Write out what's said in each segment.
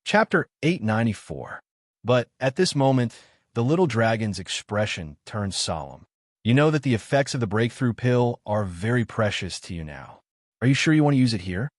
Chapter 894. But at this moment, the little dragon's expression turns solemn. You know that the effects of the breakthrough pill are very precious to you now. Are you sure you want to use it here?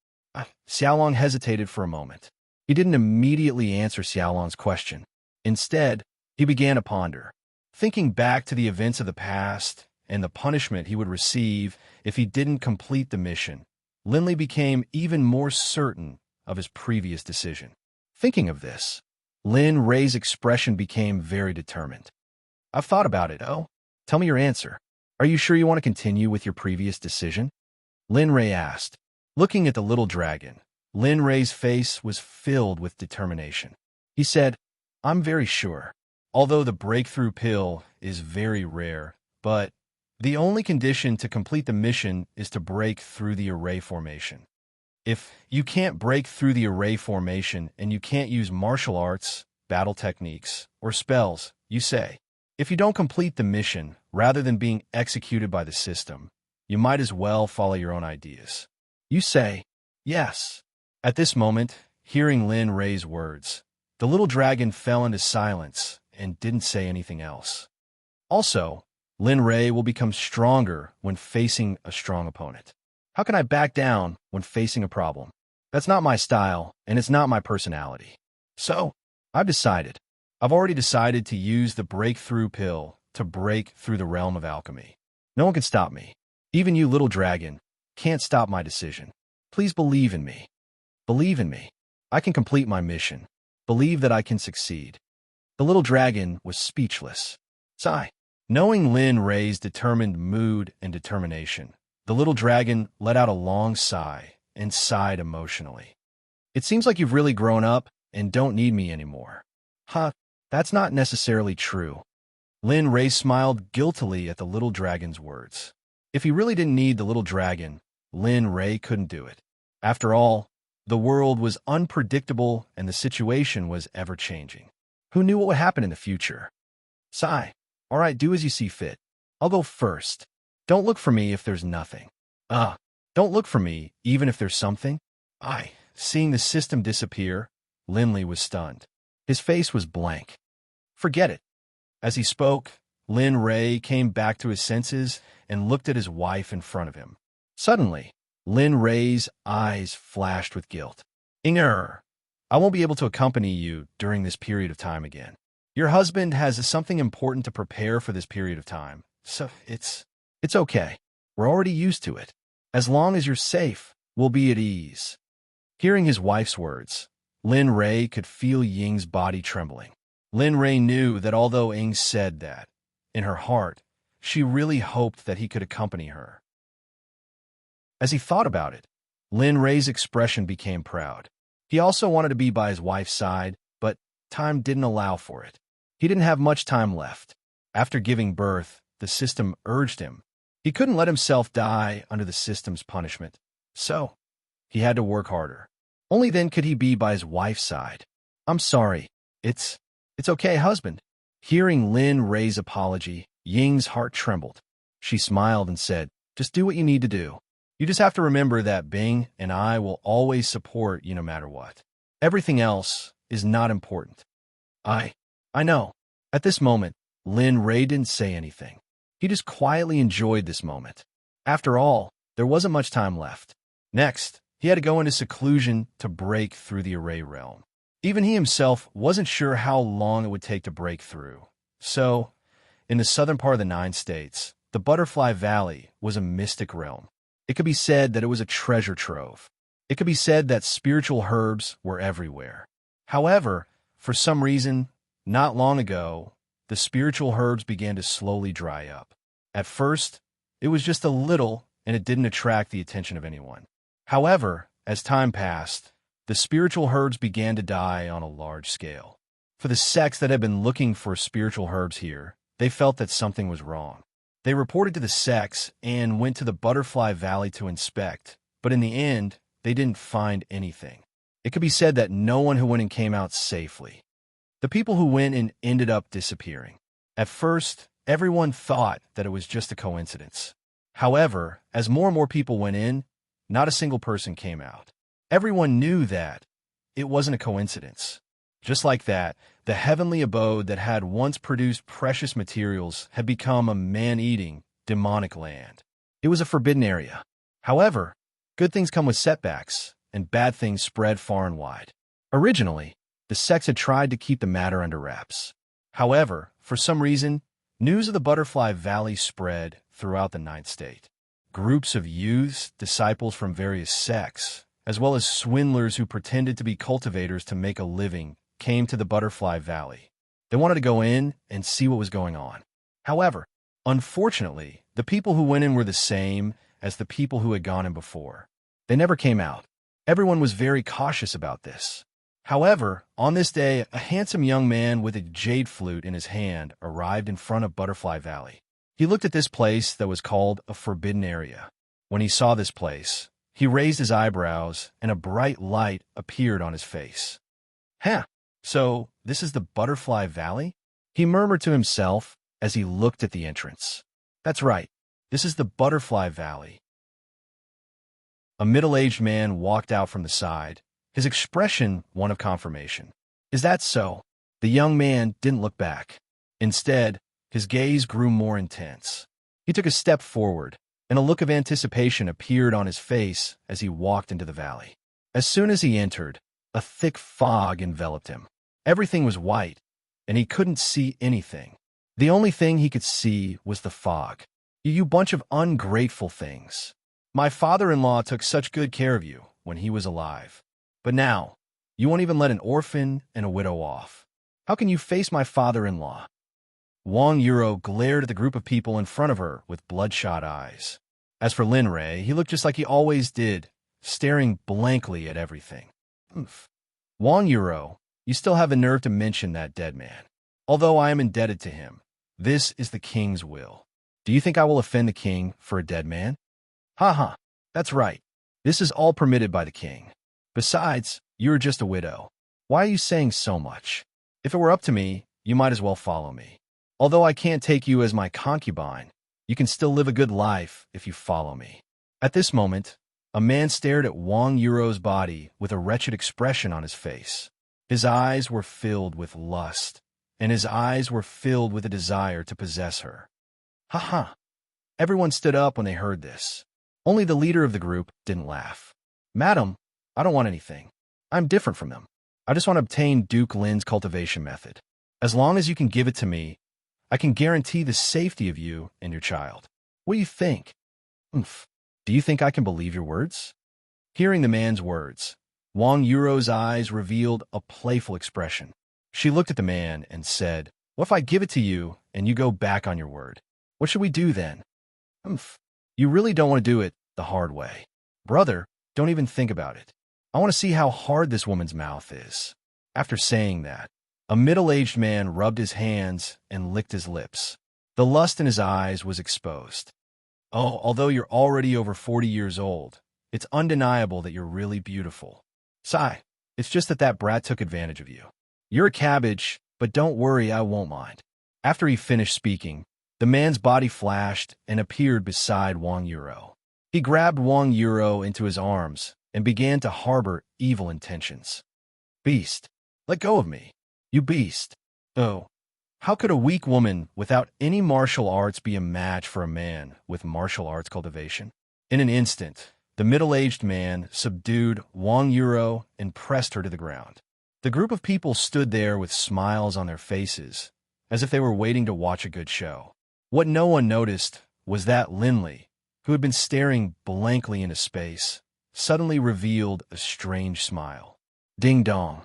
Xiaolong hesitated for a moment. He didn't immediately answer Xiaolong's question. Instead, he began to ponder, thinking back to the events of the past and the punishment he would receive if he didn't complete the mission. Linley became even more certain of his previous decision. Thinking of this, Lin Rei's expression became very determined. I've thought about it. Oh, tell me your answer. Are you sure you want to continue with your previous decision? Lin Rei asked. Looking at the little dragon, Lin Rei's face was filled with determination. He said, I'm very sure. Although the breakthrough pill is very rare, but the only condition to complete the mission is to break through the array formation. If you can't break through the array formation and you can't use martial arts, battle techniques, or spells, you say, if you don't complete the mission, rather than being executed by the system, you might as well follow your own ideas. You say, yes. At this moment, hearing Lin Rei's words, the little dragon fell into silence and didn't say anything else. Also, Lin Rei will become stronger when facing a strong opponent. How can I back down when facing a problem? That's not my style, and it's not my personality. So, I've decided. I've already decided to use the breakthrough pill to break through the realm of alchemy. No one can stop me. Even you, little dragon, can't stop my decision. Please believe in me. Believe in me. I can complete my mission. Believe that I can succeed. The little dragon was speechless. Sigh. Knowing Lin Rei's determined mood and determination, the little dragon let out a long sigh and sighed emotionally. It seems like you've really grown up and don't need me anymore. That's not necessarily true. Lin Rei smiled guiltily at the little dragon's words. If he really didn't need the little dragon, Lin Rei couldn't do it. After all, the world was unpredictable and the situation was ever-changing. Who knew what would happen in the future? Sigh. All right, do as you see fit. I'll go first. Don't look for me if there's nothing. Don't look for me even if there's something. Seeing the system disappear, Linley was stunned. His face was blank. Forget it. As he spoke, Lin Rei came back to his senses and looked at his wife in front of him. Suddenly, Lin Rei's eyes flashed with guilt. Inger, I won't be able to accompany you during this period of time again. Your husband has something important to prepare for this period of time, so it's okay. We're already used to it. As long as you're safe, we'll be at ease. Hearing his wife's words, Lin Rei could feel Ying's body trembling. Lin Rei knew that although Ying said that, in her heart, she really hoped that he could accompany her. As he thought about it, Lin Rei's expression became proud. He also wanted to be by his wife's side, but time didn't allow for it. He didn't have much time left. After giving birth, the system urged him. He couldn't let himself die under the system's punishment, so he had to work harder. Only then could he be by his wife's side. I'm sorry. It's okay, husband. Hearing Lin Rei's apology, Ying's heart trembled. She smiled and said, just do what you need to do. You just have to remember that Bing and I will always support you no matter what. Everything else is not important. I know. At this moment, Lin Rei didn't say anything. He just quietly enjoyed this moment. After all, there wasn't much time left. Next, he had to go into seclusion to break through the array realm. Even he himself wasn't sure how long it would take to break through. So, in the southern part of the 9 states, the Butterfly Valley was a mystic realm. It could be said that it was a treasure trove. It could be said that spiritual herbs were everywhere. However, for some reason, not long ago, the spiritual herbs began to slowly dry up. At first, it was just a little, and it didn't attract the attention of anyone. However, as time passed, the spiritual herbs began to die on a large scale. For the sects that had been looking for spiritual herbs here, they felt that something was wrong. They reported to the sects and went to the Butterfly Valley to inspect, but in the end, they didn't find anything. It could be said that no one who went in came out safely. The people who went in ended up disappearing. At first, everyone thought that it was just a coincidence. However, as more and more people went in, not a single person came out. Everyone knew that it wasn't a coincidence. Just like that, the heavenly abode that had once produced precious materials had become a man-eating, demonic land. It was a forbidden area. However, good things come with setbacks, and bad things spread far and wide. Originally, the Sect had tried to keep the matter under wraps. However, for some reason, news of the Butterfly Valley spread throughout the Ninth State. Groups of youths, disciples from various sects, as well as swindlers who pretended to be cultivators to make a living, came to the Butterfly Valley. They wanted to go in and see what was going on. However, unfortunately, the people who went in were the same as the people who had gone in before. They never came out. Everyone was very cautious about this. However, on this day, a handsome young man with a jade flute in his hand arrived in front of Butterfly Valley. He looked at this place that was called a forbidden area. When he saw this place, he raised his eyebrows and a bright light appeared on his face. "Huh, so this is the Butterfly Valley?" he murmured to himself as he looked at the entrance. "That's right, this is the Butterfly Valley." A middle-aged man walked out from the side, his expression one of confirmation. "Is that so?" The young man didn't look back. Instead, his gaze grew more intense. He took a step forward, and a look of anticipation appeared on his face as he walked into the valley. As soon as he entered, a thick fog enveloped him. Everything was white, and he couldn't see anything. The only thing he could see was the fog. "You bunch of ungrateful things. My father-in-law took such good care of you when he was alive. But now, you won't even let an orphan and a widow off. How can you face my father-in-law?" Wang Yuro glared at the group of people in front of her with bloodshot eyes. As for Lin Rei, he looked just like he always did, staring blankly at everything. "Oof. Wang Yuro, you still have the nerve to mention that dead man. Although I am indebted to him, this is the king's will. Do you think I will offend the king for a dead man?" "Ha, that's right. This is all permitted by the king. Besides, you are just a widow. Why are you saying so much? If it were up to me, you might as well follow me. Although I can't take you as my concubine, you can still live a good life if you follow me." At this moment, a man stared at Wang Yuro's body with a wretched expression on his face. His eyes were filled with lust, and his eyes were filled with a desire to possess her. Ha! Everyone stood up when they heard this. Only the leader of the group didn't laugh. "Madam, I don't want anything. I'm different from them. I just want to obtain Duke Lin's cultivation method. As long as you can give it to me, I can guarantee the safety of you and your child. What do you think?" "Oomph. Do you think I can believe your words?" Hearing the man's words, Wang Yuro's eyes revealed a playful expression. She looked at the man and said, "What if I give it to you and you go back on your word? What should we do then?" "Oomph. You really don't want to do it the hard way. Brother, don't even think about it. I want to see how hard this woman's mouth is." After saying that, a middle-aged man rubbed his hands and licked his lips. The lust in his eyes was exposed. "Oh, although you're already over 40 years old, it's undeniable that you're really beautiful. Sigh, it's just that brat took advantage of you. You're a cabbage, but don't worry, I won't mind." After he finished speaking, the man's body flashed and appeared beside Wang Yuro. He grabbed Wang Yuro into his arms and began to harbor evil intentions. "Beast, let go of me. You beast. Oh, how could a weak woman without any martial arts be a match for a man with martial arts cultivation?" In an instant, the middle-aged man subdued Wang Yuro and pressed her to the ground. The group of people stood there with smiles on their faces, as if they were waiting to watch a good show. What no one noticed was that Linley, who had been staring blankly into space, suddenly revealed a strange smile. Ding dong.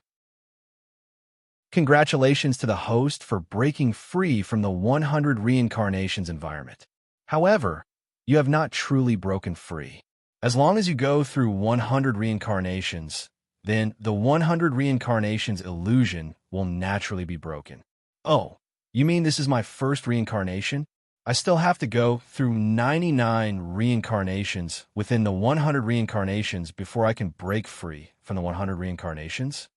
Congratulations to the host for breaking free from the 100 reincarnations environment. However, you have not truly broken free. As long as you go through 100 reincarnations, then the 100 reincarnations illusion will naturally be broken. "Oh, you mean this is my first reincarnation? I still have to go through 99 reincarnations within the 100 reincarnations before I can break free from the 100 reincarnations?"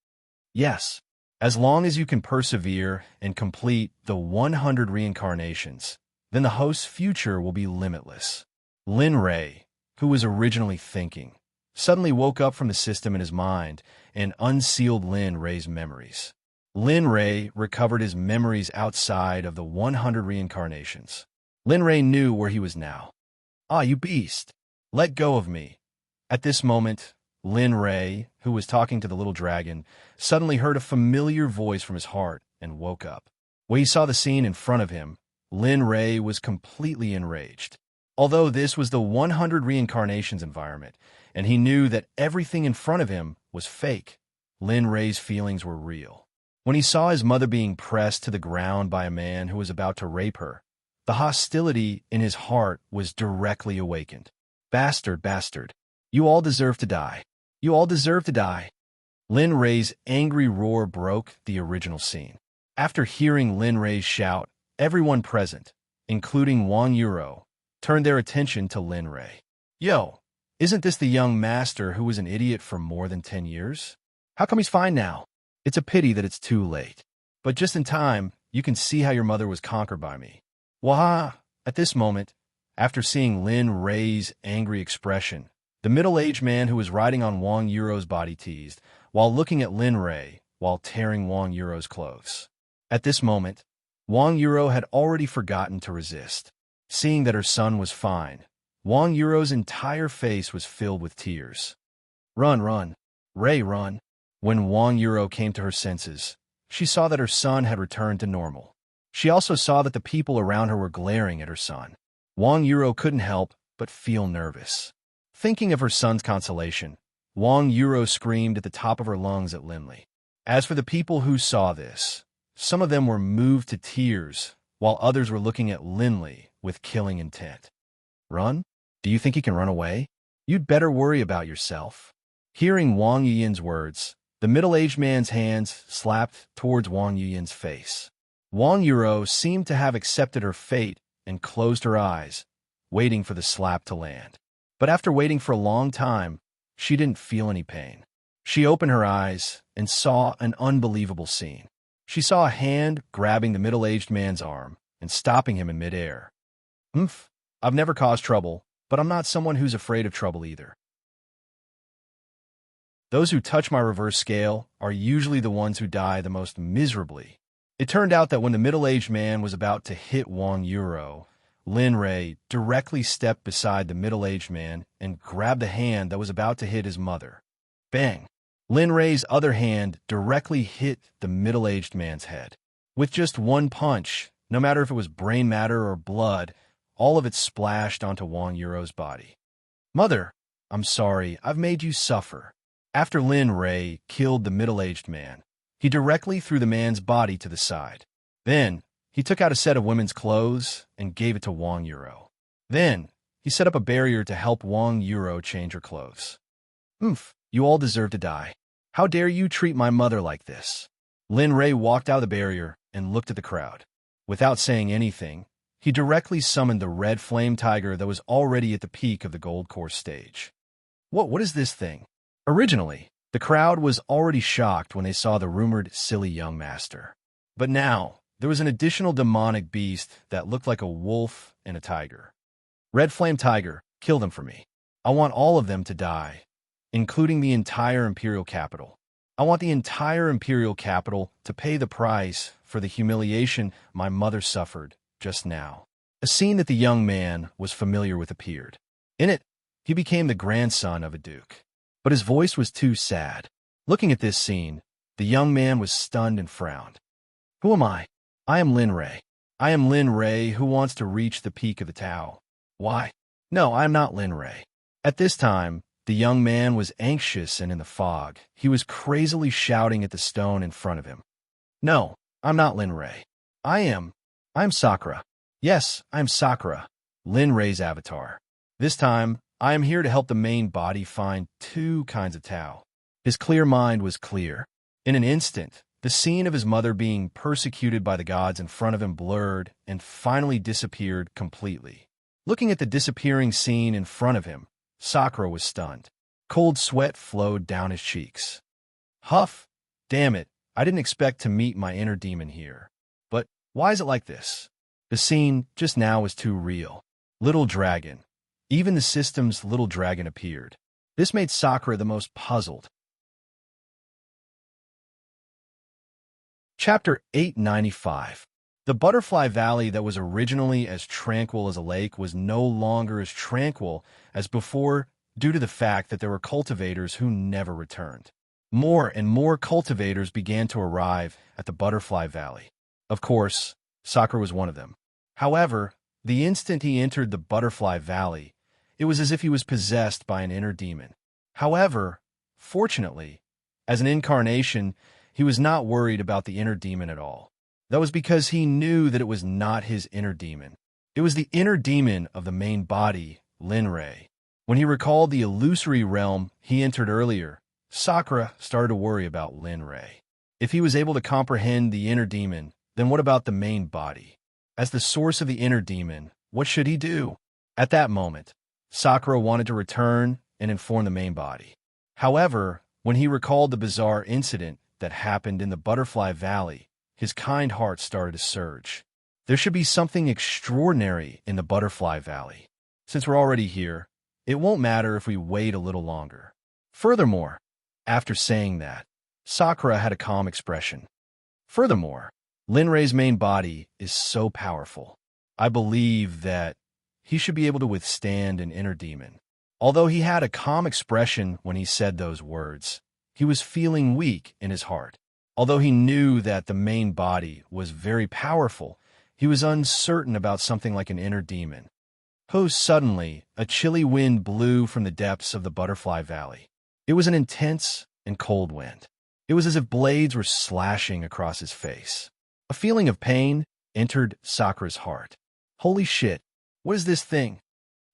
Yes, as long as you can persevere and complete the 100 reincarnations, then the host's future will be limitless. Lin Rei, who was originally thinking, suddenly woke up from the system in his mind and unsealed Lin Ray's memories. Lin Ray recovered his memories outside of the 100 reincarnations. Lin Ray knew where he was now. "Ah, you beast! Let go of me." At this moment, Lin Ray, who was talking to the little dragon, suddenly heard a familiar voice from his heart and woke up. When he saw the scene in front of him, Lin Ray was completely enraged. Although this was the 100 reincarnations environment, and he knew that everything in front of him was fake, Lin Ray's feelings were real. When he saw his mother being pressed to the ground by a man who was about to rape her, the hostility in his heart was directly awakened. "Bastard, bastard. You all deserve to die. You all deserve to die." Lin Ray's angry roar broke the original scene. After hearing Lin Ray's shout, everyone present, including Wang Yuro, turned their attention to Lin Ray. "Yo, isn't this the young master who was an idiot for more than 10 years? How come he's fine now? It's a pity that it's too late. But just in time, you can see how your mother was conquered by me." Wah! At this moment, after seeing Lin Ray's angry expression, the middle-aged man who was riding on Wang Yuro's body teased, while looking at Lin Ray while tearing Wang Yuro's clothes. At this moment, Wang Yuro had already forgotten to resist. Seeing that her son was fine, Wang Yuro's entire face was filled with tears. "Run, run! Ray, run!" When Wang Yuro came to her senses, she saw that her son had returned to normal. She also saw that the people around her were glaring at her son. Wang Yuro couldn't help but feel nervous. Thinking of her son's consolation, Wang Yuro screamed at the top of her lungs at Linley. As for the people who saw this, some of them were moved to tears, while others were looking at Linley with killing intent. "Run? Do you think he can run away? You'd better worry about yourself." Hearing Wang Yuyin's words, the middle-aged man's hands slapped towards Wang Yuyin's face. Wang Yuro seemed to have accepted her fate and closed her eyes, waiting for the slap to land. But after waiting for a long time, she didn't feel any pain. She opened her eyes and saw an unbelievable scene. She saw a hand grabbing the middle-aged man's arm and stopping him in midair. I've never caused trouble, but I'm not someone who's afraid of trouble either. Those who touch my reverse scale are usually the ones who die the most miserably. It turned out that when the middle-aged man was about to hit Wang Yuro, Lin Ray directly stepped beside the middle-aged man and grabbed the hand that was about to hit his mother. Bang! Lin Ray's other hand directly hit the middle-aged man's head. With just one punch, no matter if it was brain matter or blood, all of it splashed onto Wang Yuro's body. "Mother, I'm sorry, I've made you suffer." After Lin Ray killed the middle-aged man, he directly threw the man's body to the side. Then, he took out a set of women's clothes and gave it to Wang Yuro. Then, he set up a barrier to help Wang Yuro change her clothes. You all deserve to die. How dare you treat my mother like this?" Lin Ray walked out of the barrier and looked at the crowd. Without saying anything, he directly summoned the red flame tiger that was already at the peak of the gold course stage. What is this thing? Originally, the crowd was already shocked when they saw the rumored silly young master. But now, there was an additional demonic beast that looked like a wolf and a tiger. "Red Flame Tiger, kill them for me. I want all of them to die, including the entire Imperial capital. I want the entire Imperial capital to pay the price for the humiliation my mother suffered just now." A scene that the young man was familiar with appeared. In it, he became the grandson of a duke. But his voice was too sad. Looking at this scene, the young man was stunned and frowned. "Who am I? I am Lin Ray. I am Lin Ray who wants to reach the peak of the Tao. Why? No, I am not Lin Ray." At this time, the young man was anxious and in the fog. He was crazily shouting at the stone in front of him. "No, I'm not Lin Ray. I'm Sakura. Yes, I'm Sakura, Lin Ray's avatar. This time, I am here to help the main body find two kinds of Tao." His clear mind was clear. In an instant, the scene of his mother being persecuted by the gods in front of him blurred and finally disappeared completely. Looking at the disappearing scene in front of him, Sakura was stunned. Cold sweat flowed down his cheeks. Huff! Damn it, I didn't expect to meet my inner demon here. But why is it like this? The scene just now was too real. Little dragon. Even the system's little dragon appeared. This made Sakura the most puzzled. Chapter 895. The butterfly valley that was originally as tranquil as a lake was no longer as tranquil as before due to the fact that there were cultivators who never returned. More and more cultivators began to arrive at the butterfly valley. Of course, Sakura was one of them. However, the instant he entered the butterfly valley, it was as if he was possessed by an inner demon. However, fortunately, as an incarnation, he was not worried about the inner demon at all. That was because he knew that it was not his inner demon. It was the inner demon of the main body, Linrei. When he recalled the illusory realm he entered earlier, Sakura started to worry about Linrei. If he was able to comprehend the inner demon, then what about the main body? As the source of the inner demon, what should he do? At that moment, Sakura wanted to return and inform the main body. However, when he recalled the bizarre incident that happened in the Butterfly Valley, his kind heart started to surge. There should be something extraordinary in the Butterfly Valley. Since we're already here, it won't matter if we wait a little longer. Furthermore, after saying that, Sakura had a calm expression. Furthermore, Linrei's main body is so powerful. I believe that he should be able to withstand an inner demon. Although he had a calm expression when he said those words, he was feeling weak in his heart. Although he knew that the main body was very powerful, he was uncertain about something like an inner demon. Suddenly, a chilly wind blew from the depths of the Butterfly Valley. It was an intense and cold wind. It was as if blades were slashing across his face. A feeling of pain entered Sakura's heart. Holy shit, what is this thing?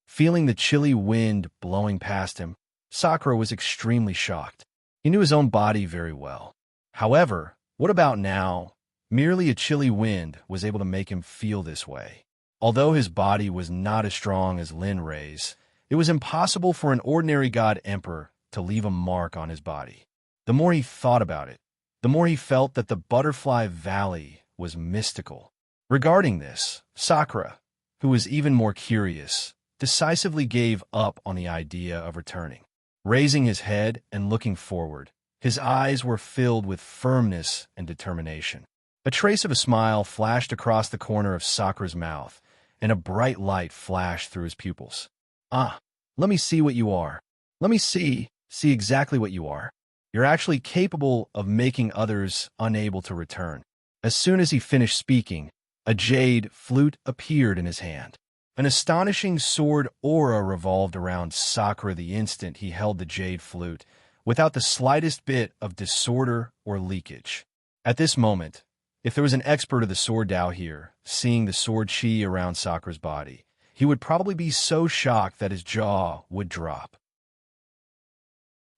Feeling the chilly wind blowing past him, Sakura was extremely shocked. He knew his own body very well. However, what about now? Merely a chilly wind was able to make him feel this way. Although his body was not as strong as Linrei's, it was impossible for an ordinary god emperor to leave a mark on his body. The more he thought about it, the more he felt that the Butterfly Valley was mystical. Regarding this, Sakura, who was even more curious, decisively gave up on the idea of returning. Raising his head and looking forward, his eyes were filled with firmness and determination. A trace of a smile flashed across the corner of Sakura's mouth, and a bright light flashed through his pupils. Let me see what you are. Let me see exactly what you are. You're actually capable of making others unable to return. As soon as he finished speaking, a jade flute appeared in his hand. An astonishing sword aura revolved around Sakura the instant he held the jade flute, without the slightest bit of disorder or leakage. At this moment, if there was an expert of the sword Dao here, seeing the sword chi around Sakura's body, he would probably be so shocked that his jaw would drop.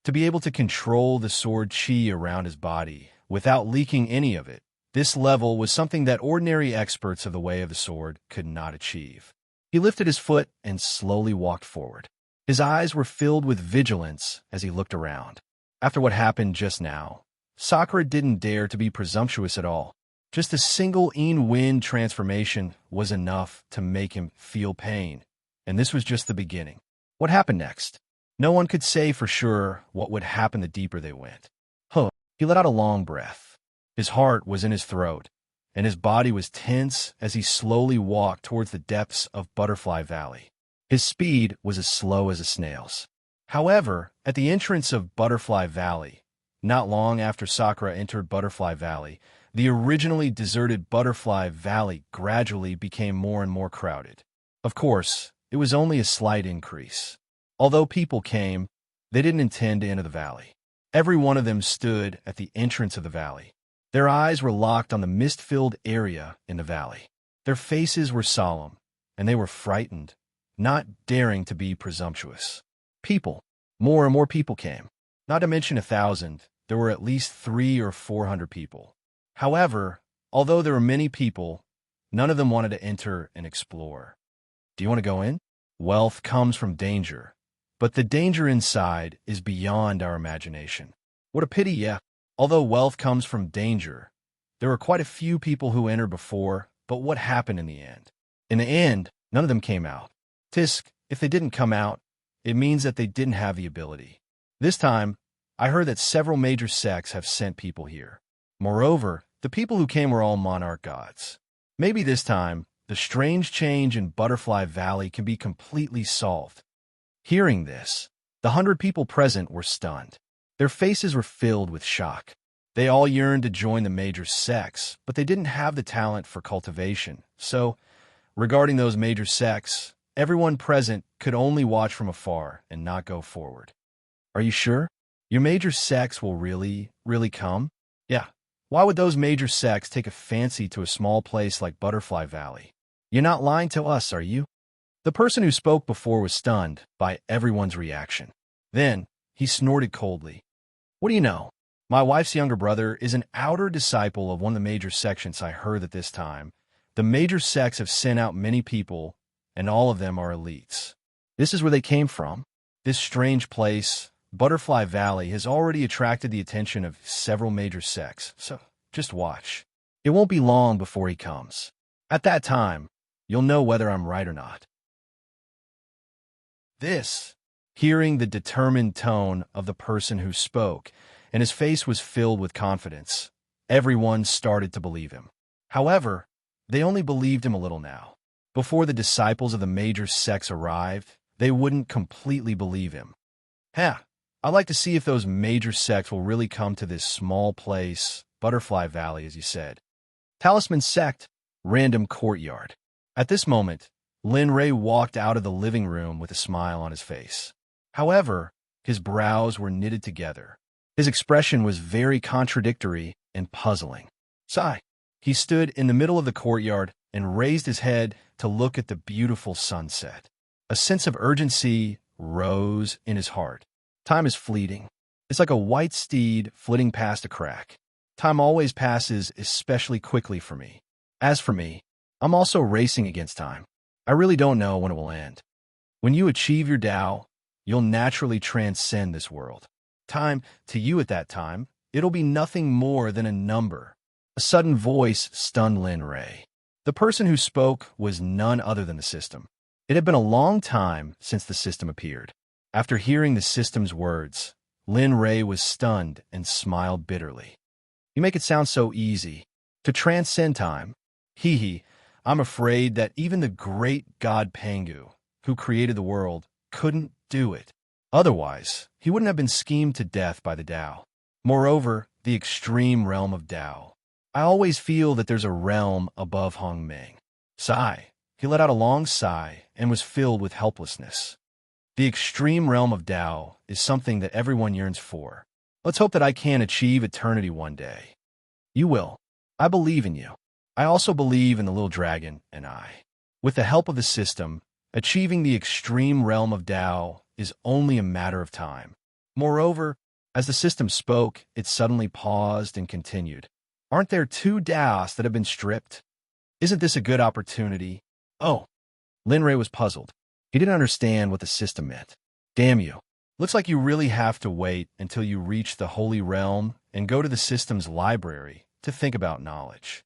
To be able to control the sword chi around his body without leaking any of it, this level was something that ordinary experts of the way of the sword could not achieve. He lifted his foot and slowly walked forward. His eyes were filled with vigilance as he looked around. After what happened just now, Sakura didn't dare to be presumptuous at all. Just a single wind transformation was enough to make him feel pain, and this was just the beginning. What happened next? No one could say for sure what would happen the deeper they went. He let out a long breath. His heart was in his throat, and his body was tense as he slowly walked towards the depths of Butterfly Valley. His speed was as slow as a snail's. However, at the entrance of Butterfly Valley, not long after Sakura entered Butterfly Valley, the originally deserted Butterfly Valley gradually became more and more crowded. Of course, it was only a slight increase. Although people came, they didn't intend to enter the valley. Every one of them stood at the entrance of the valley. Their eyes were locked on the mist-filled area in the valley. Their faces were solemn, and they were frightened, not daring to be presumptuous. People. More and more people came. Not to mention 1,000, there were at least 300 or 400 people. However, although there were many people, none of them wanted to enter and explore. Do you want to go in? Wealth comes from danger, but the danger inside is beyond our imagination. What a pity, yeah. Although wealth comes from danger, there were quite a few people who entered before, but what happened in the end? In the end, none of them came out. If they didn't come out, it means that they didn't have the ability. This time, I heard that several major sects have sent people here. Moreover, the people who came were all monarch gods. Maybe this time, the strange change in Butterfly Valley can be completely solved. Hearing this, the 100 people present were stunned. Their faces were filled with shock. They all yearned to join the major sects, but they didn't have the talent for cultivation. So, regarding those major sects, everyone present could only watch from afar and not go forward. Are you sure? Your major sects will really come? Yeah. Why would those major sects take a fancy to a small place like Butterfly Valley? You're not lying to us, are you? The person who spoke before was stunned by everyone's reaction. Then, he snorted coldly. What do you know? My wife's younger brother is an outer disciple of one of the major sections. I heard that this time, the major sects have sent out many people, and all of them are elites. This is where they came from. This strange place, Butterfly Valley, has already attracted the attention of several major sects, so just watch. It won't be long before he comes. At that time, you'll know whether I'm right or not. Hearing the determined tone of the person who spoke, and his face was filled with confidence, everyone started to believe him. However, they only believed him a little now. Before the disciples of the major sects arrived, they wouldn't completely believe him. I'd like to see if those major sects will really come to this small place, Butterfly Valley, as you said. Talisman Sect, random courtyard. At this moment, Lin Ray walked out of the living room with a smile on his face. However, his brows were knitted together. His expression was very contradictory and puzzling. Sigh. He stood in the middle of the courtyard and raised his head to look at the beautiful sunset. A sense of urgency rose in his heart. Time is fleeting. It's like a white steed flitting past a crack. Time always passes especially quickly for me. As for me, I'm also racing against time. I really don't know when it will end. When you achieve your Tao, you'll naturally transcend this world. Time, to you at that time, it'll be nothing more than a number. A sudden voice stunned Lin Ray. The person who spoke was none other than the system. It had been a long time since the system appeared. After hearing the system's words, Lin Ray was stunned and smiled bitterly. You make it sound so easy. To transcend time. I'm afraid that even the great god Pangu, who created the world, couldn't do it. Otherwise, he wouldn't have been schemed to death by the Tao. Moreover, the extreme realm of Tao. I always feel that there's a realm above Hong Ming. Sigh. He let out a long sigh and was filled with helplessness. The extreme realm of Tao is something that everyone yearns for. Let's hope that I can achieve eternity one day. You will. I believe in you. I also believe in the little dragon and I. With the help of the system, achieving the extreme realm of Tao is only a matter of time. Moreover, as the system spoke, it suddenly paused and continued. Aren't there 2 Taos that have been stripped? Isn't this a good opportunity? Oh. Lin Ray was puzzled. He didn't understand what the system meant. Damn you. Looks like you really have to wait until you reach the Holy Realm and go to the system's library to think about knowledge.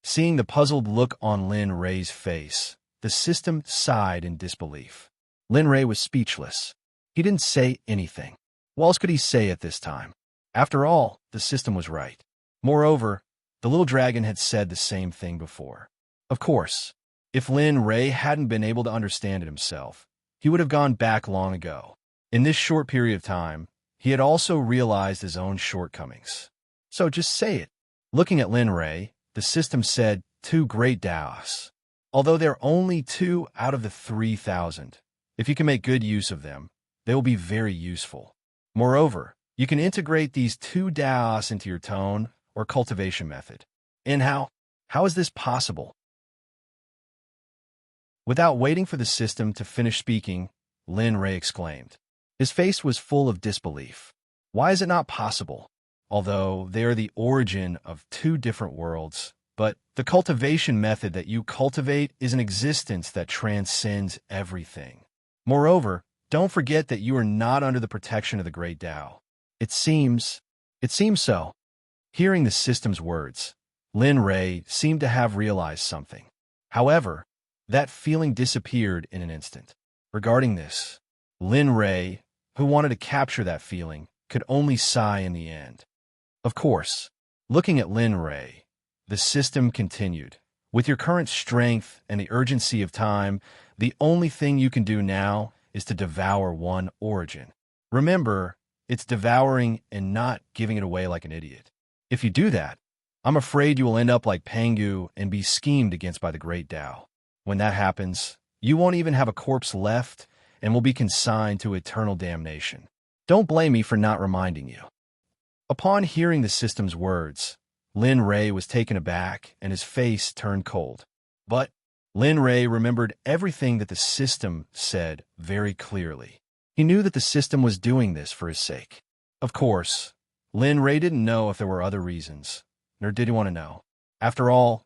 Seeing the puzzled look on Lin Ray's face, the system sighed in disbelief. Lin Ray was speechless. He didn't say anything. What else could he say at this time? After all, the system was right. Moreover, the little dragon had said the same thing before. Of course, if Lin Ray hadn't been able to understand it himself, he would have gone back long ago. In this short period of time, he had also realized his own shortcomings. So just say it. Looking at Lin Ray, the system said 2 great Taos. Although they're only 2 out of the 3,000, if you can make good use of them, they will be very useful. Moreover, you can integrate these 2 Taos into your tone or cultivation method. And how is this possible? Without waiting for the system to finish speaking, Lin Ray exclaimed. His face was full of disbelief. Why is it not possible? Although they are the origin of 2 different worlds, but the cultivation method that you cultivate is an existence that transcends everything. Moreover, don't forget that you are not under the protection of the great Tao. It seems so. Hearing the system's words, Lin Ray seemed to have realized something. However, that feeling disappeared in an instant. Regarding this, Lin Ray, who wanted to capture that feeling, could only sigh in the end. Of course, looking at Lin Ray, the system continued. With your current strength and the urgency of time, the only thing you can do now is to devour one origin. Remember, it's devouring and not giving it away like an idiot. If you do that, I'm afraid you will end up like Pangu and be schemed against by the great Tao. When that happens, you won't even have a corpse left and will be consigned to eternal damnation. Don't blame me for not reminding you. Upon hearing the system's words, Lin Ray was taken aback and his face turned cold. But Lin Ray remembered everything that the system said very clearly. He knew that the system was doing this for his sake. Of course, Lin Ray didn't know if there were other reasons, nor did he want to know. After all,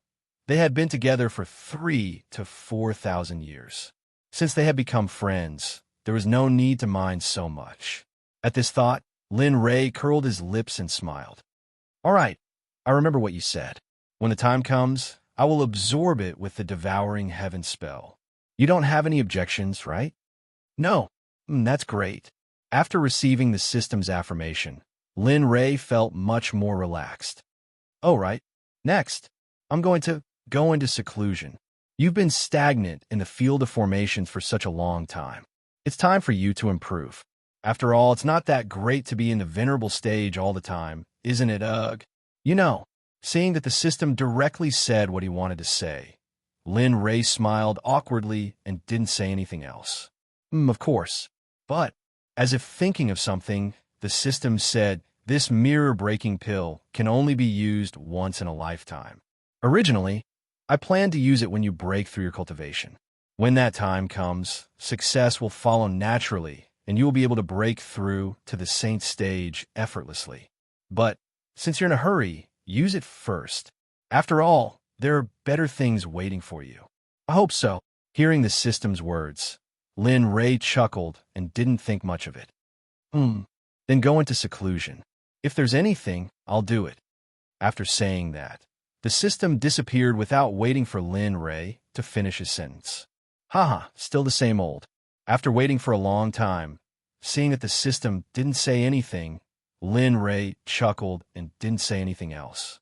they had been together for 3,000 to 4,000 years. Since they had become friends, there was no need to mind so much. At this thought, Lin Ray curled his lips and smiled. All right, I remember what you said. When the time comes, I will absorb it with the devouring heaven spell. You don't have any objections, right? No. That's great. After receiving the system's affirmation, Lin Ray felt much more relaxed. Oh, right. Next, I'm going to go into seclusion. You've been stagnant in the field of formations for such a long time. It's time for you to improve. After all, it's not that great to be in the venerable stage all the time, isn't it, Ugh? You know, seeing that the system directly said what he wanted to say, Lin Ray smiled awkwardly and didn't say anything else. Of course. But, as if thinking of something, the system said, this mirror-breaking pill can only be used once in a lifetime. Originally, I planned to use it when you break through your cultivation. When that time comes, success will follow naturally, and you will be able to break through to the saint stage effortlessly. But, since you're in a hurry, use it first. After all, there are better things waiting for you. I hope so. Hearing the system's words, Lin Ray chuckled and didn't think much of it. Then go into seclusion. If there's anything, I'll do it. After saying that, the system disappeared without waiting for Lin Ray to finish his sentence. Haha, still the same old. After waiting for a long time, seeing that the system didn't say anything, Lin Ray chuckled and didn't say anything else.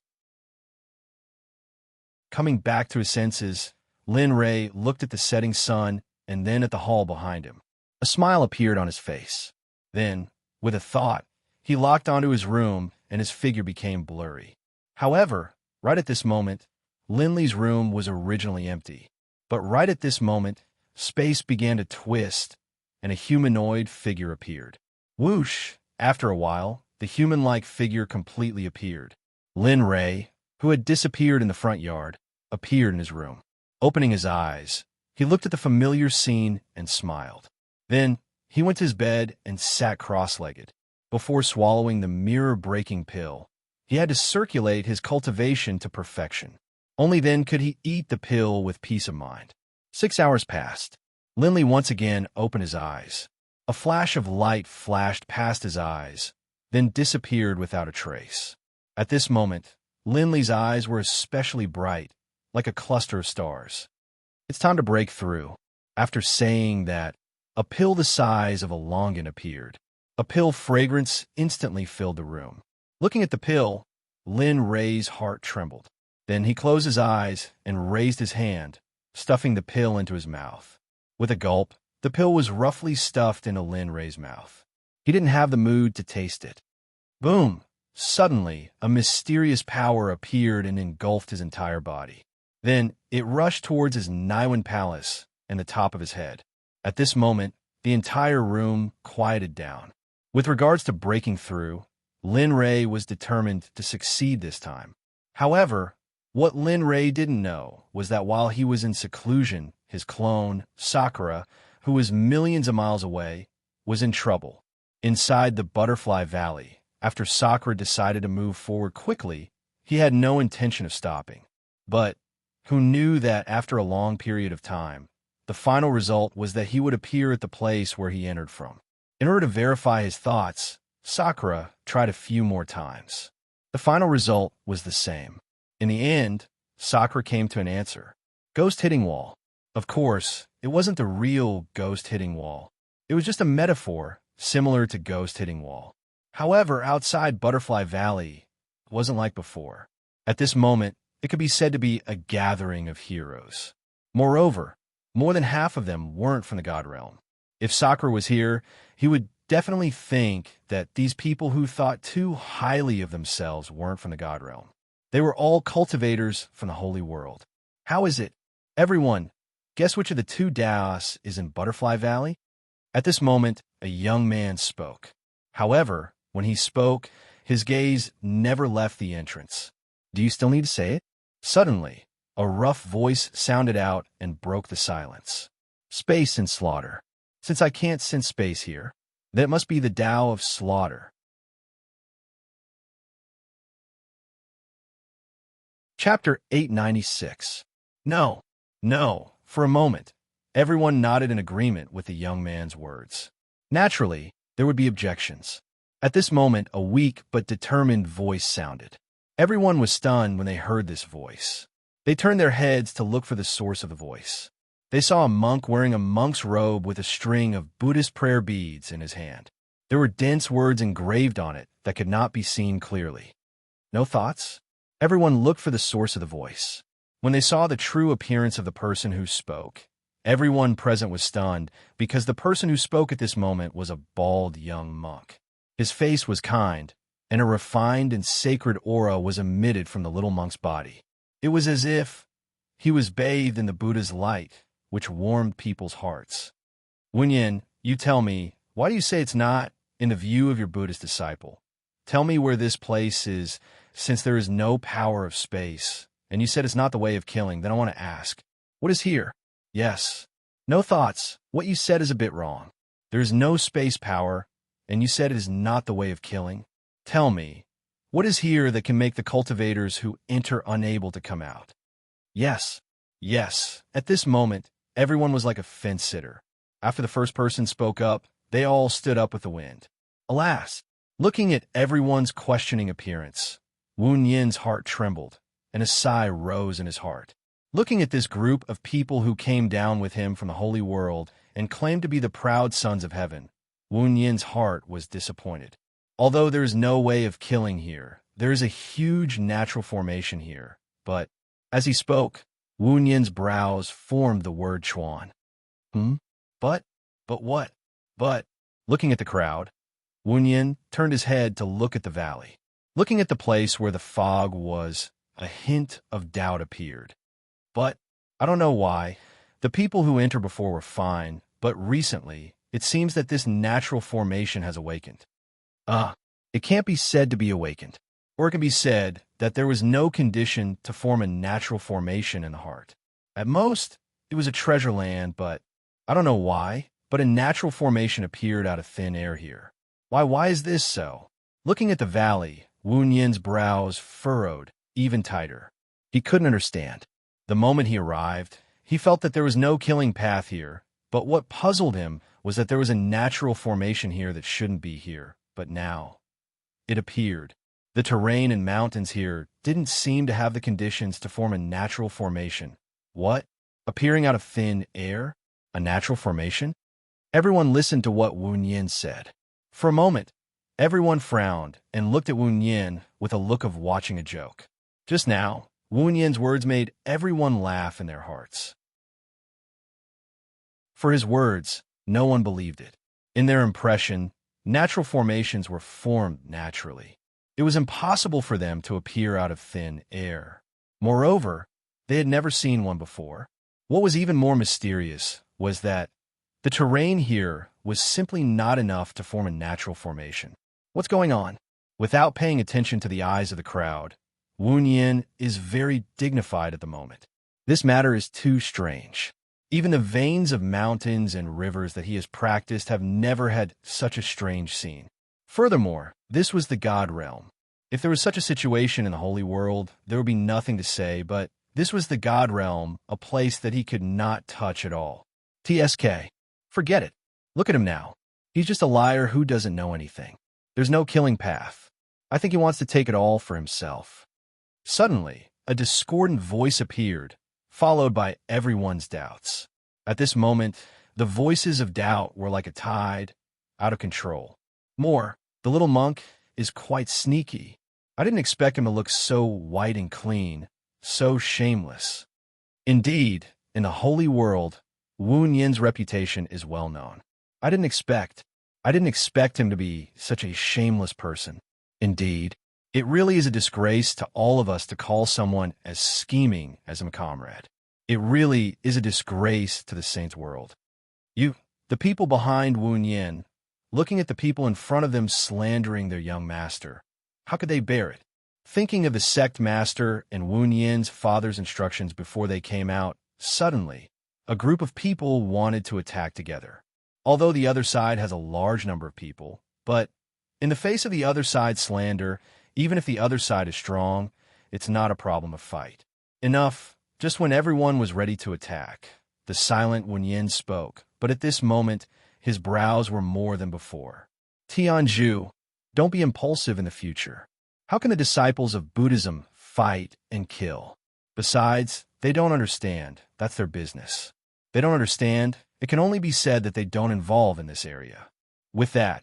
Coming back to his senses, Lin Ray looked at the setting sun and then at the hall behind him. A smile appeared on his face. Then, with a thought, he locked onto his room and his figure became blurry. However, right at this moment, Linley's room was originally empty. But right at this moment, space began to twist and a humanoid figure appeared. Whoosh! After a while, the human-like figure completely appeared. Lin Ray, who had disappeared in the front yard, appeared in his room. Opening his eyes, he looked at the familiar scene and smiled. Then, he went to his bed and sat cross-legged. Before swallowing the mirror-breaking pill, he had to circulate his cultivation to perfection. Only then could he eat the pill with peace of mind. 6 hours passed. Linley once again opened his eyes. A flash of light flashed past his eyes, then disappeared without a trace. At this moment, Linley's eyes were especially bright, like a cluster of stars. It's time to break through. After saying that, a pill the size of a longan appeared. A pill fragrance instantly filled the room. Looking at the pill, Lin Ray's heart trembled. Then he closed his eyes and raised his hand, stuffing the pill into his mouth. With a gulp, the pill was roughly stuffed into Lin Ray's mouth. He didn't have the mood to taste it. Boom! Suddenly, a mysterious power appeared and engulfed his entire body. Then, it rushed towards his Niwan palace and the top of his head. At this moment, the entire room quieted down. With regards to breaking through, Lin Ray was determined to succeed this time. However, what Lin Ray didn't know was that while he was in seclusion, his clone, Sakura, who was millions of miles away, was in trouble. Inside the Butterfly Valley, after Sakura decided to move forward quickly, he had no intention of stopping. But who knew that after a long period of time, the final result was that he would appear at the place where he entered from. In order to verify his thoughts, Sakura tried a few more times. The final result was the same. In the end, Sakura came to an answer. Ghost hitting wall. Of course, it wasn't the real ghost hitting wall. It was just a metaphor, similar to ghost hitting wall. However, outside Butterfly Valley, it wasn't like before. At this moment, it could be said to be a gathering of heroes. Moreover, more than half of them weren't from the God Realm. If Sakura was here, he would definitely think that these people who thought too highly of themselves weren't from the God Realm. They were all cultivators from the Holy World. How is it? Everyone, guess which of the two Daos is in Butterfly Valley? At this moment, a young man spoke. However, when he spoke, his gaze never left the entrance. Do you still need to say it? Suddenly, a rough voice sounded out and broke the silence. Space and slaughter. Since I can't sense space here, then it must be the Tao of slaughter. Chapter 896. No. For a moment, everyone nodded in agreement with the young man's words. Naturally, there would be objections. At this moment, a weak but determined voice sounded. Everyone was stunned when they heard this voice. They turned their heads to look for the source of the voice. They saw a monk wearing a monk's robe with a string of Buddhist prayer beads in his hand. There were dense words engraved on it that could not be seen clearly. No thoughts? Everyone looked for the source of the voice. When they saw the true appearance of the person who spoke, everyone present was stunned because the person who spoke at this moment was a bald young monk. His face was kind, and a refined and sacred aura was emitted from the little monk's body. It was as if he was bathed in the Buddha's light, which warmed people's hearts. Wunyan, you tell me, why do you say it's not in the view of your Buddhist disciple? Tell me where this place is, since there is no power of space, and you said it's not the way of killing, then I want to ask, what is here? Yes. No thoughts. What you said is a bit wrong. There is no space power, and you said it is not the way of killing. Tell me, what is here that can make the cultivators who enter unable to come out? Yes. At this moment, everyone was like a fence-sitter. After the first person spoke up, they all stood up with the wind. Alas, looking at everyone's questioning appearance, Wu Yin's heart trembled, and a sigh rose in his heart. Looking at this group of people who came down with him from the holy world and claimed to be the proud sons of heaven, Wu Yin's heart was disappointed. Although there is no way of killing here, there is a huge natural formation here. But, as he spoke, Wu Yin's brows formed the word Chuan. But what? Looking at the crowd, Wu Yin turned his head to look at the valley. Looking at the place where the fog was, a hint of doubt appeared. But, I don't know why, the people who entered before were fine, but recently, it seems that this natural formation has awakened. It can't be said to be awakened, or it can be said that there was no condition to form a natural formation in the heart. At most, it was a treasure land, but I don't know why, but a natural formation appeared out of thin air here. Why is this so? Looking at the valley, Wu Yin's brows furrowed even tighter. He couldn't understand. The moment he arrived, he felt that there was no killing path here, but what puzzled him was that there was a natural formation here that shouldn't be here, but now it appeared. The terrain and mountains here didn't seem to have the conditions to form a natural formation. What? Appearing out of thin air? A natural formation? Everyone listened to what Wu Yin said. For a moment, everyone frowned and looked at Wu Yin with a look of watching a joke. Just now, Wu Yin's words made everyone laugh in their hearts. For his words, no one believed it. In their impression, natural formations were formed naturally. It was impossible for them to appear out of thin air. Moreover, they had never seen one before. What was even more mysterious was that the terrain here was simply not enough to form a natural formation. What's going on? Without paying attention to the eyes of the crowd, Wu Yin is very dignified at the moment. This matter is too strange. Even the veins of mountains and rivers that he has practiced have never had such a strange scene. Furthermore, this was the God realm. If there was such a situation in the holy world, there would be nothing to say, but this was the God realm, a place that he could not touch at all. TSK. Forget it. Look at him now. He's just a liar who doesn't know anything. There's no killing path. I think he wants to take it all for himself. Suddenly, a discordant voice appeared, followed by everyone's doubts. At this moment, The voices of doubt were like a tide, out of control. More, the little monk is quite sneaky. I didn't expect him to look so white and clean, so shameless. Indeed, in the holy world, Wu Yin's reputation is well known. I didn't expect him to be such a shameless person. Indeed, it really is a disgrace to all of us to call someone as scheming as a comrade. It really is a disgrace to the saint's world. The people behind Wu Yin, looking at the people in front of them slandering their young master, how could they bear it? Thinking of the sect master and Wu Yin's father's instructions before they came out, suddenly, a group of people wanted to attack together. Although the other side has a large number of people, but in the face of the other side's slander, even if the other side is strong, it's not a problem of fight. Enough, just when everyone was ready to attack, the silent Wu Yin spoke, but at this moment, his brows were more than before. Tianzhu, don't be impulsive in the future. How can the disciples of Buddhism fight and kill? Besides, they don't understand. That's their business. They don't understand. It can only be said that they don't involve in this area. With that,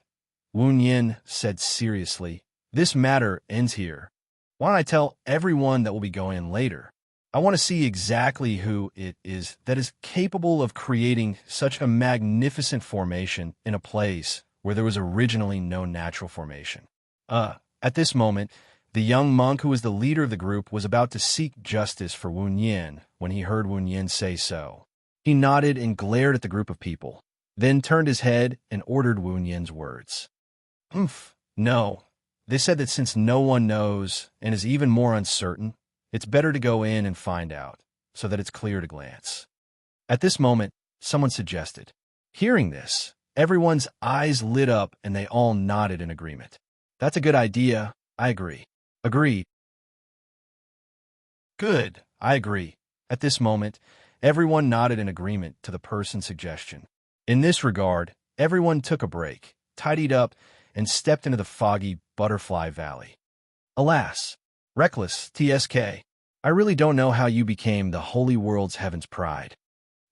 Wu Yin said seriously, this matter ends here. Why don't I tell everyone that will be going in later? I want to see exactly who it is that is capable of creating such a magnificent formation in a place where there was originally no natural formation. At this moment, the young monk who was the leader of the group was about to seek justice for Wu Yin when he heard Wu Yin say so. He nodded and glared at the group of people, then turned his head and ordered Wu Yin's words. No. They said that since no one knows and is even more uncertain, it's better to go in and find out, so that it's clear at a glance. At this moment, someone suggested. Hearing this, everyone's eyes lit up and they all nodded in agreement. That's a good idea. I agree. Agreed. Good. I agree. At this moment, everyone nodded in agreement to the person's suggestion. In this regard, everyone took a break, tidied up, and stepped into the foggy Butterfly Valley. Alas, reckless TSK, I really don't know how you became the holy world's heaven's pride.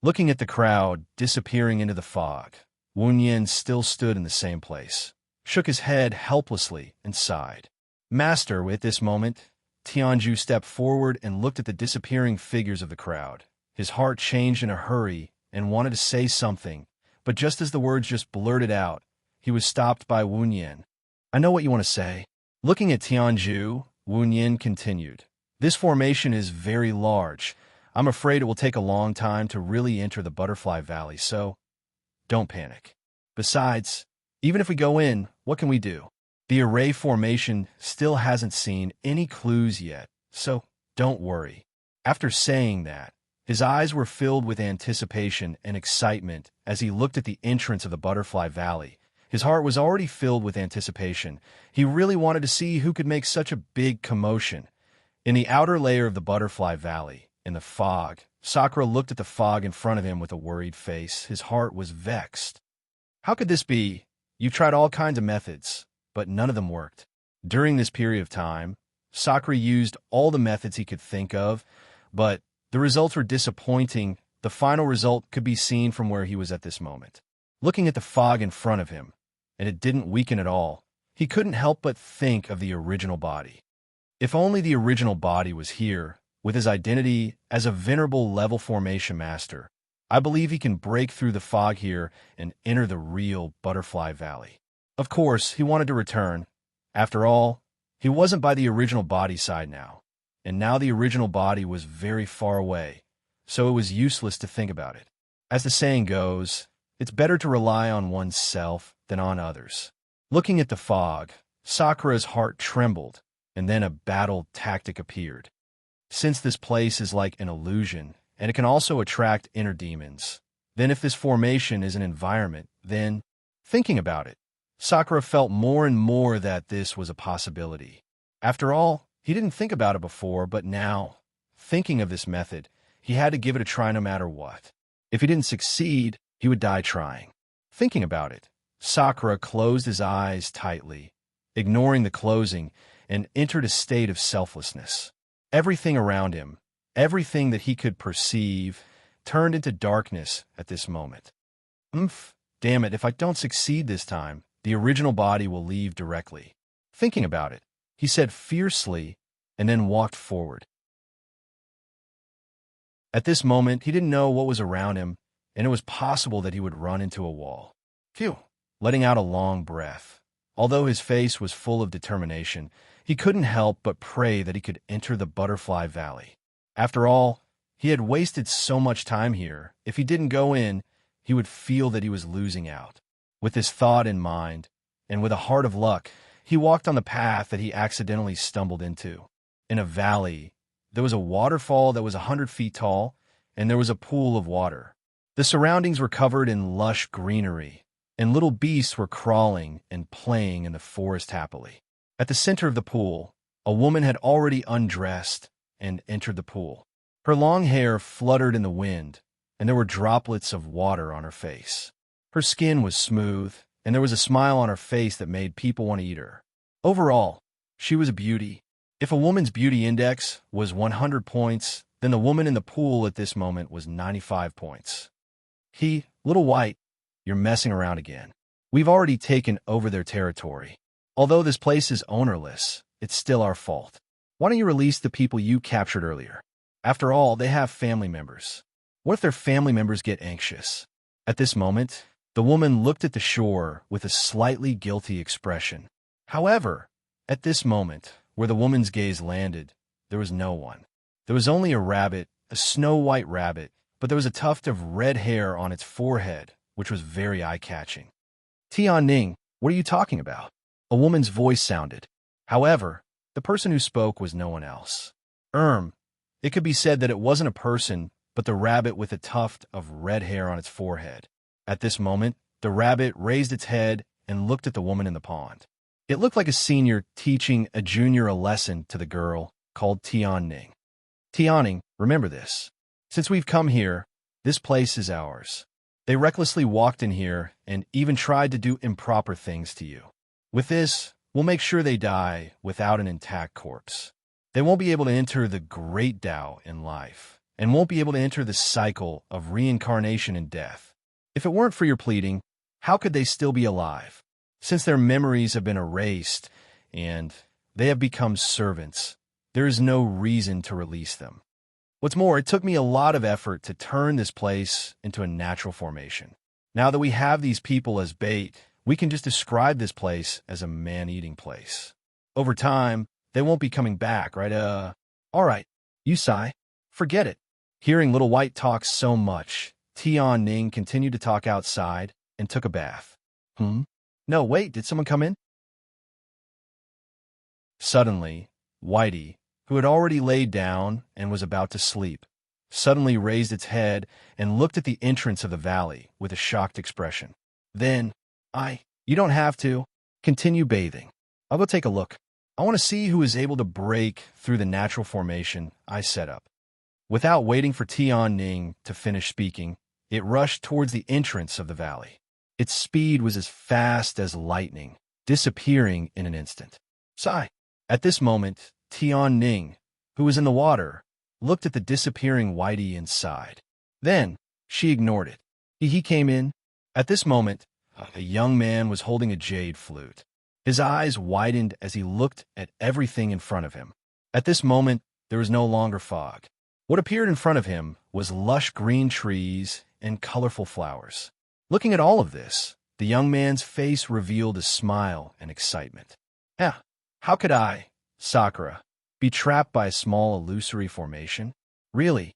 Looking at the crowd disappearing into the fog, Wu Yin still stood in the same place, shook his head helplessly, and sighed. Master, at this moment, Tianzhu stepped forward and looked at the disappearing figures of the crowd. His heart changed in a hurry and wanted to say something, but just as the words just blurted out, he was stopped by Wu Yin. I know what you want to say. Looking at Tianzhu, Wu Yin continued. This formation is very large. I'm afraid it will take a long time to really enter the Butterfly Valley, so don't panic. Besides, even if we go in, what can we do? The array formation still hasn't seen any clues yet, so don't worry. After saying that, his eyes were filled with anticipation and excitement as he looked at the entrance of the Butterfly Valley. His heart was already filled with anticipation. He really wanted to see who could make such a big commotion. In the outer layer of the Butterfly Valley, in the fog, Sakura looked at the fog in front of him with a worried face. His heart was vexed. How could this be? You've tried all kinds of methods, but none of them worked. During this period of time, Sakura used all the methods he could think of, but the results were disappointing. The final result could be seen from where he was at this moment. Looking at the fog in front of him, and it didn't weaken at all, he couldn't help but think of the original body. If only the original body was here, with his identity as a venerable level formation master, I believe he can break through the fog here and enter the real Butterfly Valley. Of course, he wanted to return. After all, he wasn't by the original body side now, and now the original body was very far away, so it was useless to think about it. As the saying goes, it's better to rely on oneself than on others. Looking at the fog, Sakura's heart trembled, and then a battle tactic appeared. Since this place is like an illusion, and it can also attract inner demons, then if this formation is an environment, then, thinking about it, Sakura felt more and more that this was a possibility. After all, he didn't think about it before, but now, thinking of this method, he had to give it a try no matter what. If he didn't succeed, he would die trying. Thinking about it, Sakura closed his eyes tightly, ignoring the closing, and entered a state of selflessness. Everything around him, everything that he could perceive, turned into darkness at this moment. Umph, damn it, if I don't succeed this time, the original body will leave directly. Thinking about it, he said fiercely, and then walked forward. At this moment, he didn't know what was around him, and it was possible that he would run into a wall. Phew, letting out a long breath. Although his face was full of determination, he couldn't help but pray that he could enter the Butterfly Valley. After all, he had wasted so much time here. If he didn't go in, he would feel that he was losing out. With this thought in mind, and with a heart of luck, he walked on the path that he accidentally stumbled into. In a valley, there was a waterfall that was 100 feet tall, and there was a pool of water. The surroundings were covered in lush greenery, and little beasts were crawling and playing in the forest happily. At the center of the pool, a woman had already undressed and entered the pool. Her long hair fluttered in the wind, and there were droplets of water on her face. Her skin was smooth, and there was a smile on her face that made people want to eat her. Overall, she was a beauty. If a woman's beauty index was 100 points, then the woman in the pool at this moment was 95 points. Little White, you're messing around again. We've already taken over their territory. Although this place is ownerless, it's still our fault. Why don't you release the people you captured earlier? After all, they have family members. What if their family members get anxious? At this moment, the woman looked at the shore with a slightly guilty expression. However, at this moment, where the woman's gaze landed, there was no one. There was only a rabbit, a snow-white rabbit, but there was a tuft of red hair on its forehead, which was very eye-catching. Tian-Ning, what are you talking about? A woman's voice sounded. However, the person who spoke was no one else. It could be said that it wasn't a person, but the rabbit with a tuft of red hair on its forehead. At this moment, the rabbit raised its head and looked at the woman in the pond. It looked like a senior teaching a junior a lesson to the girl called Tian-Ning. Tian-Ning, remember this. Since we've come here, this place is ours. They recklessly walked in here and even tried to do improper things to you. With this, we'll make sure they die without an intact corpse. They won't be able to enter the great Tao in life, and won't be able to enter the cycle of reincarnation and death. If it weren't for your pleading, how could they still be alive? Since their memories have been erased and they have become servants, there is no reason to release them. What's more, it took me a lot of effort to turn this place into a natural formation. Now that we have these people as bait, we can just describe this place as a man-eating place. Over time, they won't be coming back, right? All right, you sigh. Forget it. Hearing Little White talk so much, Tian-Ning continued to talk outside and took a bath. No, wait, did someone come in? Suddenly, Whitey, who had already laid down and was about to sleep, suddenly raised its head and looked at the entrance of the valley with a shocked expression. Then, you don't have to. Continue bathing. I'll go take a look. I want to see who is able to break through the natural formation I set up. Without waiting for Tian-Ning to finish speaking, it rushed towards the entrance of the valley. Its speed was as fast as lightning, disappearing in an instant. Sigh. At this moment, Tian-Ning, who was in the water, looked at the disappearing Whitey and sighed. Then, she ignored it. He came in. At this moment, a young man was holding a jade flute. His eyes widened as he looked at everything in front of him. At this moment, there was no longer fog. What appeared in front of him was lush green trees and colorful flowers. Looking at all of this, the young man's face revealed a smile and excitement. How could I, Sakura, be trapped by a small illusory formation? Really?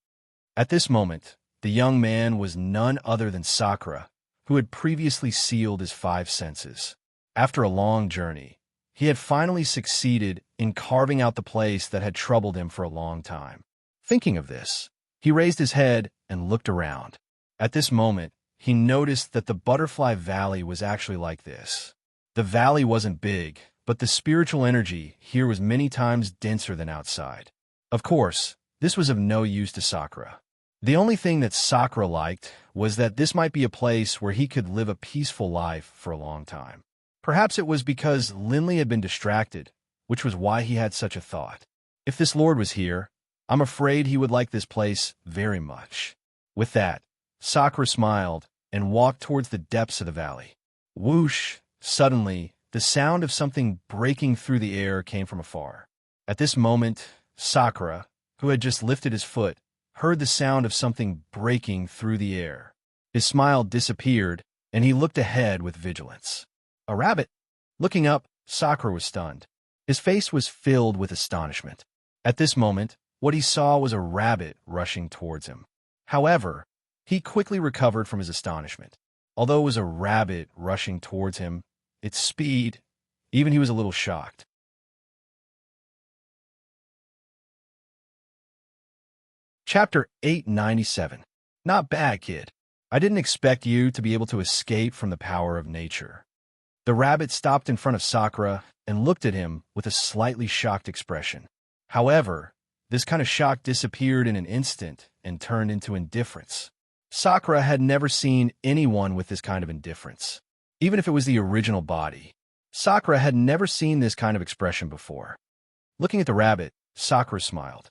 At this moment, the young man was none other than Sakura, who had previously sealed his 5 senses. After a long journey, he had finally succeeded in carving out the place that had troubled him for a long time. Thinking of this, he raised his head and looked around. At this moment, he noticed that the Butterfly Valley was actually like this. The valley wasn't big, but the spiritual energy here was many times denser than outside. Of course, this was of no use to Sakura. The only thing that Sakura liked was that this might be a place where he could live a peaceful life for a long time. Perhaps it was because Linley had been distracted, which was why he had such a thought. If this lord was here, I'm afraid he would like this place very much. With that, Sakura smiled and walked towards the depths of the valley. Whoosh! Suddenly, the sound of something breaking through the air came from afar. At this moment, Sakura, who had just lifted his foot, heard the sound of something breaking through the air. His smile disappeared, and he looked ahead with vigilance. A rabbit! Looking up, Sakura was stunned. His face was filled with astonishment. At this moment, what he saw was a rabbit rushing towards him. However, he quickly recovered from his astonishment. Although it was a rabbit rushing towards him, its speed, even he was a little shocked. Chapter 897. Not bad, kid. I didn't expect you to be able to escape from the power of nature. The rabbit stopped in front of Sakura and looked at him with a slightly shocked expression. However, this kind of shock disappeared in an instant and turned into indifference. Sakura had never seen anyone with this kind of indifference. Even if it was the original body, Sakura had never seen this kind of expression before. Looking at the rabbit, Sakura smiled.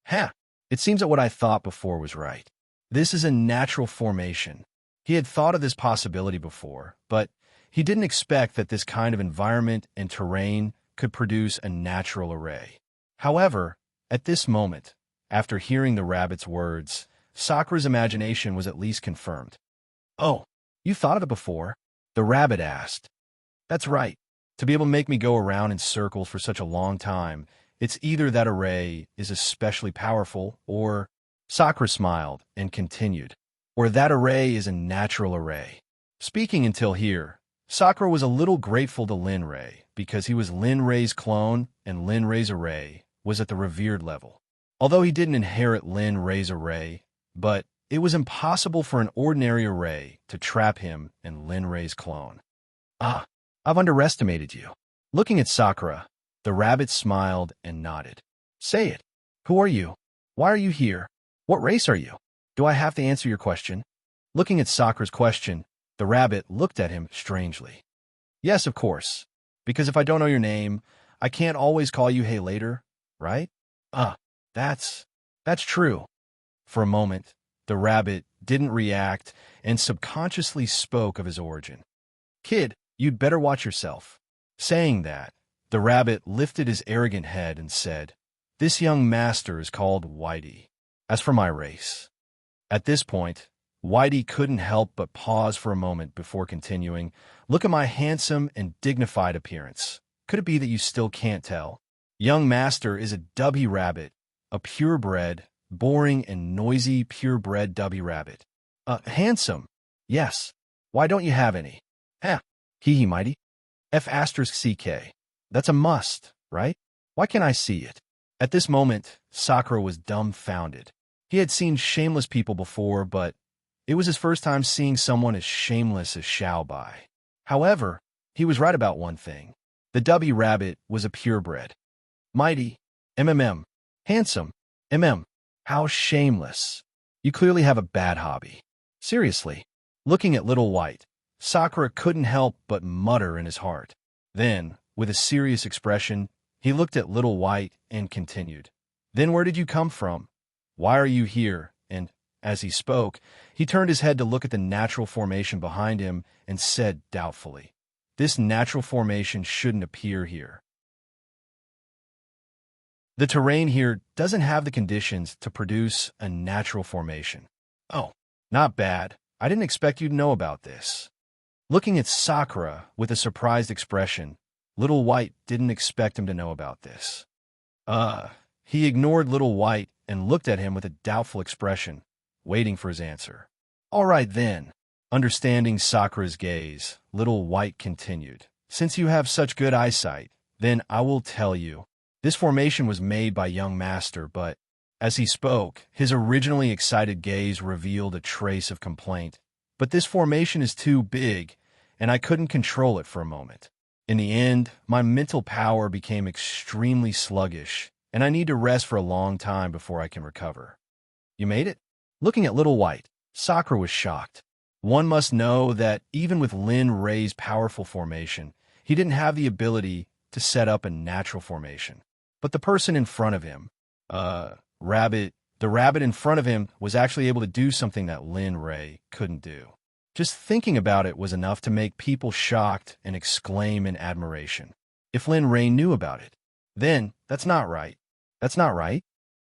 "Ha! It seems that what I thought before was right. This is a natural formation." He had thought of this possibility before, but he didn't expect that this kind of environment and terrain could produce a natural array. However, at this moment, after hearing the rabbit's words, Sakura's imagination was at least confirmed. "Oh, you thought of it before?" the rabbit asked. "That's right. To be able to make me go around in circles for such a long time, it's either that array is especially powerful or—" Sakura smiled and continued, "or that array is a natural array." Speaking until here, Sakura was a little grateful to Lin Rei because he was Lin Rei's clone and Lin Rei's array was at the revered level. Although he didn't inherit Lin Rei's array, but it was impossible for an ordinary array to trap him in Lin Rei's clone. "Ah, I've underestimated you." Looking at Sakura, the rabbit smiled and nodded. "Say it. Who are you? Why are you here? What race are you? Do I have to answer your question?" Looking at Sakura's question, the rabbit looked at him strangely. "Yes, of course. Because if I don't know your name, I can't always call you hey later, right?" That's true." For a moment, the rabbit didn't react and subconsciously spoke of his origin. "Kid, you'd better watch yourself." Saying that, the rabbit lifted his arrogant head and said, "This young master is called Whitey. As for my race." At this point, Whitey couldn't help but pause for a moment before continuing. "Look at my handsome and dignified appearance. Could it be that you still can't tell? Young master is a dubby rabbit, a purebred, boring and noisy purebred dubby rabbit. Handsome. Yes. Why don't you have any? Hee mighty. F*CK. That's a must, right? Why can't I see it?" At this moment, Sakura was dumbfounded. He had seen shameless people before, but it was his first time seeing someone as shameless as Xiaobai. However, he was right about one thing. The dubby rabbit was a purebred. Mighty. Handsome. How shameless. You clearly have a bad hobby. Seriously. Looking at Little White, Sakura couldn't help but mutter in his heart. Then, with a serious expression, he looked at Little White and continued, "Then where did you come from? Why are you here?" And, as he spoke, he turned his head to look at the natural formation behind him and said doubtfully, "This natural formation shouldn't appear here. The terrain here doesn't have the conditions to produce a natural formation." "Oh, not bad. I didn't expect you to know about this." Looking at Sakura with a surprised expression, Little White didn't expect him to know about this. He ignored Little White and looked at him with a doubtful expression, waiting for his answer. "All right then." Understanding Sakura's gaze, Little White continued, "Since you have such good eyesight, then I will tell you. This formation was made by young master, but..." As he spoke, his originally excited gaze revealed a trace of complaint. "But this formation is too big, and I couldn't control it for a moment. In the end, my mental power became extremely sluggish, and I need to rest for a long time before I can recover." "You made it?" Looking at Little White, Sakura was shocked. One must know that even with Lin Rei's powerful formation, he didn't have the ability to set up a natural formation. But the person in front of him, the rabbit in front of him was actually able to do something that Lin Rei couldn't do. Just thinking about it was enough to make people shocked and exclaim in admiration. If Lin Ray knew about it, then that's not right. That's not right.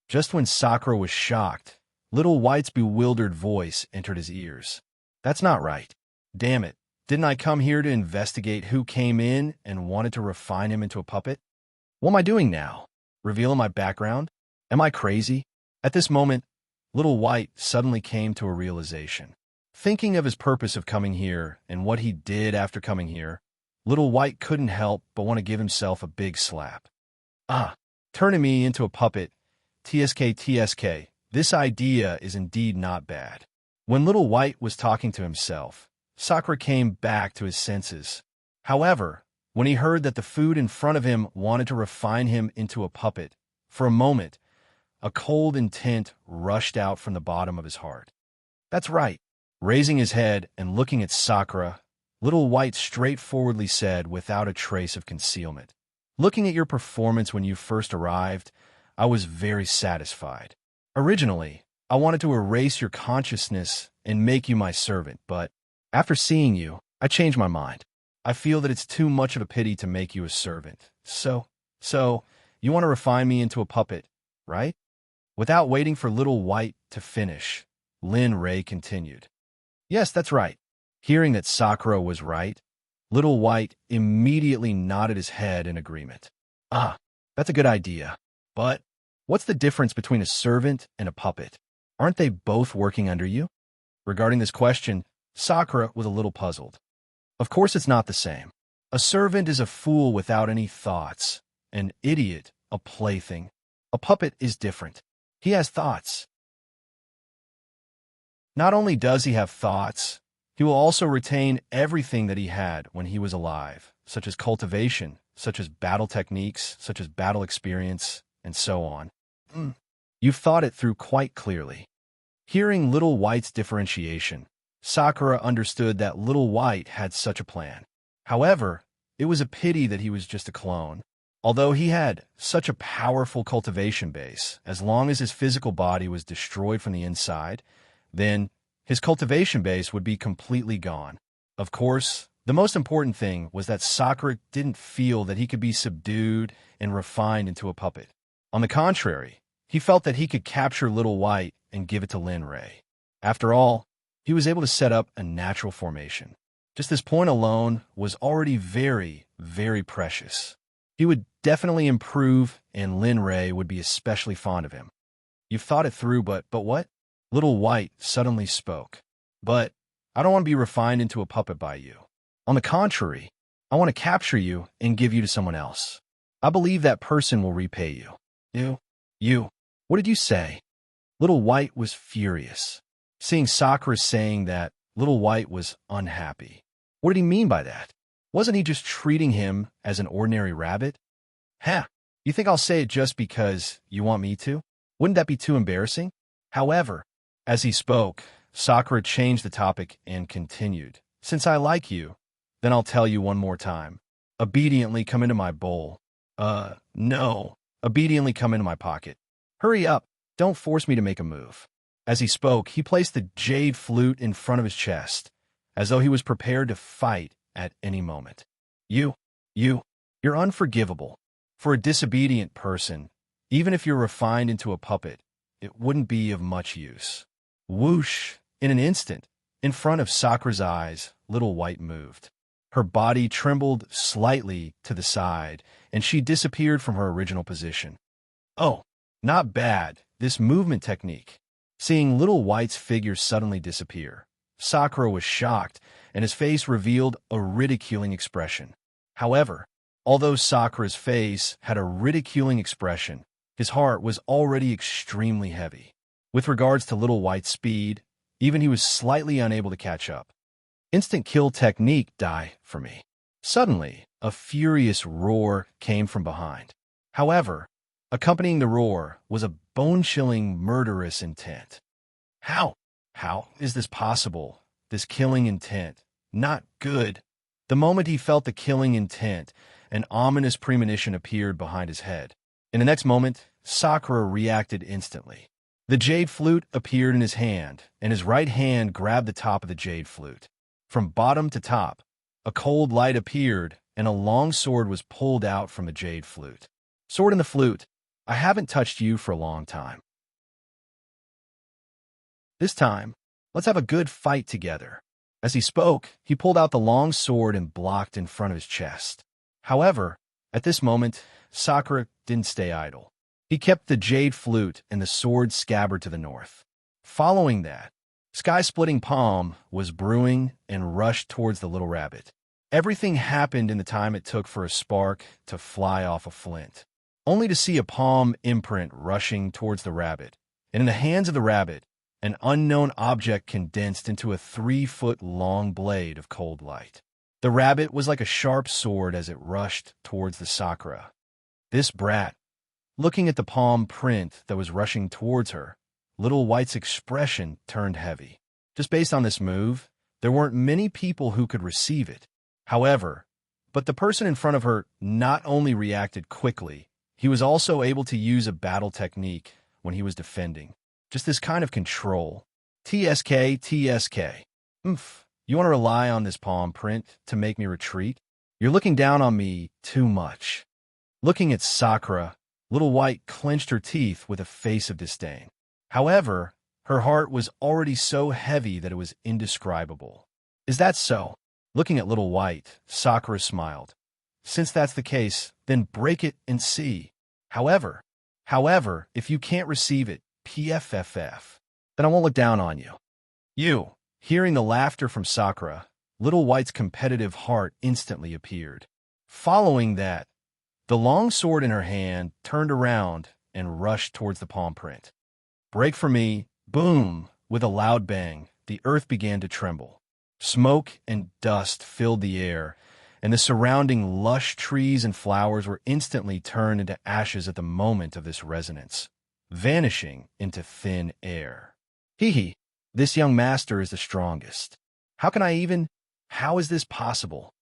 Just when Sakura was shocked, Little White's bewildered voice entered his ears. That's not right. Damn it. Didn't I come here to investigate who came in and wanted to refine him into a puppet? What am I doing now? Revealing my background? Am I crazy? At this moment, Little White suddenly came to a realization. Thinking of his purpose of coming here and what he did after coming here, Little White couldn't help but want to give himself a big slap. Turning me into a puppet. TSK, this idea is indeed not bad. When Little White was talking to himself, Sakura came back to his senses. However, when he heard that the food in front of him wanted to refine him into a puppet, for a moment, a cold intent rushed out from the bottom of his heart. That's right. Raising his head and looking at Sakura, Little White straightforwardly said without a trace of concealment. Looking at your performance when you first arrived, I was very satisfied. Originally, I wanted to erase your consciousness and make you my servant, but after seeing you, I changed my mind. I feel that it's too much of a pity to make you a servant. So, you want to refine me into a puppet, right? Without waiting for Little White to finish, Lin Ray continued. Yes, that's right. Hearing that Sakura was right, Little White immediately nodded his head in agreement. That's a good idea. But what's the difference between a servant and a puppet? Aren't they both working under you? Regarding this question, Sakura was a little puzzled. Of course it's not the same. A servant is a fool without any thoughts, an idiot, a plaything. A puppet is different. He has thoughts. Not only does he have thoughts, he will also retain everything that he had when he was alive, such as cultivation, such as battle techniques, such as battle experience, and so on. You've thought it through quite clearly. Hearing Little White's differentiation, Sakura understood that Little White had such a plan. However, it was a pity that he was just a clone. Although he had such a powerful cultivation base, as long as his physical body was destroyed from the inside, then his cultivation base would be completely gone. Of course, the most important thing was that Sakura didn't feel that he could be subdued and refined into a puppet. On the contrary, he felt that he could capture Little White and give it to Lin Ray. After all, he was able to set up a natural formation. Just this point alone was already very, very precious. He would definitely improve, and Lin Ray would be especially fond of him. You've thought it through, but what? Little White suddenly spoke. But I don't want to be refined into a puppet by you. On the contrary, I want to capture you and give you to someone else. I believe that person will repay you. You. What did you say? Little White was furious. Seeing Sakura saying that, Little White was unhappy. What did he mean by that? Wasn't he just treating him as an ordinary rabbit? You think I'll say it just because you want me to? Wouldn't that be too embarrassing? However, as he spoke, Sakura changed the topic and continued. Since I like you, then I'll tell you one more time. Obediently come into my bowl. No. Obediently come into my pocket. Hurry up. Don't force me to make a move. As he spoke, he placed the jade flute in front of his chest, as though he was prepared to fight at any moment. You're unforgivable. For a disobedient person, even if you're refined into a puppet, it wouldn't be of much use. Whoosh! In an instant, in front of Sakura's eyes, Little White moved. Her body trembled slightly to the side, and she disappeared from her original position. Oh, not bad, this movement technique. Seeing Little White's figure suddenly disappear, Sakura was shocked, and his face revealed a ridiculing expression. However, although Sakura's face had a ridiculing expression, his heart was already extremely heavy. With regards to Little White's speed, even he was slightly unable to catch up. Instant kill technique die for me. Suddenly, a furious roar came from behind. However, accompanying the roar was a bone-chilling, murderous intent. How is this possible? This killing intent. Not good. The moment he felt the killing intent, an ominous premonition appeared behind his head. In the next moment, Sakura reacted instantly. The jade flute appeared in his hand, and his right hand grabbed the top of the jade flute. From bottom to top, a cold light appeared, and a long sword was pulled out from the jade flute. Sword in the flute, I haven't touched you for a long time. This time, let's have a good fight together. As he spoke, he pulled out the long sword and blocked in front of his chest. However, at this moment, Sakura didn't stay idle. He kept the jade flute and the sword scabbard to the north. Following that, sky-splitting palm was brewing and rushed towards the little rabbit. Everything happened in the time it took for a spark to fly off a flint, only to see a palm imprint rushing towards the rabbit, and in the hands of the rabbit, an unknown object condensed into a 3-foot-long blade of cold light. The rabbit was like a sharp sword as it rushed towards the Sakura. This brat, looking at the palm print that was rushing towards her, Little White's expression turned heavy. Just based on this move, there weren't many people who could receive it. However, but the person in front of her not only reacted quickly, he was also able to use a battle technique when he was defending. Just this kind of control. TSK. You want to rely on this palm print to make me retreat? You're looking down on me too much. Looking at Sakura, Little White clenched her teeth with a face of disdain. However, her heart was already so heavy that it was indescribable. Is that so? Looking at Little White, Sakura smiled. Since that's the case, then break it and see. However, if you can't receive it, PFFF, then I won't look down on you. You. Hearing the laughter from Sakura, Little White's competitive heart instantly appeared. Following that, the long sword in her hand turned around and rushed towards the palm print. Break for me, boom! With a loud bang, the earth began to tremble. Smoke and dust filled the air, and the surrounding lush trees and flowers were instantly turned into ashes at the moment of this resonance, vanishing into thin air. This young master is the strongest. How is this possible?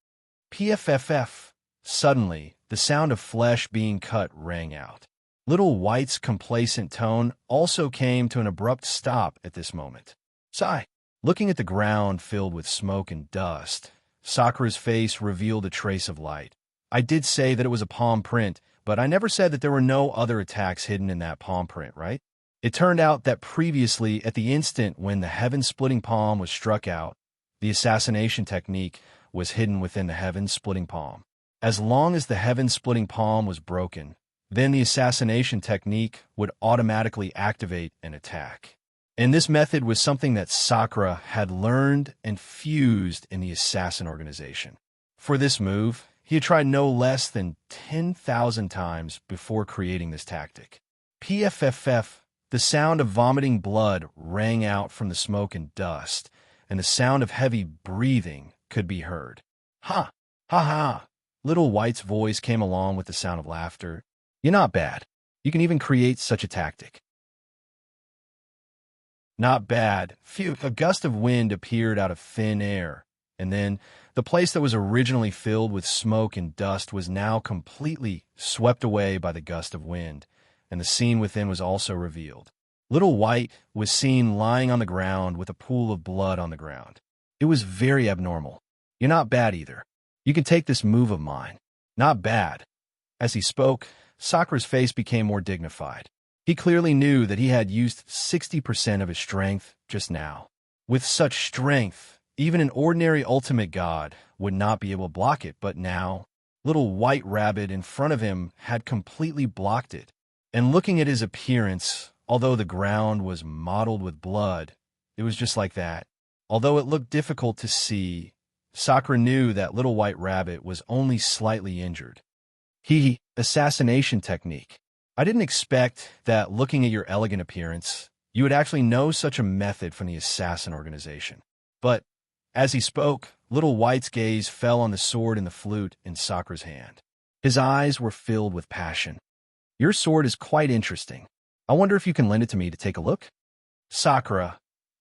PFFF. Suddenly, the sound of flesh being cut rang out. Little White's complacent tone also came to an abrupt stop at this moment. Sigh. Looking at the ground filled with smoke and dust, Sakura's face revealed a trace of light. I did say that it was a palm print, but I never said that there were no other attacks hidden in that palm print, right? It turned out that previously, at the instant when the heaven-splitting palm was struck out, the assassination technique was hidden within the heaven-splitting palm. As long as the heaven-splitting palm was broken, then the assassination technique would automatically activate an attack. And this method was something that Sakura had learned and fused in the assassin organization. For this move, he had tried no less than 10,000 times before creating this tactic. PFFF, the sound of vomiting blood rang out from the smoke and dust, and the sound of heavy breathing could be heard. Ha! Ha ha! Little White's voice came along with the sound of laughter. You're not bad. You can even create such a tactic. Not bad. Phew, a gust of wind appeared out of thin air, and then the place that was originally filled with smoke and dust was now completely swept away by the gust of wind, and the scene within was also revealed. Little White was seen lying on the ground with a pool of blood on the ground. It was very abnormal. You're not bad either. You can take this move of mine. Not bad. As he spoke, Sakura's face became more dignified. He clearly knew that he had used 60% of his strength just now. With such strength, even an ordinary ultimate god would not be able to block it, but now, Little White Rabbit in front of him had completely blocked it. And looking at his appearance, although the ground was mottled with blood, it was just like that. Although it looked difficult to see, Sakura knew that Little White Rabbit was only slightly injured. Assassination technique. I didn't expect that looking at your elegant appearance, you would actually know such a method from the assassin organization. But as he spoke, Little White's gaze fell on the sword and the flute in Sakura's hand. His eyes were filled with passion. Your sword is quite interesting. I wonder if you can lend it to me to take a look? Sakura.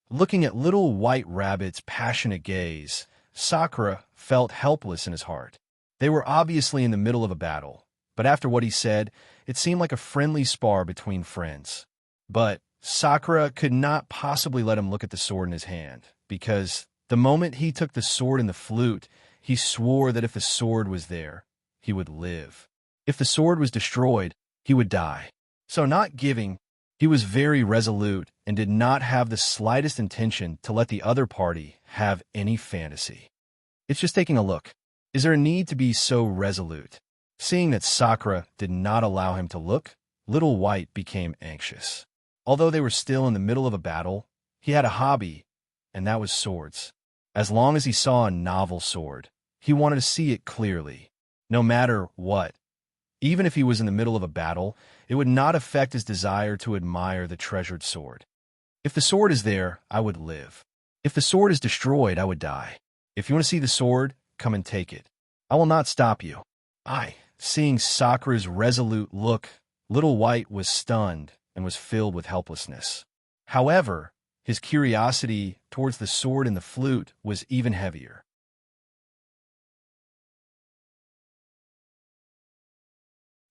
Looking at Little White Rabbit's passionate gaze, Sakura felt helpless in his heart. They were obviously in the middle of a battle, but after what he said, it seemed like a friendly spar between friends. But Sakura could not possibly let him look at the sword in his hand, because the moment he took the sword and the flute, he swore that if the sword was there, he would live. If the sword was destroyed, he would die. So not giving, he was very resolute and did not have the slightest intention to let the other party have any fantasy. It's just taking a look. Is there a need to be so resolute? Seeing that Sakura did not allow him to look, Little White became anxious. Although they were still in the middle of a battle, he had a hobby, and that was swords. As long as he saw a novel sword, he wanted to see it clearly, no matter what. Even if he was in the middle of a battle, it would not affect his desire to admire the treasured sword. If the sword is there, I would live. If the sword is destroyed, I would die. If you want to see the sword, come and take it. I will not stop you. Seeing Sakura's resolute look, Little White was stunned and was filled with helplessness. However, his curiosity towards the sword and the flute was even heavier.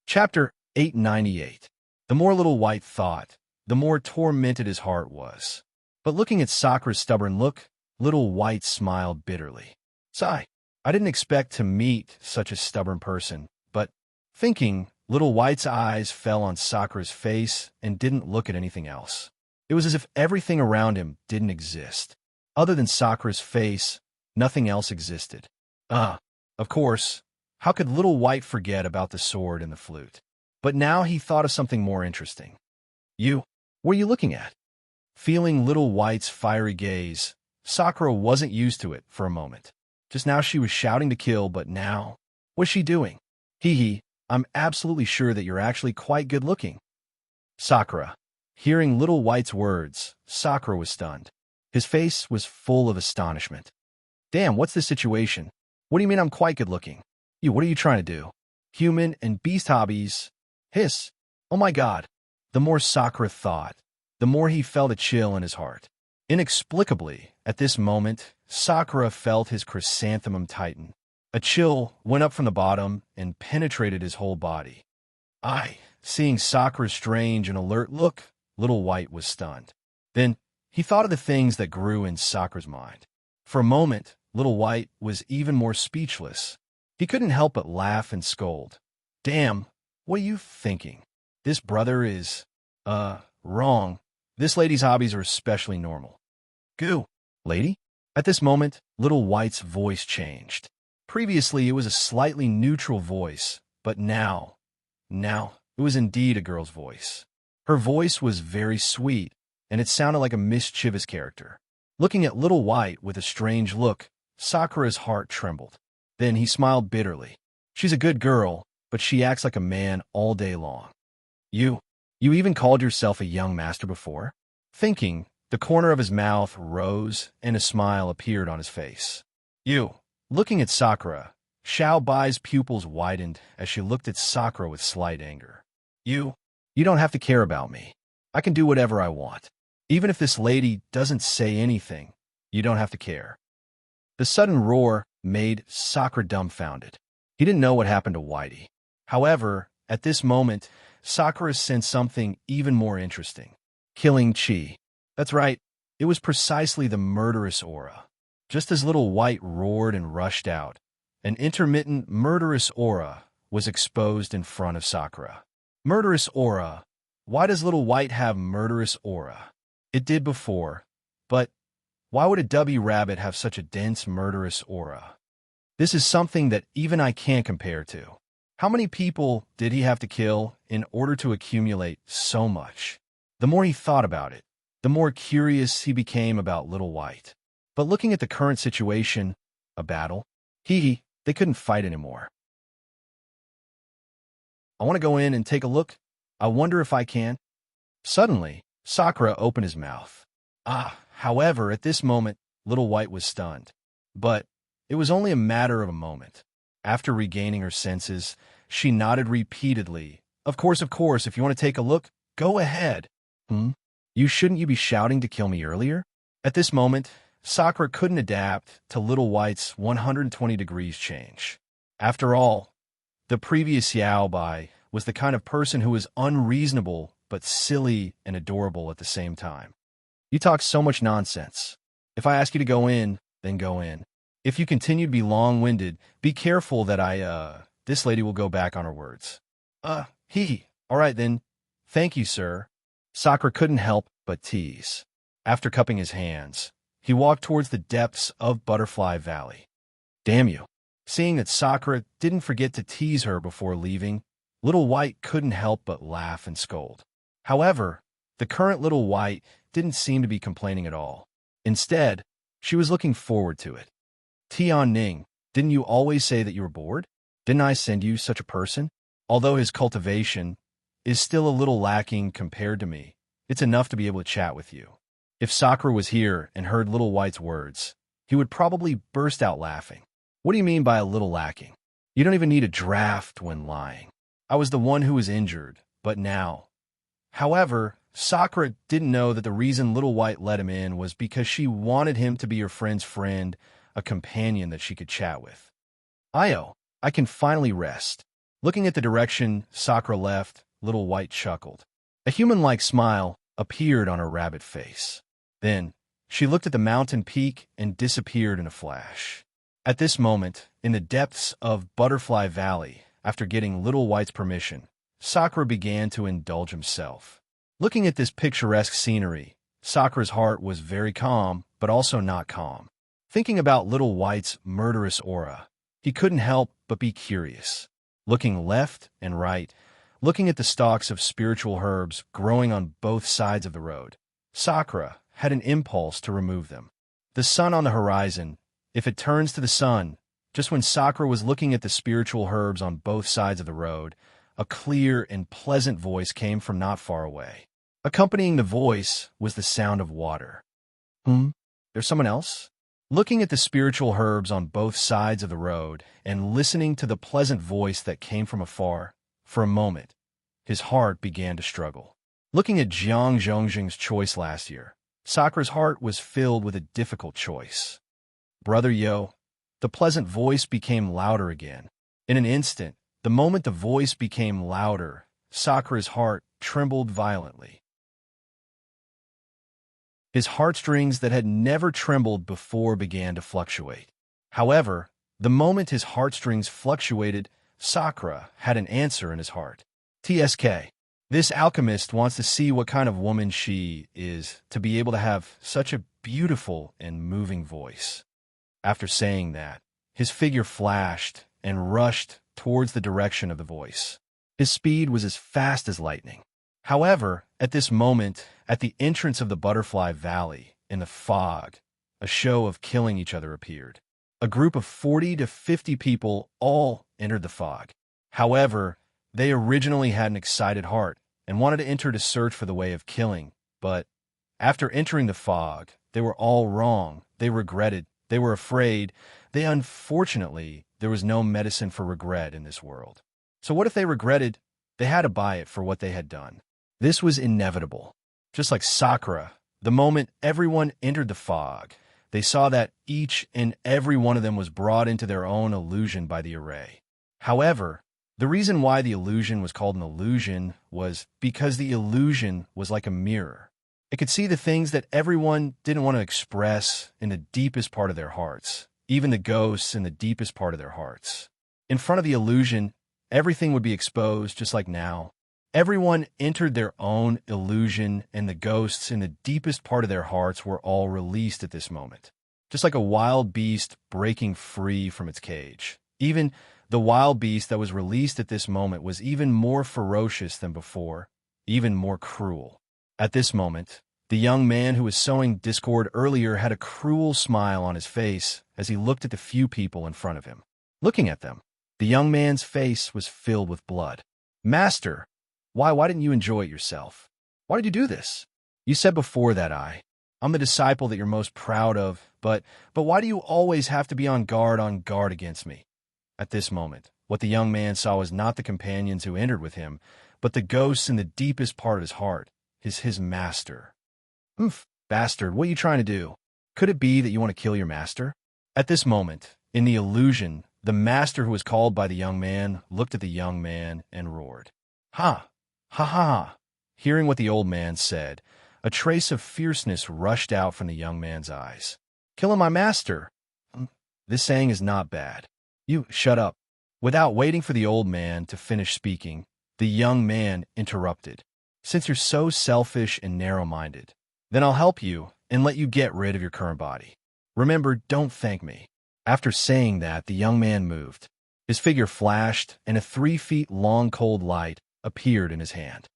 Chapter 898. The more Little White thought, the more tormented his heart was. But looking at Sakura's stubborn look, Little White smiled bitterly. Sigh, I didn't expect to meet such a stubborn person, but thinking, Little White's eyes fell on Sakura's face and didn't look at anything else. It was as if everything around him didn't exist. Other than Sakura's face, nothing else existed. Of course, how could Little White forget about the sword and the flute? But now he thought of something more interesting. What are you looking at? Feeling Little White's fiery gaze, Sakura wasn't used to it for a moment. Just now she was shouting to kill, but now, what's she doing? I'm absolutely sure that you're actually quite good looking. Sakura. Hearing Little White's words, Sakura was stunned. His face was full of astonishment. Damn, what's this situation? What do you mean I'm quite good looking? What are you trying to do? Human and beast hobbies? Hiss. Oh my god. The more Sakura thought, the more he felt a chill in his heart. Inexplicably, at this moment, Sakura felt his chrysanthemum tighten. A chill went up from the bottom and penetrated his whole body. Seeing Sakura's strange and alert look, Little White was stunned. Then, he thought of the things that grew in Sakura's mind. For a moment, Little White was even more speechless. He couldn't help but laugh and scold. Damn, what are you thinking? This brother is, wrong. This lady's hobbies are especially normal. Goo. Lady? At this moment, Little White's voice changed. Previously, it was a slightly neutral voice, but now, it was indeed a girl's voice. Her voice was very sweet, and it sounded like a mischievous character. Looking at Little White with a strange look, Sakura's heart trembled. Then he smiled bitterly. She's a good girl, but she acts like a man all day long. You even called yourself a young master before? Thinking, the corner of his mouth rose and a smile appeared on his face. Looking at Sakura, Xiao Bai's pupils widened as she looked at Sakura with slight anger. You don't have to care about me. I can do whatever I want. Even if this lady doesn't say anything, you don't have to care. The sudden roar made Sakura dumbfounded. He didn't know what happened to Whitey. However, at this moment, Sakura sensed something even more interesting. Killing chi. That's right, it was precisely the murderous aura. Just as Little White roared and rushed out, an intermittent murderous aura was exposed in front of Sakura. Murderous aura. Why does Little White have murderous aura? It did before, but why would a W rabbit have such a dense murderous aura? This is something that even I can't compare to. How many people did he have to kill in order to accumulate so much? The more he thought about it, the more curious he became about Little White. But looking at the current situation, a battle, they couldn't fight anymore. I want to go in and take a look. I wonder if I can. Suddenly, Sakura opened his mouth. However, at this moment, Little White was stunned. But it was only a matter of a moment. After regaining her senses, she nodded repeatedly. Of course, if you want to take a look, go ahead. Shouldn't you be shouting to kill me earlier? At this moment, Sakura couldn't adapt to Little White's 120 degrees change. After all, the previous Xiao Bai was the kind of person who was unreasonable but silly and adorable at the same time. You talk so much nonsense. If I ask you to go in, then go in. If you continue to be long-winded, be careful that this lady will go back on her words. All right then. Thank you, sir. Sakura couldn't help but tease. After cupping his hands, he walked towards the depths of Butterfly Valley. Damn you. Seeing that Sakura didn't forget to tease her before leaving, Little White couldn't help but laugh and scold. However, the current Little White didn't seem to be complaining at all. Instead, she was looking forward to it. Tian Ning, didn't you always say that you were bored? Didn't I send you such a person? Although his cultivation is still a little lacking compared to me, it's enough to be able to chat with you. If Sakura was here and heard Little White's words, he would probably burst out laughing. What do you mean by a little lacking? You don't even need a draft when lying. I was the one who was injured, but now. However, Sakura didn't know that the reason Little White let him in was because she wanted him to be her friend's friend, a companion that she could chat with. I can finally rest. Looking at the direction Sakura left, Little White chuckled. A human-like smile appeared on her rabbit face. Then, she looked at the mountain peak and disappeared in a flash. At this moment, in the depths of Butterfly Valley, after getting Little White's permission, Sakura began to indulge himself. Looking at this picturesque scenery, Sakura's heart was very calm, but also not calm. Thinking about Little White's murderous aura, he couldn't help but be curious. Looking left and right, looking at the stalks of spiritual herbs growing on both sides of the road, Sakura had an impulse to remove them. The sun on the horizon, if it turns to the sun, just when Sakura was looking at the spiritual herbs on both sides of the road, a clear and pleasant voice came from not far away. Accompanying the voice was the sound of water. There's someone else? Looking at the spiritual herbs on both sides of the road and listening to the pleasant voice that came from afar, for a moment, his heart began to struggle. Looking at Jiang Zhongjing's choice last year, Sakura's heart was filled with a difficult choice. Brother Yo, the pleasant voice became louder again. In an instant, the moment the voice became louder, Sakura's heart trembled violently. His heartstrings that had never trembled before began to fluctuate. However, the moment his heartstrings fluctuated, Sakura had an answer in his heart. TSK. This alchemist wants to see what kind of woman she is to be able to have such a beautiful and moving voice. After saying that, his figure flashed and rushed towards the direction of the voice. His speed was as fast as lightning. However, at this moment, at the entrance of the Butterfly Valley, in the fog, a show of killing each other appeared. A group of 40 to 50 people all entered the fog. However, they originally had an excited heart and wanted to enter to search for the way of killing, but after entering the fog, they were all wrong. They regretted. They were afraid. Unfortunately, there was no medicine for regret in this world. So what if they regretted? They had to buy it for what they had done. This was inevitable. Just like Sakura, the moment everyone entered the fog, they saw that each and every one of them was brought into their own illusion by the array. However, the reason why the illusion was called an illusion was because the illusion was like a mirror. It could see the things that everyone didn't want to express in the deepest part of their hearts, even the ghosts in the deepest part of their hearts. In front of the illusion, everything would be exposed just like now. Everyone entered their own illusion, and the ghosts in the deepest part of their hearts were all released at this moment. Just like a wild beast breaking free from its cage. Even the wild beast that was released at this moment was even more ferocious than before, even more cruel. At this moment, the young man who was sowing discord earlier had a cruel smile on his face as he looked at the few people in front of him. Looking at them, the young man's face was filled with blood. Master, why didn't you enjoy it yourself? Why did you do this? You said before that I'm the disciple that you're most proud of, but why do you always have to be on guard against me? At this moment, what the young man saw was not the companions who entered with him, but the ghosts in the deepest part of his heart, his master. Bastard, what are you trying to do? Could it be that you want to kill your master? At this moment, in the illusion, the master who was called by the young man looked at the young man and roared. Ha! Ha ha! Hearing what the old man said, a trace of fierceness rushed out from the young man's eyes. "Killing my master? This saying is not bad. You shut up." Without waiting for the old man to finish speaking, the young man interrupted. "Since you're so selfish and narrow-minded, then I'll help you and let you get rid of your current body. Remember, don't thank me." After saying that, the young man moved. His figure flashed, and a 3 feet-long cold light appeared in his hand.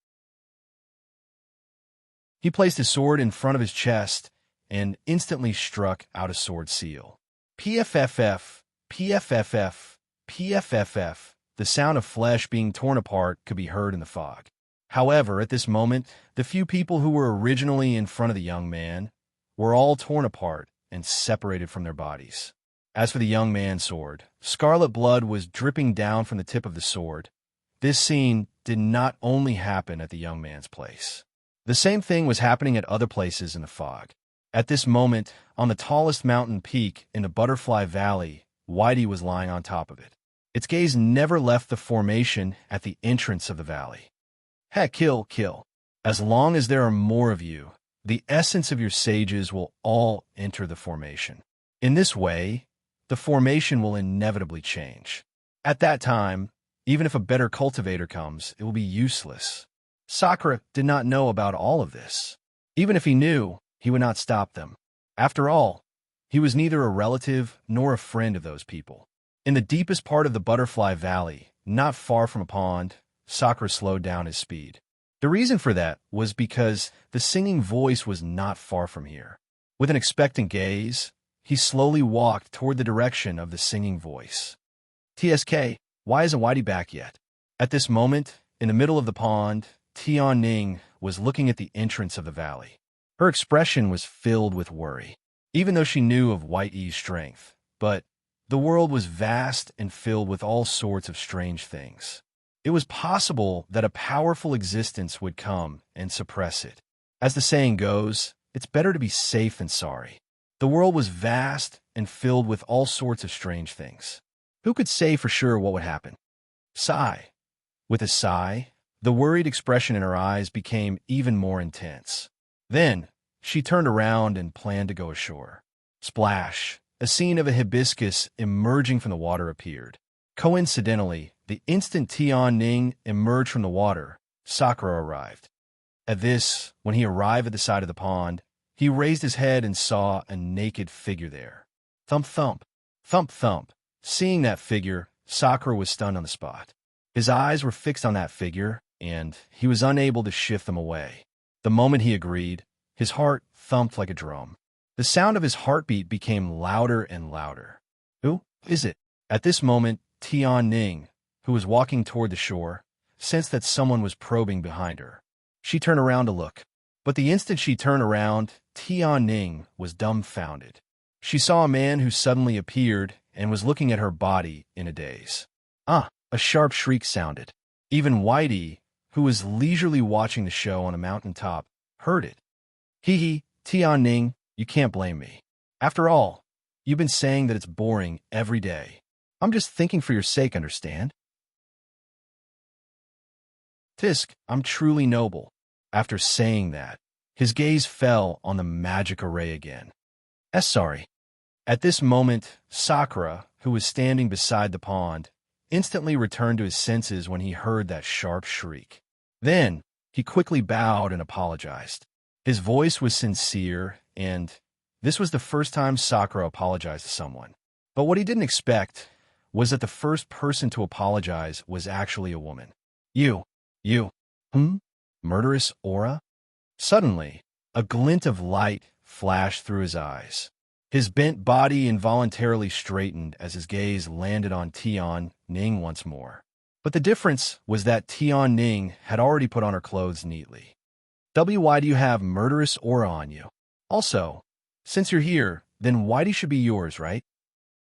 He placed his sword in front of his chest and instantly struck out a sword seal. PFFF, PFFF, PFFF. The sound of flesh being torn apart could be heard in the fog. However, at this moment, the few people who were originally in front of the young man were all torn apart and separated from their bodies. As for the young man's sword, scarlet blood was dripping down from the tip of the sword. This scene did not only happen at the young man's place. The same thing was happening at other places in the fog. At this moment, on the tallest mountain peak in the Butterfly Valley, Whitey was lying on top of it. Its gaze never left the formation at the entrance of the valley. Heck, kill. As long as there are more of you, the essence of your sages will all enter the formation. In this way, the formation will inevitably change. At that time, even if a better cultivator comes, it will be useless. Sakura did not know about all of this. Even if he knew, he would not stop them. After all, he was neither a relative nor a friend of those people. In the deepest part of the Butterfly Valley, not far from a pond, Sakura slowed down his speed. The reason for that was because the singing voice was not far from here. With an expectant gaze, he slowly walked toward the direction of the singing voice. TSK, why isn't Whitey back yet? At this moment, in the middle of the pond, Tian Ning was looking at the entrance of the valley. Her expression was filled with worry, even though she knew of Whitey's strength. But the world was vast and filled with all sorts of strange things. It was possible that a powerful existence would come and suppress it. As the saying goes, it's better to be safe than sorry. The world was vast and filled with all sorts of strange things. Who could say for sure what would happen? Sigh. With a sigh, the worried expression in her eyes became even more intense. Then, she turned around and planned to go ashore. Splash! A scene of a hibiscus emerging from the water appeared. Coincidentally, the instant Tian Ning emerged from the water, Sakura arrived. At this, when he arrived at the side of the pond, he raised his head and saw a naked figure there. Thump thump, thump thump. Seeing that figure, Sakura was stunned on the spot. His eyes were fixed on that figure, and he was unable to shift them away. The moment he agreed, his heart thumped like a drum. The sound of his heartbeat became louder and louder. Who is it? At this moment, Tian Ning, who was walking toward the shore, sensed that someone was probing behind her. She turned around to look. But the instant she turned around, Tian Ning was dumbfounded. She saw a man who suddenly appeared and was looking at her body in a daze. A sharp shriek sounded. Even Whitey, who was leisurely watching the show on a mountaintop, heard it. Hee, Tian Ning, you can't blame me. After all, you've been saying that it's boring every day. I'm just thinking for your sake, understand? Tisk, I'm truly noble. After saying that, his gaze fell on the magic array again. Sorry. At this moment, Sakura, who was standing beside the pond, instantly returned to his senses when he heard that sharp shriek. Then, he quickly bowed and apologized. His voice was sincere, and this was the first time Sakura apologized to someone. But what he didn't expect was that the first person to apologize was actually a woman. You, murderous aura? Suddenly, a glint of light flashed through his eyes. His bent body involuntarily straightened as his gaze landed on Tian Ning once more. But the difference was that Tian Ning had already put on her clothes neatly. Why do you have murderous aura on you? Also, since you're here, then Whitey should be yours, right?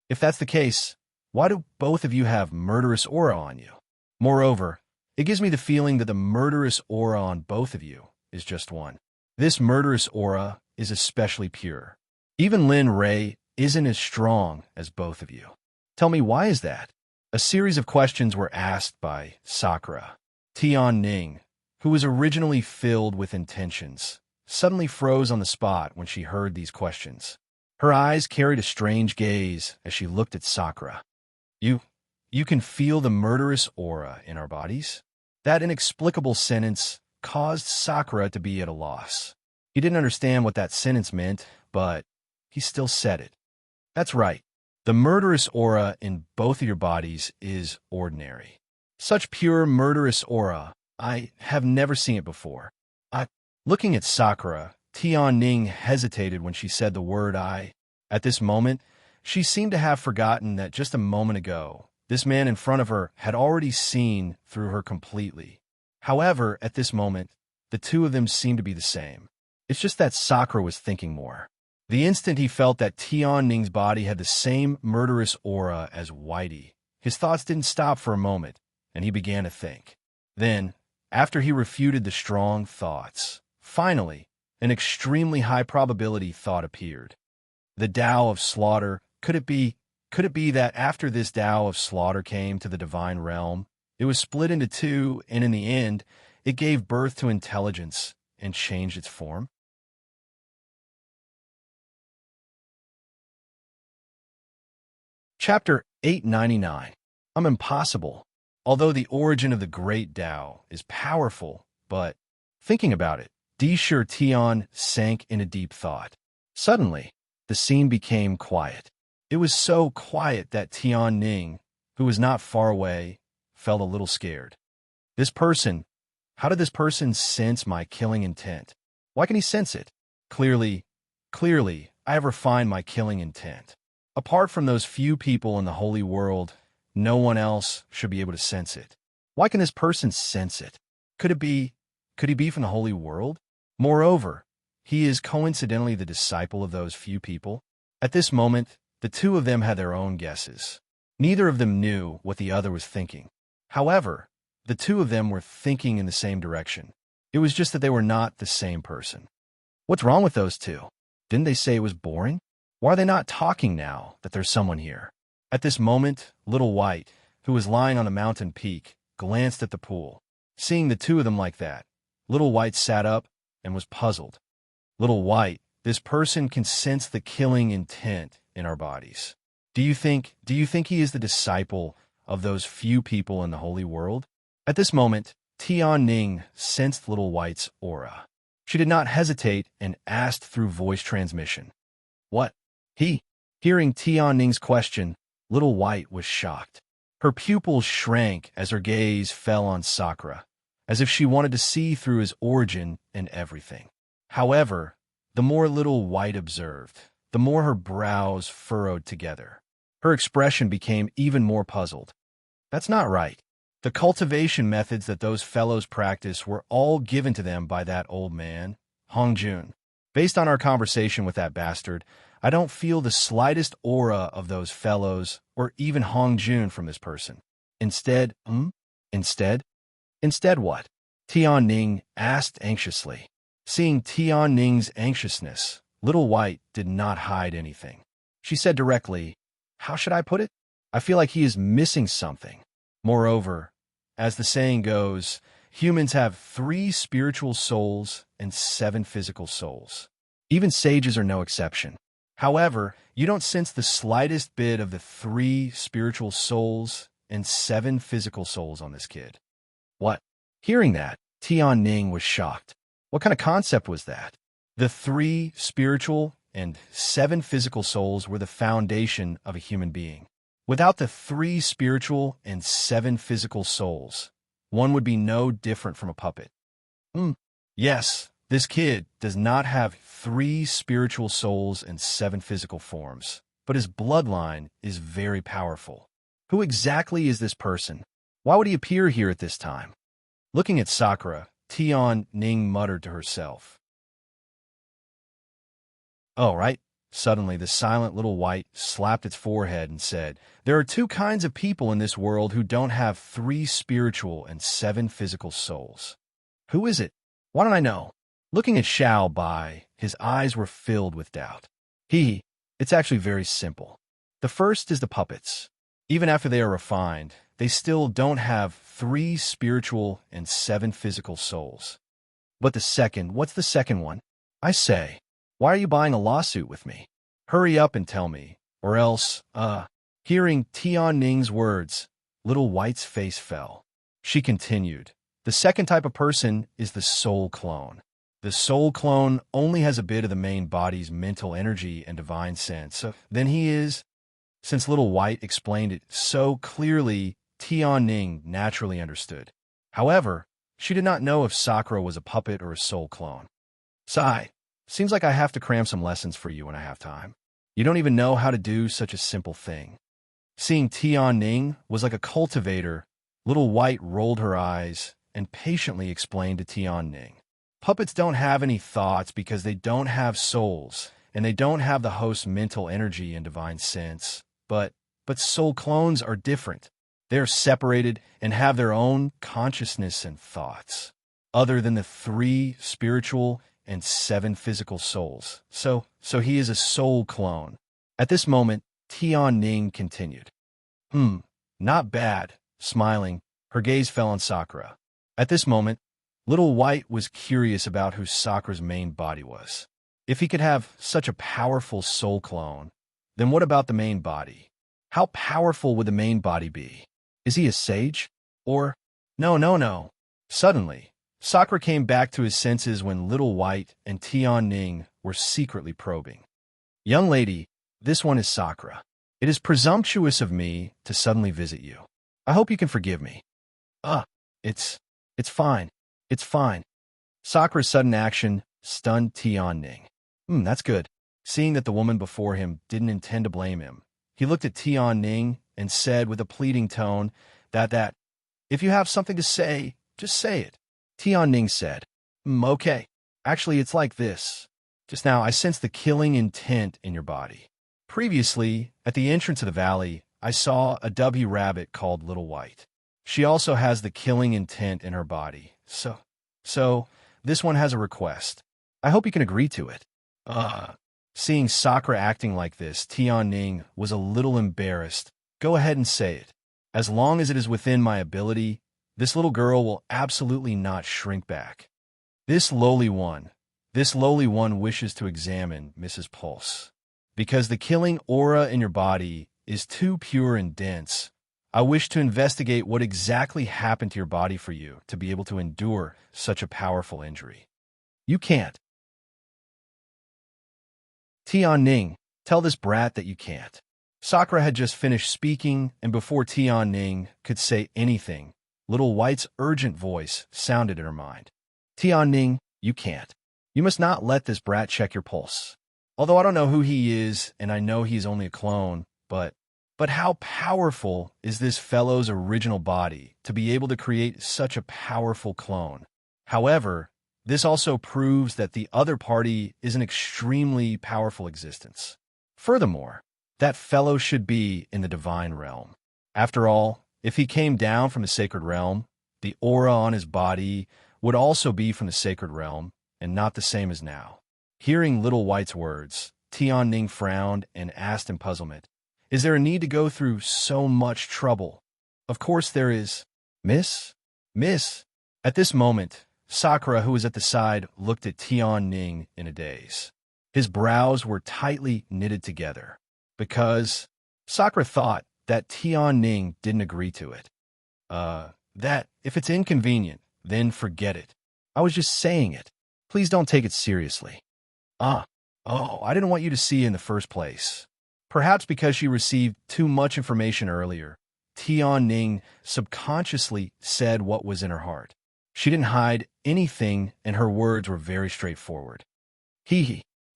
If that's the case, why do both of you have murderous aura on you? Moreover, it gives me the feeling that the murderous aura on both of you is just one. This murderous aura is especially pure. Even Lin Ray isn't as strong as both of you. Tell me, why is that? A series of questions were asked by Sakura. Tian Ning, who was originally filled with intentions, suddenly froze on the spot when she heard these questions. Her eyes carried a strange gaze as she looked at Sakura. You, you can feel the murderous aura in our bodies? That inexplicable sentence caused Sakura to be at a loss. He didn't understand what that sentence meant, but he still said it. That's right. The murderous aura in both of your bodies is ordinary. Such pure murderous aura, I have never seen it before. Looking at Sakura, Tian-Ning hesitated when she said the word I. At this moment, she seemed to have forgotten that just a moment ago, this man in front of her had already seen through her completely. However, at this moment, the two of them seemed to be the same. It's just that Sakura was thinking more. The instant he felt that Tian-Ning's body had the same murderous aura as Whitey, his thoughts didn't stop for a moment, and he began to think. Then, after he refuted the strong thoughts, finally, an extremely high probability thought appeared. The Tao of Slaughter, could it be that after this Tao of Slaughter came to the divine realm, it was split into two, and in the end, it gave birth to intelligence and changed its form? Chapter 899. I'm impossible. Although the origin of the great Tao is powerful, but thinking about it, Shur Tian sank in a deep thought. Suddenly, the scene became quiet. It was so quiet that Tian-Ning, who was not far away, felt a little scared. How did this person sense my killing intent? Why can he sense it? Clearly, I have refined my killing intent. Apart from those few people in the holy world, no one else should be able to sense it. Why can this person sense it? Could he be from the holy world? Moreover, he is coincidentally the disciple of those few people. At this moment, the two of them had their own guesses. Neither of them knew what the other was thinking. However, the two of them were thinking in the same direction. It was just that they were not the same person. What's wrong with those two? Didn't they say it was boring? Why are they not talking now that there's someone here? At this moment, Little White, who was lying on a mountain peak, glanced at the pool. Seeing the two of them like that, Little White sat up and was puzzled. Little White, this person can sense the killing intent in our bodies. Do you think he is the disciple of those few people in the holy world? At this moment, Tian-Ning sensed Little White's aura. She did not hesitate and asked through voice transmission. What? Hearing Tian-Ning's question, Little White was shocked. Her pupils shrank as her gaze fell on Sakura, as if she wanted to see through his origin and everything. However, the more Little White observed, the more her brows furrowed together. Her expression became even more puzzled. That's not right. The cultivation methods that those fellows practice were all given to them by that old man, Hong Jun. Based on our conversation with that bastard, I don't feel the slightest aura of those fellows or even Hong Jun from this person. Instead what? Tian-Ning asked anxiously. Seeing Tian-Ning's anxiousness, Little White did not hide anything. She said directly, how should I put it? I feel like he is missing something. Moreover, as the saying goes, humans have 3 spiritual souls and 7 physical souls. Even sages are no exception. However, you don't sense the slightest bit of the 3 spiritual souls and 7 physical souls on this kid. What? Hearing that, Tian-Ning was shocked. What kind of concept was that? The 3 spiritual and 7 physical souls were the foundation of a human being. Without the 3 spiritual and 7 physical souls, one would be no different from a puppet. Yes, this kid does not have 3 spiritual souls and 7 physical forms, but his bloodline is very powerful. Who exactly is this person? Why would he appear here at this time? Looking at Sakura, Tian-Ning muttered to herself. Oh, right. Suddenly, the silent Little White slapped its forehead and said, there are 2 kinds of people in this world who don't have 3 spiritual and 7 physical souls. Who is it? Why don't I know? Looking at Xiao Bai, his eyes were filled with doubt. It's actually very simple. The first is the puppets. Even after they are refined, they still don't have 3 spiritual and 7 physical souls. But the second, what's the second one? I say, why are you buying a lawsuit with me? Hurry up and tell me, or else, Hearing Tian Ning's words, Little White's face fell. She continued, the second type of person is the soul clone. The soul clone only has a bit of the main body's mental energy and divine sense. So then he is... Since Little White explained it so clearly, Tian Ning naturally understood. However, she did not know if Sakura was a puppet or a soul clone. Sigh. Seems like I have to cram some lessons for you when I have time. You don't even know how to do such a simple thing. Seeing Tian Ning was like a cultivator, Little White rolled her eyes and patiently explained to Tian Ning. Puppets don't have any thoughts because they don't have souls, and they don't have the host's mental energy and divine sense. But soul clones are different. They're separated and have their own consciousness and thoughts, other than the 3 spiritual and 7 physical souls. So he is a soul clone. At this moment, Tian Ning continued. Not bad. Smiling, her gaze fell on Sakura. At this moment, Little White was curious about who Sakura's main body was. If he could have such a powerful soul clone, then what about the main body? How powerful would the main body be? Is he a sage? Or... No. Suddenly, Sakura came back to his senses when Little White and Tian Ning were secretly probing. Young lady, this one is Sakura. It is presumptuous of me to suddenly visit you. I hope you can forgive me. It's fine. It's fine. Sakura's sudden action stunned Tian Ning. That's good. Seeing that the woman before him didn't intend to blame him, he looked at Tian Ning and said with a pleading tone that if you have something to say, just say it. Tian Ning said, okay. Actually, it's like this. Just now, I sense the killing intent in your body. Previously, at the entrance of the valley, I saw a W rabbit called Little White. She also has the killing intent in her body. So, this one has a request. I hope you can agree to it. Seeing Sakura acting like this, Tian Ning was a little embarrassed. Go ahead and say it. As long as it is within my ability, this little girl will absolutely not shrink back. This lowly one wishes to examine Mrs. Pulse. Because the killing aura in your body is too pure and dense, I wish to investigate what exactly happened to your body for you to be able to endure such a powerful injury. You can't. Tian Ning, tell this brat that you can't. Sakura had just finished speaking, and before Tian Ning could say anything, Little White's urgent voice sounded in her mind. Tian Ning, you can't. You must not let this brat check your pulse. Although I don't know who he is, and I know he's only a clone, but how powerful is this fellow's original body to be able to create such a powerful clone? However, this also proves that the other party is an extremely powerful existence. Furthermore, that fellow should be in the divine realm. After all, if he came down from the sacred realm, the aura on his body would also be from the sacred realm, and not the same as now. Hearing Little White's words, Tian Ning frowned and asked in puzzlement, is there a need to go through so much trouble? Of course there is. Miss? At this moment, Sakura, who was at the side, looked at Tian Ning in a daze. His brows were tightly knitted together, because Sakura thought that Tian Ning didn't agree to it. That if it's inconvenient, then forget it. I was just saying it. Please don't take it seriously. I didn't want you to see in the first place. Perhaps because she received too much information earlier, Tian Ning subconsciously said what was in her heart. She didn't hide anything, and her words were very straightforward.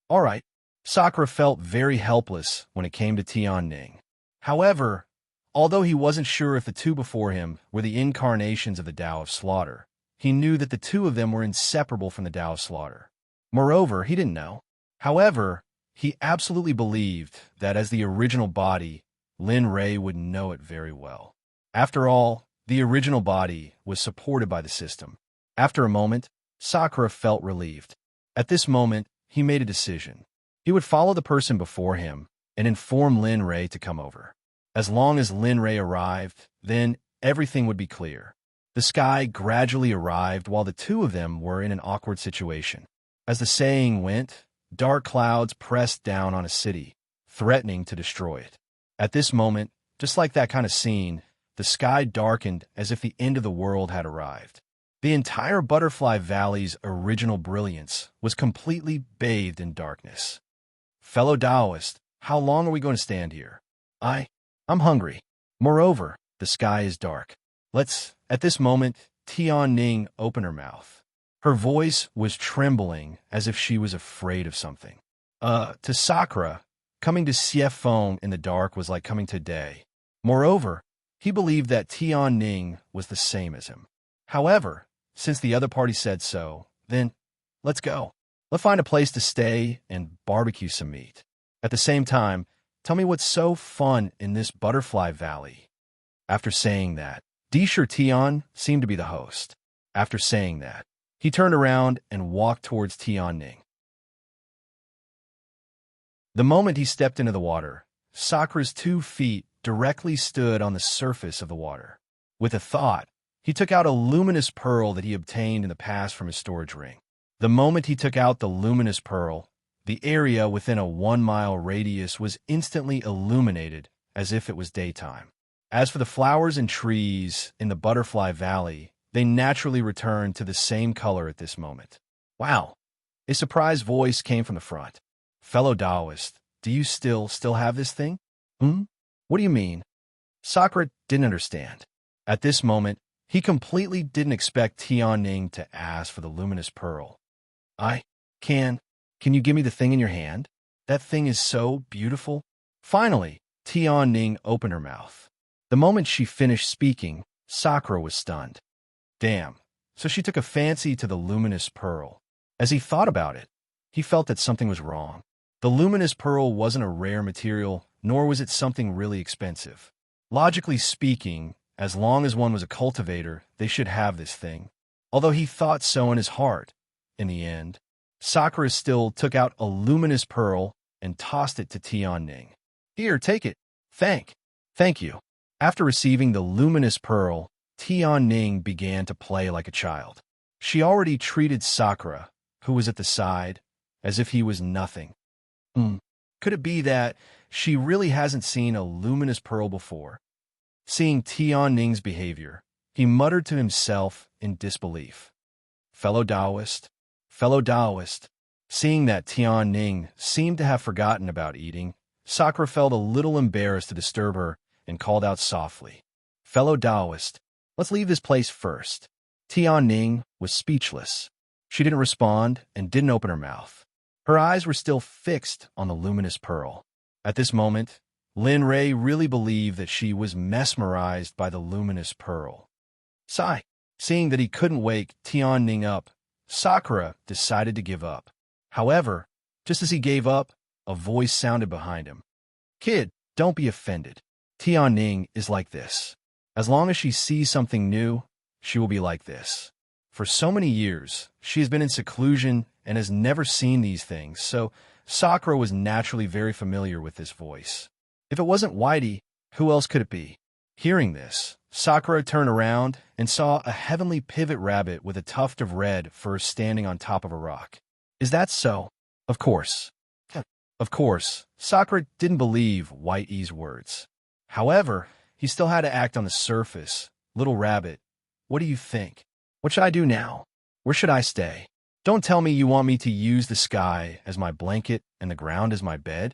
All right. Sakura felt very helpless when it came to Tian Ning. However, although he wasn't sure if the two before him were the incarnations of the Tao of Slaughter, he knew that the two of them were inseparable from the Tao of Slaughter. Moreover, he didn't know. However, he absolutely believed that as the original body, Lin Rei would know it very well. After all, the original body was supported by the system. After a moment, Sakura felt relieved. At this moment, he made a decision. He would follow the person before him and inform Lin Rei to come over. As long as Lin Rei arrived, then everything would be clear. The sky gradually arrived while the two of them were in an awkward situation. As the saying went, dark clouds pressed down on a city, threatening to destroy it. At this moment, just like that kind of scene, the sky darkened as if the end of the world had arrived. The entire Butterfly Valley's original brilliance was completely bathed in darkness. Fellow Taoist, how long are we going to stand here? I'm hungry. Moreover, the sky is dark. At this moment, Tian Ning opened her mouth. Her voice was trembling as if she was afraid of something. To Sakura, coming to Xiefeng in the dark was like coming to day. Moreover, he believed that Tian Ning was the same as him. However, since the other party said so, then let's go. Let's find a place to stay and barbecue some meat. At the same time, tell me what's so fun in this Butterfly Valley. After saying that, Disher Tian seemed to be the host. After saying that, he turned around and walked towards Tian Ning. The moment he stepped into the water, Sakura's 2 feet directly stood on the surface of the water. With a thought, he took out a luminous pearl that he obtained in the past from his storage ring. The moment he took out the luminous pearl, the area within a 1-mile radius was instantly illuminated as if it was daytime. As for the flowers and trees in the Butterfly Valley, they naturally returned to the same color at this moment. Wow! A surprised voice came from the front. Fellow Taoist, do you still have this thing? What do you mean? Sakura didn't understand. At this moment, he completely didn't expect Tian Ning to ask for the luminous pearl. Can you give me the thing in your hand? That thing is so beautiful. Finally, Tian Ning opened her mouth. The moment she finished speaking, Sakura was stunned. Damn, so she took a fancy to the luminous pearl. As he thought about it, he felt that something was wrong. The luminous pearl wasn't a rare material, nor was it something really expensive. Logically speaking, as long as one was a cultivator, they should have this thing. Although he thought so in his heart, in the end, Sakura still took out a luminous pearl and tossed it to Tian Ning. Here, take it. Thank you. After receiving the luminous pearl, Tian Ning began to play like a child. She already treated Sakura, who was at the side, as if he was nothing. Could it be that she really hasn't seen a luminous pearl before? Seeing Tian Ning's behavior, he muttered to himself in disbelief. Fellow Taoist. Seeing that Tian Ning seemed to have forgotten about eating, Sakura felt a little embarrassed to disturb her and called out softly. Fellow Taoist, let's leave this place first. Tian Ning was speechless. She didn't respond and didn't open her mouth. Her eyes were still fixed on the luminous pearl. At this moment, Lin Rei really believed that she was mesmerized by the luminous pearl. Seeing that he couldn't wake Tian Ning up, Sakura decided to give up. However, just as he gave up, a voice sounded behind him. Kid, don't be offended. Tian Ning is like this. As long as she sees something new, she will be like this. For so many years, she has been in seclusion and has never seen these things, so Sakura was naturally very familiar with this voice. If it wasn't Whitey, who else could it be? Hearing this, Sakura turned around and saw a heavenly pivot rabbit with a tuft of red fur standing on top of a rock. Is that so? Of course. Sakura didn't believe Whitey's words. However, he still had to act on the surface. Little rabbit, what do you think? What should I do now? Where should I stay? Don't tell me you want me to use the sky as my blanket and the ground as my bed?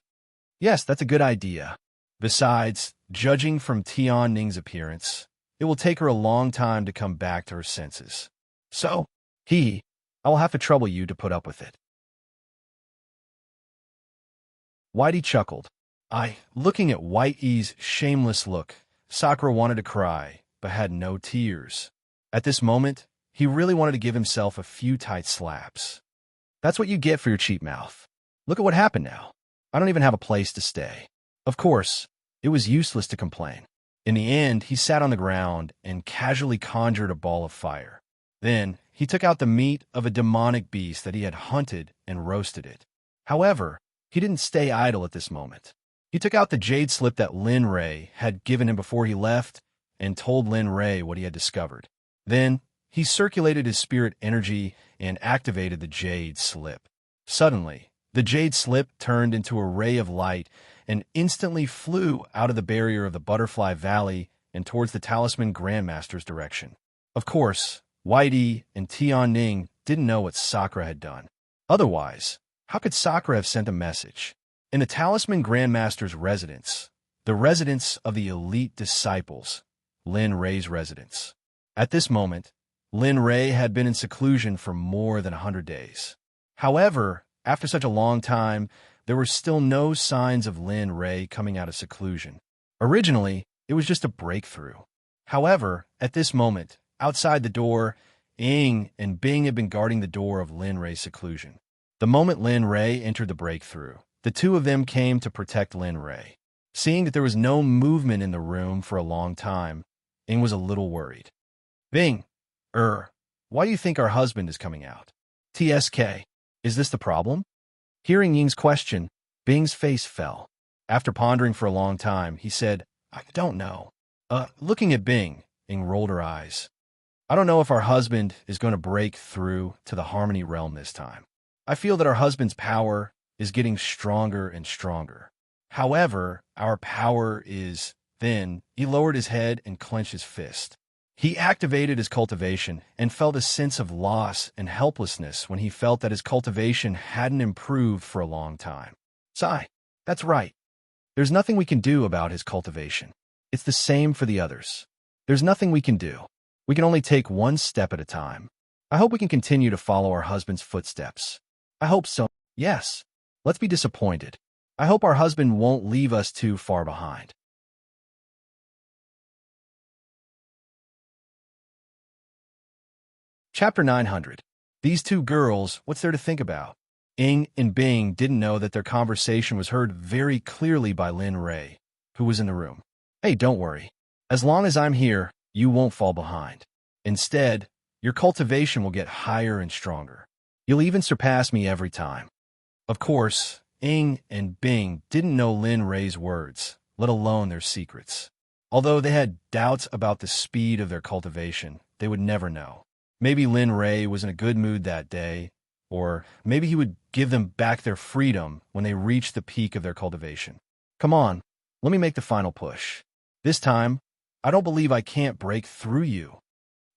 Yes, that's a good idea. Besides, judging from Tian Ning's appearance, it will take her a long time to come back to her senses. So, I will have to trouble you to put up with it. Whitey chuckled. Looking at Whitey's shameless look, Sakura wanted to cry, but had no tears. At this moment, he really wanted to give himself a few tight slaps. That's what you get for your cheap mouth. Look at what happened now. I don't even have a place to stay. Of course, it was useless to complain. In the end, he sat on the ground and casually conjured a ball of fire. Then, he took out the meat of a demonic beast that he had hunted and roasted it. However, he didn't stay idle at this moment. He took out the jade slip that Lin Rei had given him before he left and told Lin Ray what he had discovered. Then, he circulated his spirit energy and activated the jade slip. Suddenly, the jade slip turned into a ray of light and instantly flew out of the barrier of the Butterfly Valley and towards the Talisman Grandmaster's direction. Of course, Whitey and Tian Ning didn't know what Sakura had done. Otherwise, how could Sakura have sent a message? In the Talisman Grandmaster's residence, the residence of the elite disciples, Lin Ray's residence. At this moment, Lin Ray had been in seclusion for more than 100 days. However, after such a long time, there were still no signs of Lin Ray coming out of seclusion. Originally, it was just a breakthrough. However, at this moment, outside the door, Ying and Bing had been guarding the door of Lin Ray's seclusion. The moment Lin Ray entered the breakthrough, the two of them came to protect Lin Ray. Seeing that there was no movement in the room for a long time, Ying was a little worried. Bing, why do you think our husband is coming out? TSK, is this the problem? Hearing Ying's question, Bing's face fell. After pondering for a long time, he said, I don't know. Looking at Bing, Ying rolled her eyes. I don't know if our husband is going to break through to the Harmony Realm this time. I feel that our husband's power is getting stronger and stronger. However, our power is thin. He lowered his head and clenched his fist. He activated his cultivation and felt a sense of loss and helplessness when he felt that his cultivation hadn't improved for a long time. Sigh, that's right. There's nothing we can do about his cultivation. It's the same for the others. There's nothing we can do. We can only take one step at a time. I hope we can continue to follow our husband's footsteps. I hope so. Yes. Let's be disappointed. I hope our husband won't leave us too far behind. Chapter 900. These two girls, what's there to think about? Ying and Bing didn't know that their conversation was heard very clearly by Lin Ray, who was in the room. Hey, don't worry. As long as I'm here, you won't fall behind. Instead, your cultivation will get higher and stronger. You'll even surpass me every time. Of course, Ying and Bing didn't know Lin Ray's words, let alone their secrets. Although they had doubts about the speed of their cultivation, they would never know. Maybe Lin Ray was in a good mood that day, or maybe he would give them back their freedom when they reached the peak of their cultivation. Come on, let me make the final push. This time, I don't believe I can't break through you.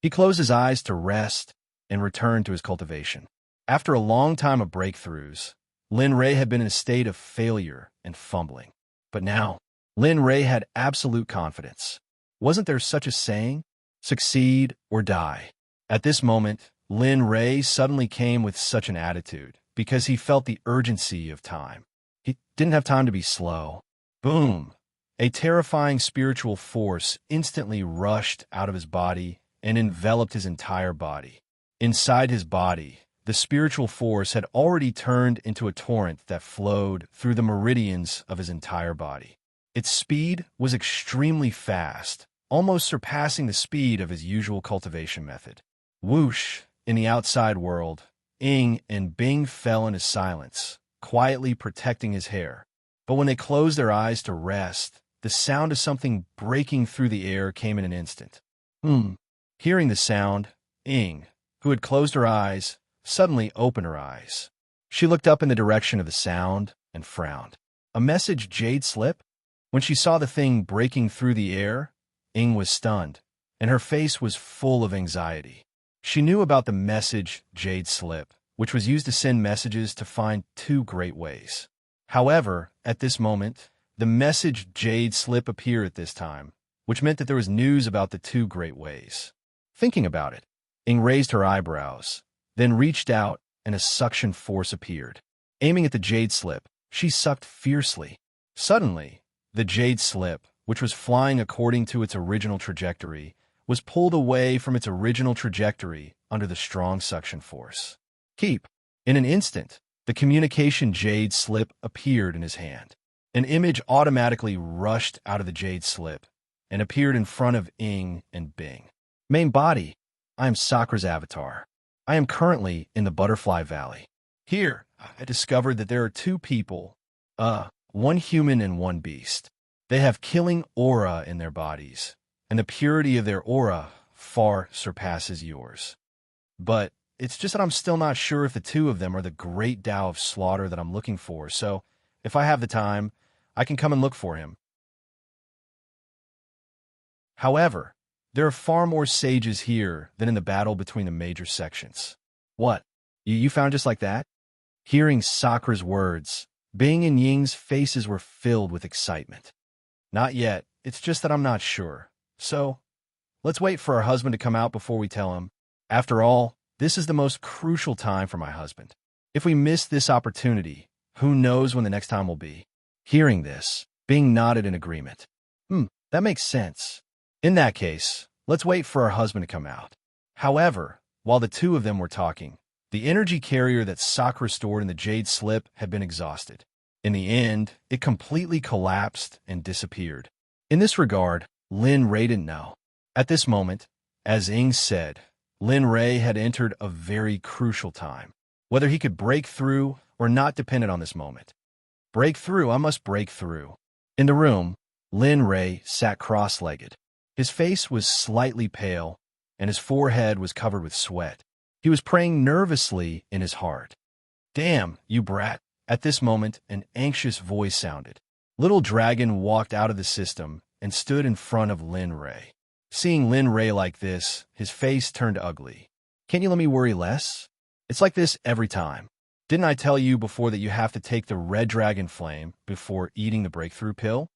He closed his eyes to rest and returned to his cultivation. After a long time of breakthroughs, Lin Ray had been in a state of failure and fumbling. But now, Lin Ray had absolute confidence. Wasn't there such a saying? Succeed or die. At this moment, Lin Ray suddenly came with such an attitude because he felt the urgency of time. He didn't have time to be slow. Boom! A terrifying spiritual force instantly rushed out of his body and enveloped his entire body. Inside his body, the spiritual force had already turned into a torrent that flowed through the meridians of his entire body. Its speed was extremely fast, almost surpassing the speed of his usual cultivation method. Whoosh! In the outside world, Ying and Bing fell into silence, quietly protecting his hair. But when they closed their eyes to rest, the sound of something breaking through the air came in an instant. Hearing the sound, Ying, who had closed her eyes, suddenly opened her eyes. She looked up in the direction of the sound and frowned. A message jade slip? When she saw the thing breaking through the air, Ying was stunned, and her face was full of anxiety. She knew about the message jade slip, which was used to send messages to find two great ways. However, at this moment, the message jade slip appeared at this time, which meant that there was news about the two great ways. Thinking about it, Ying raised her eyebrows, then reached out and a suction force appeared. Aiming at the jade slip, she sucked fiercely. Suddenly, the jade slip, which was flying according to its original trajectory, was pulled away from its original trajectory under the strong suction force. Keep. In an instant, the communication jade slip appeared in his hand. An image automatically rushed out of the jade slip and appeared in front of Ying and Bing. Main body. I am Sakura's avatar. I am currently in the Butterfly Valley. Here, I discovered that there are two people, one human and one beast. They have killing aura in their bodies, and the purity of their aura far surpasses yours. But it's just that I'm still not sure if the two of them are the great Tao of slaughter that I'm looking for, so if I have the time, I can come and look for him. However, there are far more sages here than in the battle between the major sections. What? You found just like that? Hearing Sakra's words, Bing and Ying's faces were filled with excitement. Not yet, it's just that I'm not sure. So, let's wait for our husband to come out before we tell him. After all, this is the most crucial time for my husband. If we miss this opportunity, who knows when the next time will be? Hearing this, Bing nodded in agreement. That makes sense. In that case, let's wait for our husband to come out. However, while the two of them were talking, the energy carrier that Sakura stored in the jade slip had been exhausted. In the end, it completely collapsed and disappeared. In this regard, Lin Ray didn't know. At this moment, as Ing said, Lin Ray had entered a very crucial time. Whether he could break through or not depended on this moment. Break through, I must break through. In the room, Lin Ray sat cross-legged. His face was slightly pale, and his forehead was covered with sweat. He was praying nervously in his heart. Damn, you brat. At this moment, an anxious voice sounded. Little Dragon walked out of the system and stood in front of Lin Ray. Seeing Lin Ray like this, his face turned ugly. Can't you let me worry less? It's like this every time. Didn't I tell you before that you have to take the red dragon flame before eating the breakthrough pill?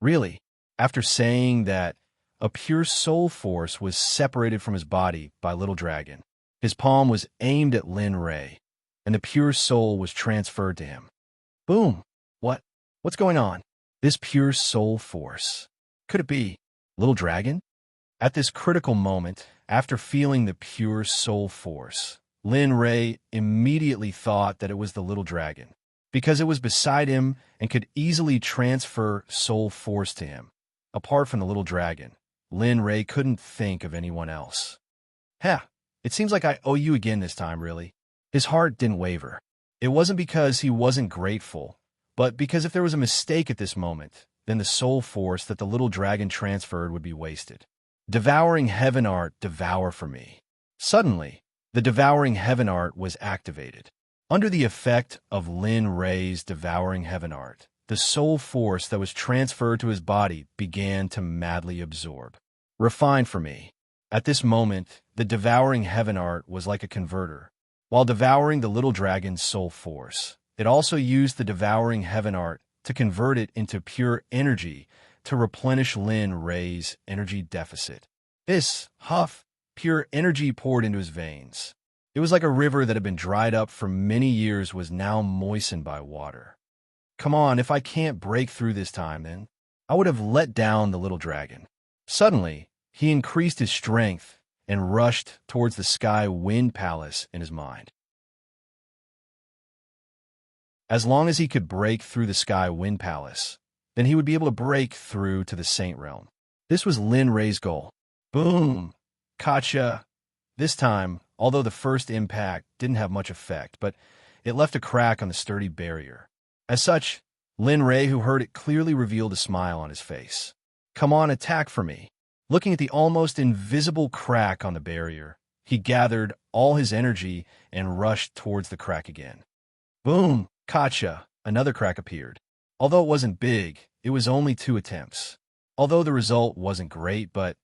Really? After saying that, a pure soul force was separated from his body by Little Dragon. His palm was aimed at Lin Ray, and the pure soul was transferred to him. Boom! What's going on? This pure soul force. Could it be Little Dragon? At this critical moment, after feeling the pure soul force, Lin Ray immediately thought that it was the Little Dragon, because it was beside him and could easily transfer soul force to him. Apart from the Little Dragon, Lin Ray couldn't think of anyone else. It seems like I owe you again this time, really. His heart didn't waver. It wasn't because he wasn't grateful, but because if there was a mistake at this moment, then the soul force that the Little Dragon transferred would be wasted. Devouring Heaven Art, devour for me. Suddenly, the Devouring Heaven Art was activated. Under the effect of Lin Ray's Devouring Heaven Art, the soul force that was transferred to his body began to madly absorb. Refine for me. At this moment, the Devouring Heaven Art was like a converter. While devouring the Little Dragon's soul force, it also used the Devouring Heaven Art to convert it into pure energy to replenish Lin Ray's energy deficit. This pure energy poured into his veins. It was like a river that had been dried up for many years was now moistened by water. Come on, if I can't break through this time, then I would have let down the Little Dragon. Suddenly, he increased his strength and rushed towards the Sky Wind Palace in his mind. As long as he could break through the Sky Wind Palace, then he would be able to break through to the Saint Realm. This was Lin Ray's goal. Boom! Gotcha! This time, although the first impact didn't have much effect, but it left a crack on the sturdy barrier. As such, Lin Ray, who heard it, clearly revealed a smile on his face. Come on, attack for me. Looking at the almost invisible crack on the barrier, he gathered all his energy and rushed towards the crack again. Boom! Gotcha! Another crack appeared. Although it wasn't big, it was only 2 attempts. Although the result wasn't great, but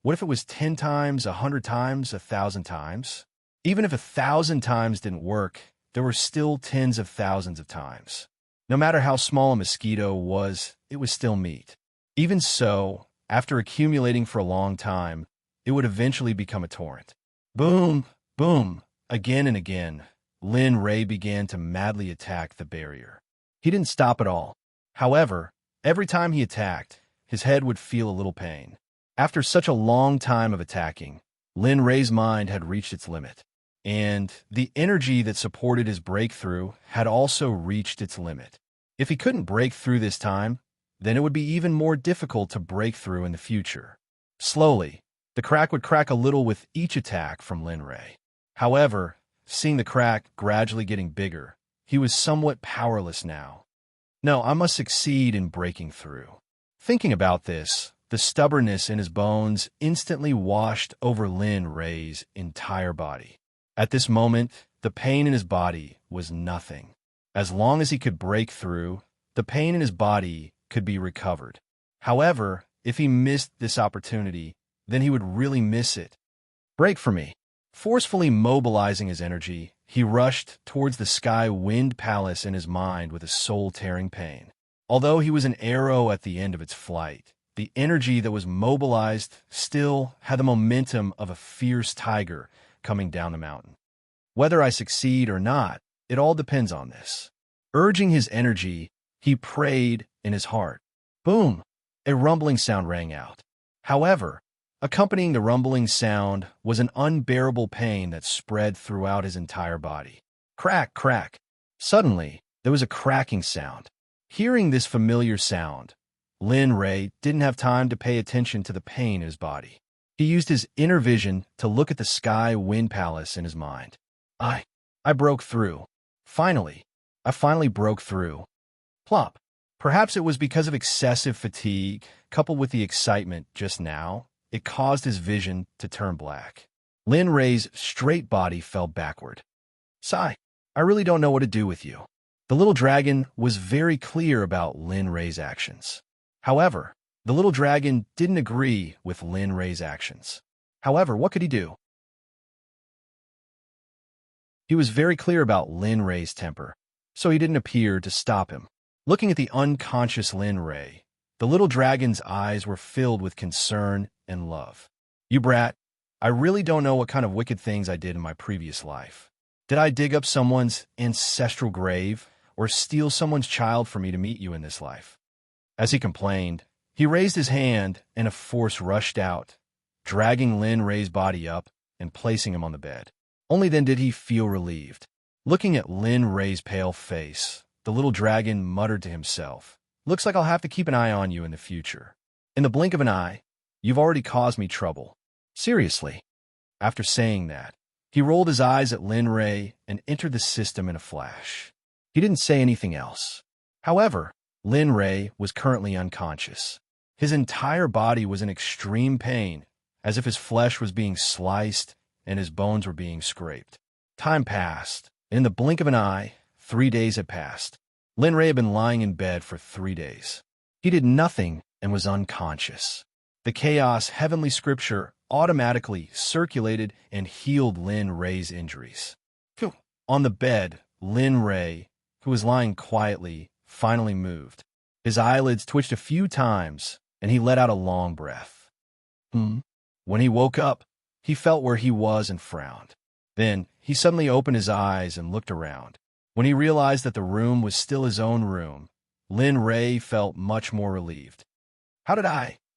what if it was 10 times, 100 times, 1,000 times? Even if 1,000 times didn't work, there were still tens of thousands of times. No matter how small a mosquito was, it was still meat. Even so, after accumulating for a long time, it would eventually become a torrent. Boom! Boom! Again and again, Lin Ray began to madly attack the barrier. He didn't stop at all. However, every time he attacked, his head would feel a little pain. After such a long time of attacking, Lin Ray's mind had reached its limit, and the energy that supported his breakthrough had also reached its limit. If he couldn't break through this time, then it would be even more difficult to break through in the future. Slowly, the crack would crack a little with each attack from Lin Ray. However, seeing the crack gradually getting bigger, he was somewhat powerless now. No, I must succeed in breaking through. Thinking about this, the stubbornness in his bones instantly washed over Lin Ray's entire body. At this moment, the pain in his body was nothing. As long as he could break through, the pain in his body could be recovered. However, if he missed this opportunity, then he would really miss it. Break for me. Forcefully mobilizing his energy, he rushed towards the Sky Wind Palace in his mind with a soul-tearing pain. Although he was an arrow at the end of its flight, the energy that was mobilized still had the momentum of a fierce tiger coming down the mountain. Whether I succeed or not, it all depends on this. Urging his energy, he prayed in his heart. Boom! A rumbling sound rang out. However, accompanying the rumbling sound was an unbearable pain that spread throughout his entire body. Crack, crack. Suddenly, there was a cracking sound. Hearing this familiar sound, Lin Ray didn't have time to pay attention to the pain in his body. He used his inner vision to look at the Sky Wind Palace in his mind. I broke through. I finally broke through. Plop. Perhaps it was because of excessive fatigue, coupled with the excitement just now, it caused his vision to turn black. Lin Ray's straight body fell backward. Sigh, I really don't know what to do with you. The little dragon was very clear about Lin Ray's actions. However, the little dragon didn't agree with Lin Ray's actions. However, what could he do? He was very clear about Lin Ray's temper, so he didn't appear to stop him. Looking at the unconscious Lin Ray, the little dragon's eyes were filled with concern and love. You brat, I really don't know what kind of wicked things I did in my previous life. Did I dig up someone's ancestral grave or steal someone's child for me to meet you in this life? As he complained, he raised his hand and a force rushed out, dragging Lin Ray's body up and placing him on the bed. Only then did he feel relieved. Looking at Lin Ray's pale face, the little dragon muttered to himself, Looks like I'll have to keep an eye on you in the future. In the blink of an eye, you've already caused me trouble. Seriously. After saying that, he rolled his eyes at Lin Ray and entered the system in a flash. He didn't say anything else. However, Lin Ray was currently unconscious. His entire body was in extreme pain, as if his flesh was being sliced and his bones were being scraped. Time passed, and in the blink of an eye, 3 days had passed. Lin Ray had been lying in bed for 3 days. He did nothing and was unconscious. The chaos heavenly scripture automatically circulated and healed Lin Ray's injuries. On the bed, Lin Ray, who was lying quietly, finally moved. His eyelids twitched a few times, and he let out a long breath. When he woke up, he felt where he was and frowned. Then, he suddenly opened his eyes and looked around. When he realized that the room was still his own room, Lin Ray felt much more relieved. How did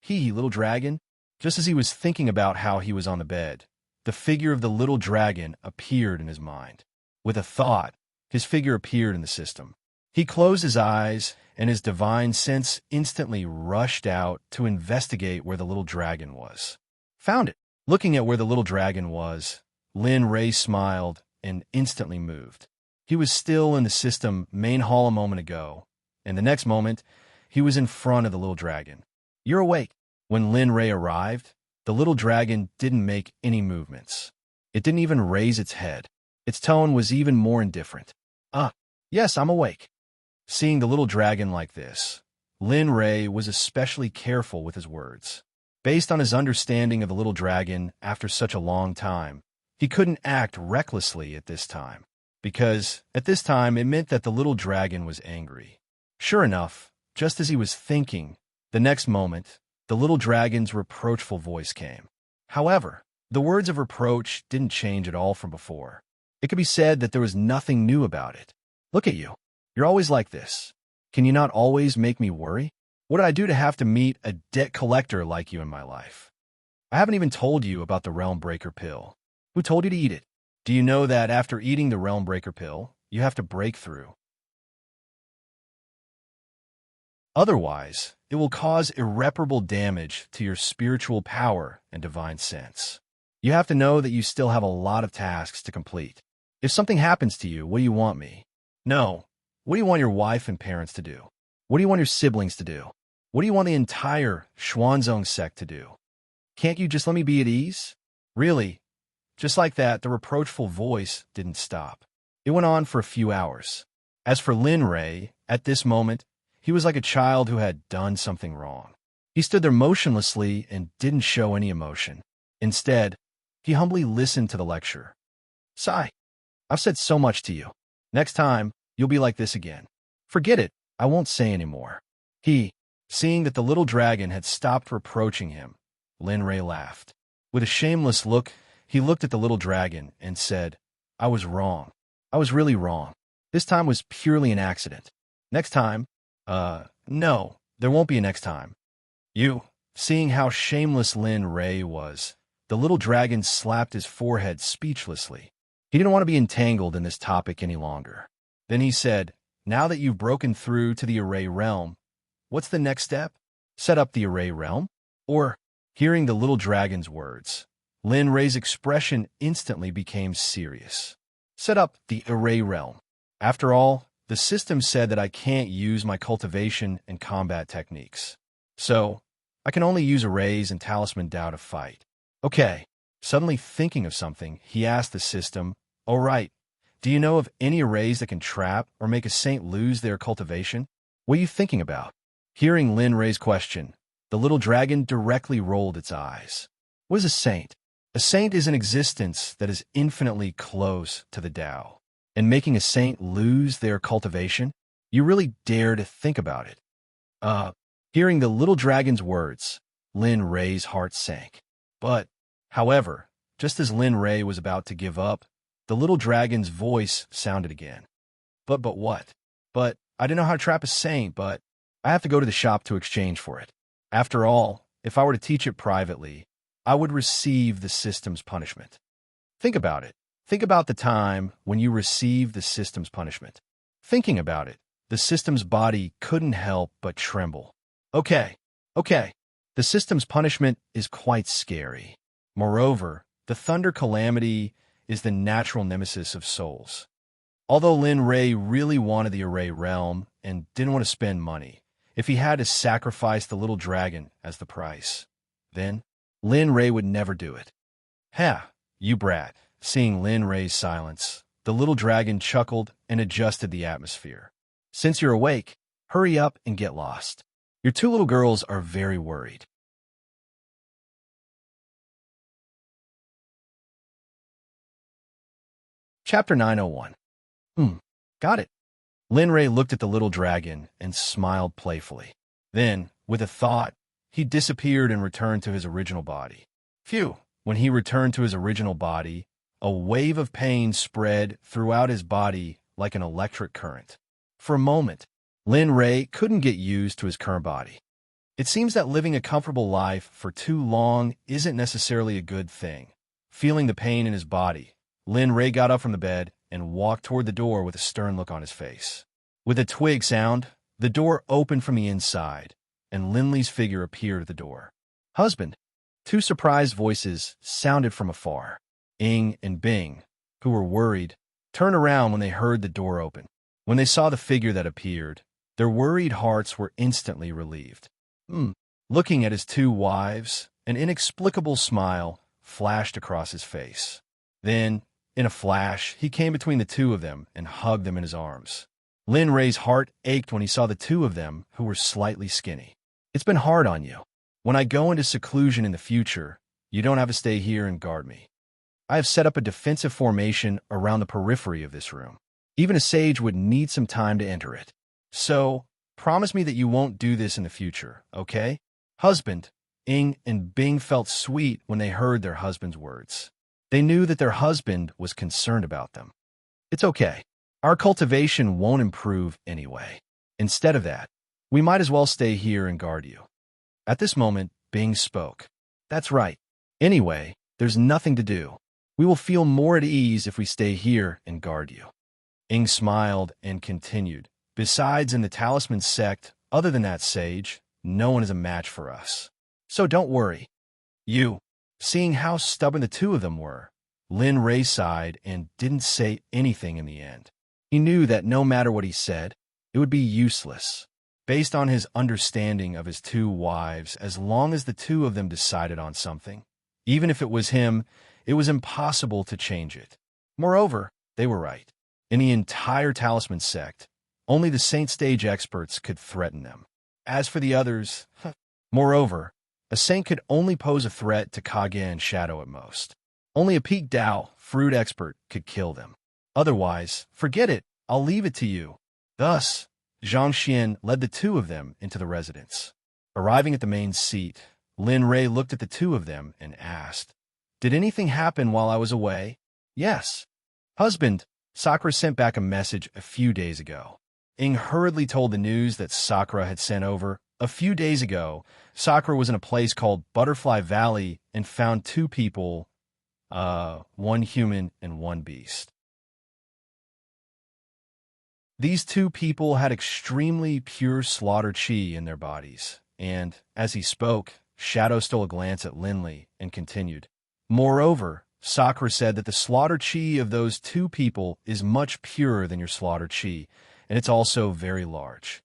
little dragon? Just as he was thinking about how he was on the bed, the figure of the little dragon appeared in his mind. With a thought, his figure appeared in the system. He closed his eyes, and his divine sense instantly rushed out to investigate where the little dragon was. Found it. Looking at where the little dragon was, Lin Ray smiled and instantly moved. He was still in the system main hall a moment ago, and the next moment, he was in front of the little dragon. You're awake. When Lin Ray arrived, the little dragon didn't make any movements. It didn't even raise its head. Its tone was even more indifferent. Yes, I'm awake. Seeing the little dragon like this, Lin Ray was especially careful with his words. Based on his understanding of the little dragon after such a long time, he couldn't act recklessly at this time, because at this time it meant that the little dragon was angry. Sure enough, just as he was thinking, the next moment, the little dragon's reproachful voice came. However, the words of reproach didn't change at all from before. It could be said that there was nothing new about it. Look at you. You're always like this. Can you not always make me worry? What did I do to have to meet a debt collector like you in my life? I haven't even told you about the Realm Breaker pill. Who told you to eat it? Do you know that after eating the Realm Breaker pill, you have to break through? Otherwise, it will cause irreparable damage to your spiritual power and divine sense. You have to know that you still have a lot of tasks to complete. If something happens to you, what do you want me? No. What do you want your wife and parents to do? What do you want your siblings to do? What do you want the entire Xuanzong sect to do? Can't you just let me be at ease? Really? Just like that, the reproachful voice didn't stop. It went on for a few hours. As for Lin Rei, at this moment, he was like a child who had done something wrong. He stood there motionlessly and didn't show any emotion. Instead, he humbly listened to the lecture. Sigh, I've said so much to you. Next time, you'll be like this again. Forget it, I won't say any more. Seeing that the little dragon had stopped reproaching him, Lin Rei laughed. With a shameless look, he looked at the little dragon and said, I was wrong. I was really wrong. This time was purely an accident. Next time, no, there won't be a next time. Seeing how shameless Lin Rei was, the little dragon slapped his forehead speechlessly. He didn't want to be entangled in this topic any longer. Then he said, now that you've broken through to the array realm, what's the next step? Set up the array realm? Or, hearing the little dragon's words, Lin Rei's expression instantly became serious. Set up the array realm. After all, the system said that I can't use my cultivation and combat techniques. So, I can only use arrays and talisman Dao to fight. Okay. Suddenly thinking of something, he asked the system, all right, do you know of any arrays that can trap or make a saint lose their cultivation? What are you thinking about? Hearing Lin Rei's question, the little dragon directly rolled its eyes. What is a saint? A saint is an existence that is infinitely close to the Tao. And making a saint lose their cultivation? You really dare to think about it. Hearing the little dragon's words, Lin Rei's heart sank. However, just as Lin Rei was about to give up, the little dragon's voice sounded again. But what? But I don't know how to trap a saint, but I have to go to the shop to exchange for it. After all, if I were to teach it privately, I would receive the system's punishment. Think about it. Think about the time when you received the system's punishment. Thinking about it, the system's body couldn't help but tremble. Okay. The system's punishment is quite scary. Moreover, the thunder calamity is the natural nemesis of souls. Although Lin Rei really wanted the array realm and didn't want to spend money, if he had to sacrifice the little dragon as the price, then Lin Rei would never do it. Ha, you brat. Seeing Lin Rei's silence, the little dragon chuckled and adjusted the atmosphere. Since you're awake, hurry up and get lost. Your two little girls are very worried. Chapter 901. Got it. Lin Rei looked at the little dragon and smiled playfully. Then, with a thought, he disappeared and returned to his original body. Phew! When he returned to his original body, a wave of pain spread throughout his body like an electric current. For a moment, Lin Rei couldn't get used to his current body. It seems that living a comfortable life for too long isn't necessarily a good thing. Feeling the pain in his body, Lin Rei got up from the bed and walked toward the door with a stern look on his face. With a twig sound, the door opened from the inside, and Lin Li's figure appeared at the door. Husband! Two surprised voices sounded from afar. Ing and Bing, who were worried, turned around when they heard the door open. When they saw the figure that appeared, their worried hearts were instantly relieved. Looking at his two wives, an inexplicable smile flashed across his face. Then, in a flash, he came between the two of them and hugged them in his arms. Lin Rei's heart ached when he saw the two of them, who were slightly skinny. It's been hard on you. When I go into seclusion in the future, you don't have to stay here and guard me. I have set up a defensive formation around the periphery of this room. Even a sage would need some time to enter it. So, promise me that you won't do this in the future, okay? Husband, Ing and Bing felt sweet when they heard their husband's words. They knew that their husband was concerned about them. It's okay. Our cultivation won't improve anyway. Instead of that, we might as well stay here and guard you. At this moment, Bing spoke. That's right. Anyway, there's nothing to do. We will feel more at ease if we stay here and guard you. Ing smiled and continued. Besides, in the talisman sect, other than that sage, no one is a match for us. So don't worry. Seeing how stubborn the two of them were, Lin Rei sighed and didn't say anything in the end. He knew that no matter what he said, it would be useless. based on his understanding of his two wives, as long as the two of them decided on something. Even if it was him, it was impossible to change it. Moreover, they were right. In the entire Talisman sect, only the Saint stage experts could threaten them. As for the others, moreover, a Saint could only pose a threat to Kage and Shadow at most. Only a peak Dao, fruit expert, could kill them. Otherwise, forget it, I'll leave it to you. Thus, Zhang Xian led the two of them into the residence. Arriving at the main seat, Lin Rei looked at the two of them and asked, "Did anything happen while I was away?" "Yes. Husband, Sakura sent back a message a few days ago." Ing hurriedly told the news that Sakura had sent over. A few days ago, Sakura was in a place called Butterfly Valley and found two people, one human and one beast. These two people had extremely pure slaughter chi in their bodies, and, as he spoke, Shadow stole a glance at Linley and continued. Moreover, Sakura said that the slaughter chi of those two people is much purer than your slaughter chi, and it's also very large.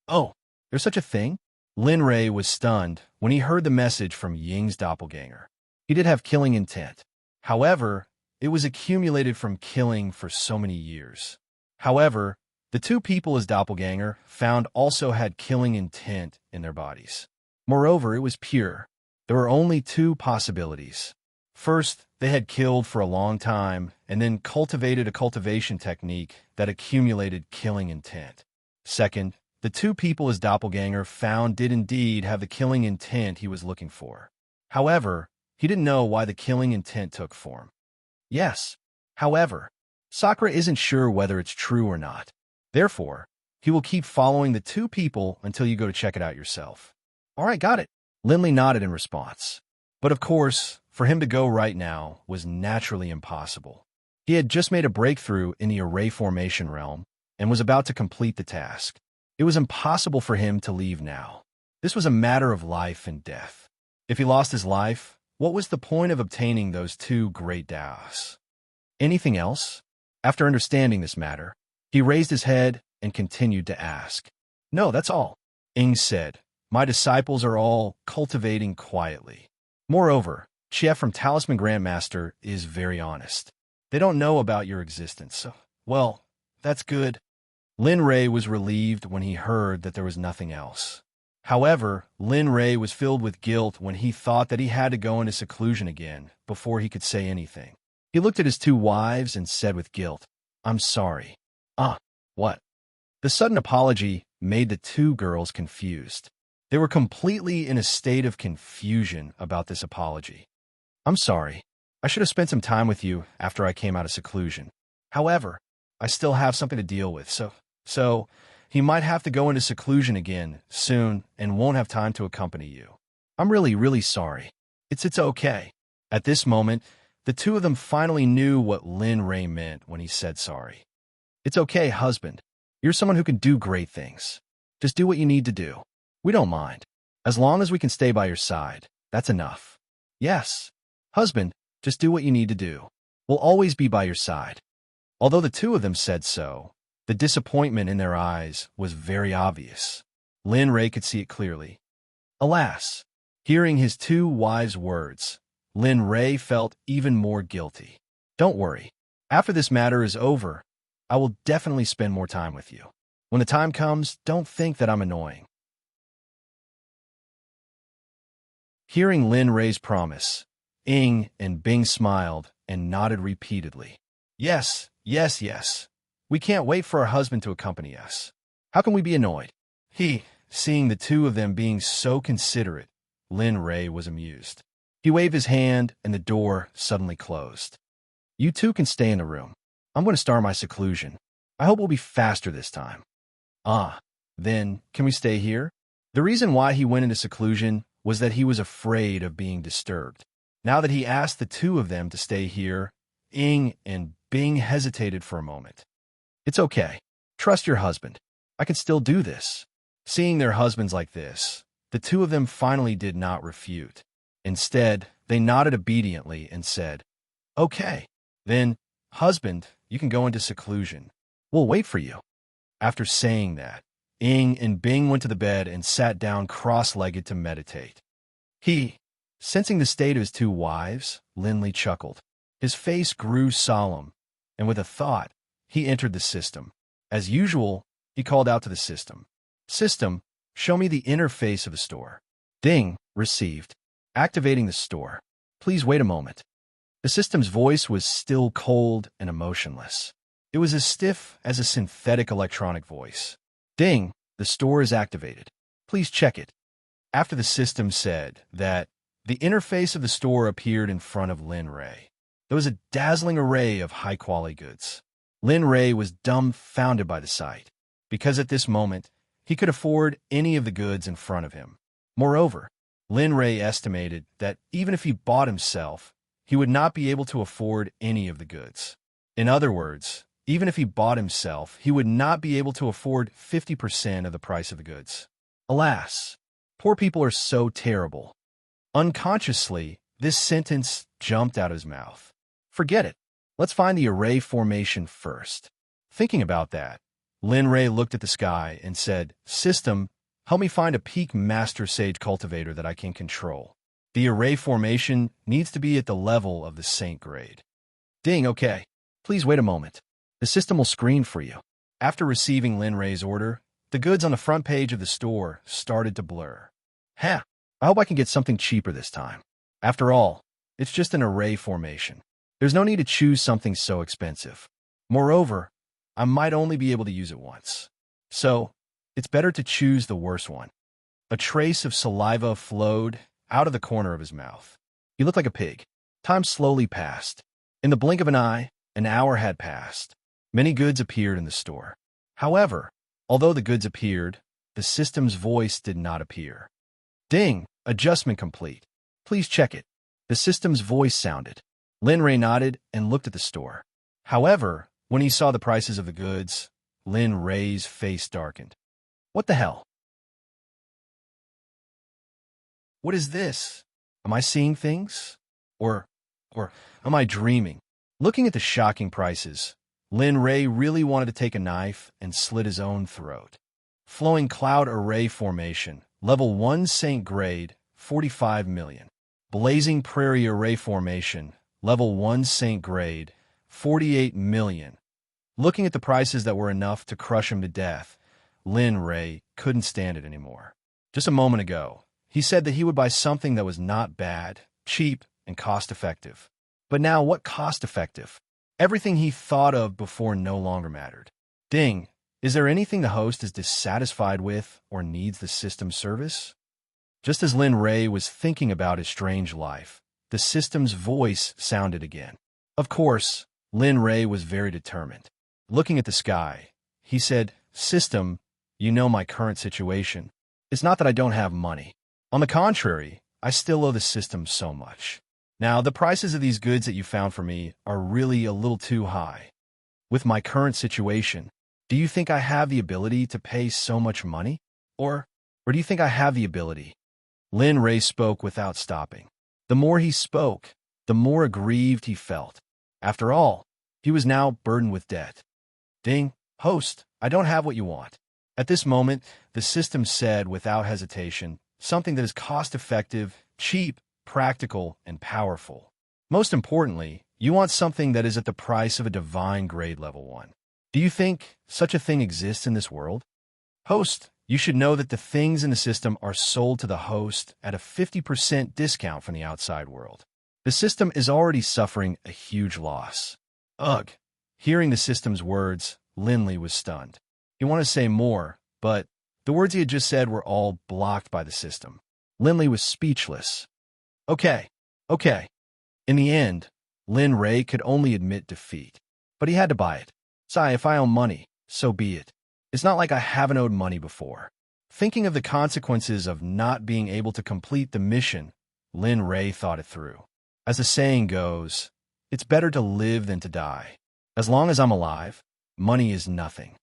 Oh, there's such a thing? Lin Rei was stunned when he heard the message from Ying's doppelganger. He did have killing intent. However, it was accumulated from killing for so many years. However, the two people his doppelganger found also had killing intent in their bodies. Moreover, it was pure. There were only two possibilities. First, they had killed for a long time and then cultivated a cultivation technique that accumulated killing intent. Second, the two people his doppelganger found did indeed have the killing intent he was looking for. However, he didn't know why the killing intent took form. Yes. However, Sakura isn't sure whether it's true or not. Therefore, he will keep following the two people until you go to check it out yourself. All right, got it. Linley nodded in response. But of course, for him to go right now was naturally impossible. He had just made a breakthrough in the array formation realm and was about to complete the task. It was impossible for him to leave now. This was a matter of life and death. If he lost his life, what was the point of obtaining those two great Daos? Anything else? After understanding this matter, he raised his head and continued to ask. No, that's all. Ing said, my disciples are all cultivating quietly. Moreover, Chef from Talisman Grandmaster is very honest. They don't know about your existence, so, well, that's good. Lin Rei was relieved when he heard that there was nothing else. However, Lin Rei was filled with guilt when he thought that he had to go into seclusion again before he could say anything. He looked at his two wives and said with guilt, I'm sorry. What? The sudden apology made the two girls confused. They were completely in a state of confusion about this apology. I'm sorry. I should have spent some time with you after I came out of seclusion. However, I still have something to deal with, so he might have to go into seclusion again soon and won't have time to accompany you. I'm really sorry. It's okay. At this moment, the two of them finally knew what Lin Rei meant when he said sorry. It's okay, husband. You're someone who can do great things. Just do what you need to do. We don't mind. As long as we can stay by your side, that's enough. Yes. Husband, just do what you need to do. We'll always be by your side. Although the two of them said so, the disappointment in their eyes was very obvious. Lin Rei could see it clearly. Alas, hearing his two wives' words, Lin Rei felt even more guilty. Don't worry. After this matter is over, I will definitely spend more time with you. When the time comes, don't think that I'm annoying. Hearing Lin Rei's promise, Ing and Bing smiled and nodded repeatedly. Yes. We can't wait for our husband to accompany us. How can we be annoyed? Seeing the two of them being so considerate, Lin Rei was amused. He waved his hand and the door suddenly closed. You two can stay in the room. I'm going to start my seclusion. I hope we'll be faster this time. Then, can we stay here? The reason why he went into seclusion was that he was afraid of being disturbed. Now that he asked the two of them to stay here, Ing and Bing hesitated for a moment. It's okay. Trust your husband. I can still do this. Seeing their husbands like this, the two of them finally did not refute. Instead, they nodded obediently and said, Okay. Then, husband, you can go into seclusion. We'll wait for you. After saying that, Ing and Bing went to the bed and sat down cross-legged to meditate. Sensing the state of his two wives, Linley chuckled. His face grew solemn, and with a thought, he entered the system. As usual, he called out to the system. System, show me the interface of the store. Ding, received. Activating the store. Please wait a moment. The system's voice was still cold and emotionless. It was as stiff as a synthetic electronic voice. Ding, the store is activated. Please check it. After the system said that, the interface of the store appeared in front of Lin Ray. There was a dazzling array of high-quality goods. Lin Ray was dumbfounded by the sight, because at this moment, he could afford any of the goods in front of him. Moreover, Lin Ray estimated that even if he bought himself, he would not be able to afford any of the goods. In other words, even if he bought himself, he would not be able to afford 50% of the price of the goods. Alas, poor people are so terrible. Unconsciously, this sentence jumped out of his mouth. Forget it. Let's find the array formation first. Thinking about that, Lin Ray looked at the sky and said, System, help me find a peak master sage cultivator that I can control. The array formation needs to be at the level of the saint grade. Ding, okay. Please wait a moment. The system will screen for you. After receiving Lin Ray's order, the goods on the front page of the store started to blur. I hope I can get something cheaper this time. After all, it's just an array formation. There's no need to choose something so expensive. Moreover, I might only be able to use it once. So, it's better to choose the worst one. A trace of saliva flowed out of the corner of his mouth. He looked like a pig. Time slowly passed. In the blink of an eye, an hour had passed. Many goods appeared in the store. However, although the goods appeared, the system's voice did not appear. Ding! Adjustment complete. Please check it. The system's voice sounded. Lin Ray nodded and looked at the store. However, when he saw the prices of the goods, Lin Ray's face darkened. What the hell? What is this? Am I seeing things? Or am I dreaming? Looking at the shocking prices, Lin Ray really wanted to take a knife and slit his own throat. Flowing Cloud Array Formation, Level 1 Saint Grade, 45 million. Blazing Prairie Array Formation, Level 1 Saint Grade, 48 million. Looking at the prices that were enough to crush him to death, Lin Ray couldn't stand it anymore. Just a moment ago, he said that he would buy something that was not bad, cheap, and cost-effective. But now, what cost-effective? Everything he thought of before no longer mattered. Ding, is there anything the host is dissatisfied with or needs the system's service? Just as Lin Ray was thinking about his strange life, the system's voice sounded again. Of course, Lin Ray was very determined. Looking at the sky, he said, System, you know my current situation. It's not that I don't have money. On the contrary, I still owe the system so much. Now, the prices of these goods that you found for me are really a little too high. With my current situation, do you think I have the ability to pay so much money? Or do you think I have the ability? Lin Ray spoke without stopping. The more he spoke, the more aggrieved he felt. After all, he was now burdened with debt. Ding, host, I don't have what you want. At this moment, the system said without hesitation, something that is cost-effective, cheap, practical, and powerful. Most importantly, you want something that is at the price of a divine grade level 1. Do you think such a thing exists in this world? Host, you should know that the things in the system are sold to the host at a 50% discount from the outside world. The system is already suffering a huge loss. Ugh. Hearing the system's words, Linley was stunned. He wanted to say more, but the words he had just said were all blocked by the system. Linley was speechless. Okay. In the end, Lin Ray could only admit defeat. But he had to buy it. Sigh, if I owe money, so be it. It's not like I haven't owed money before. Thinking of the consequences of not being able to complete the mission, Lin Ray thought it through. As the saying goes, it's better to live than to die. As long as I'm alive, money is nothing.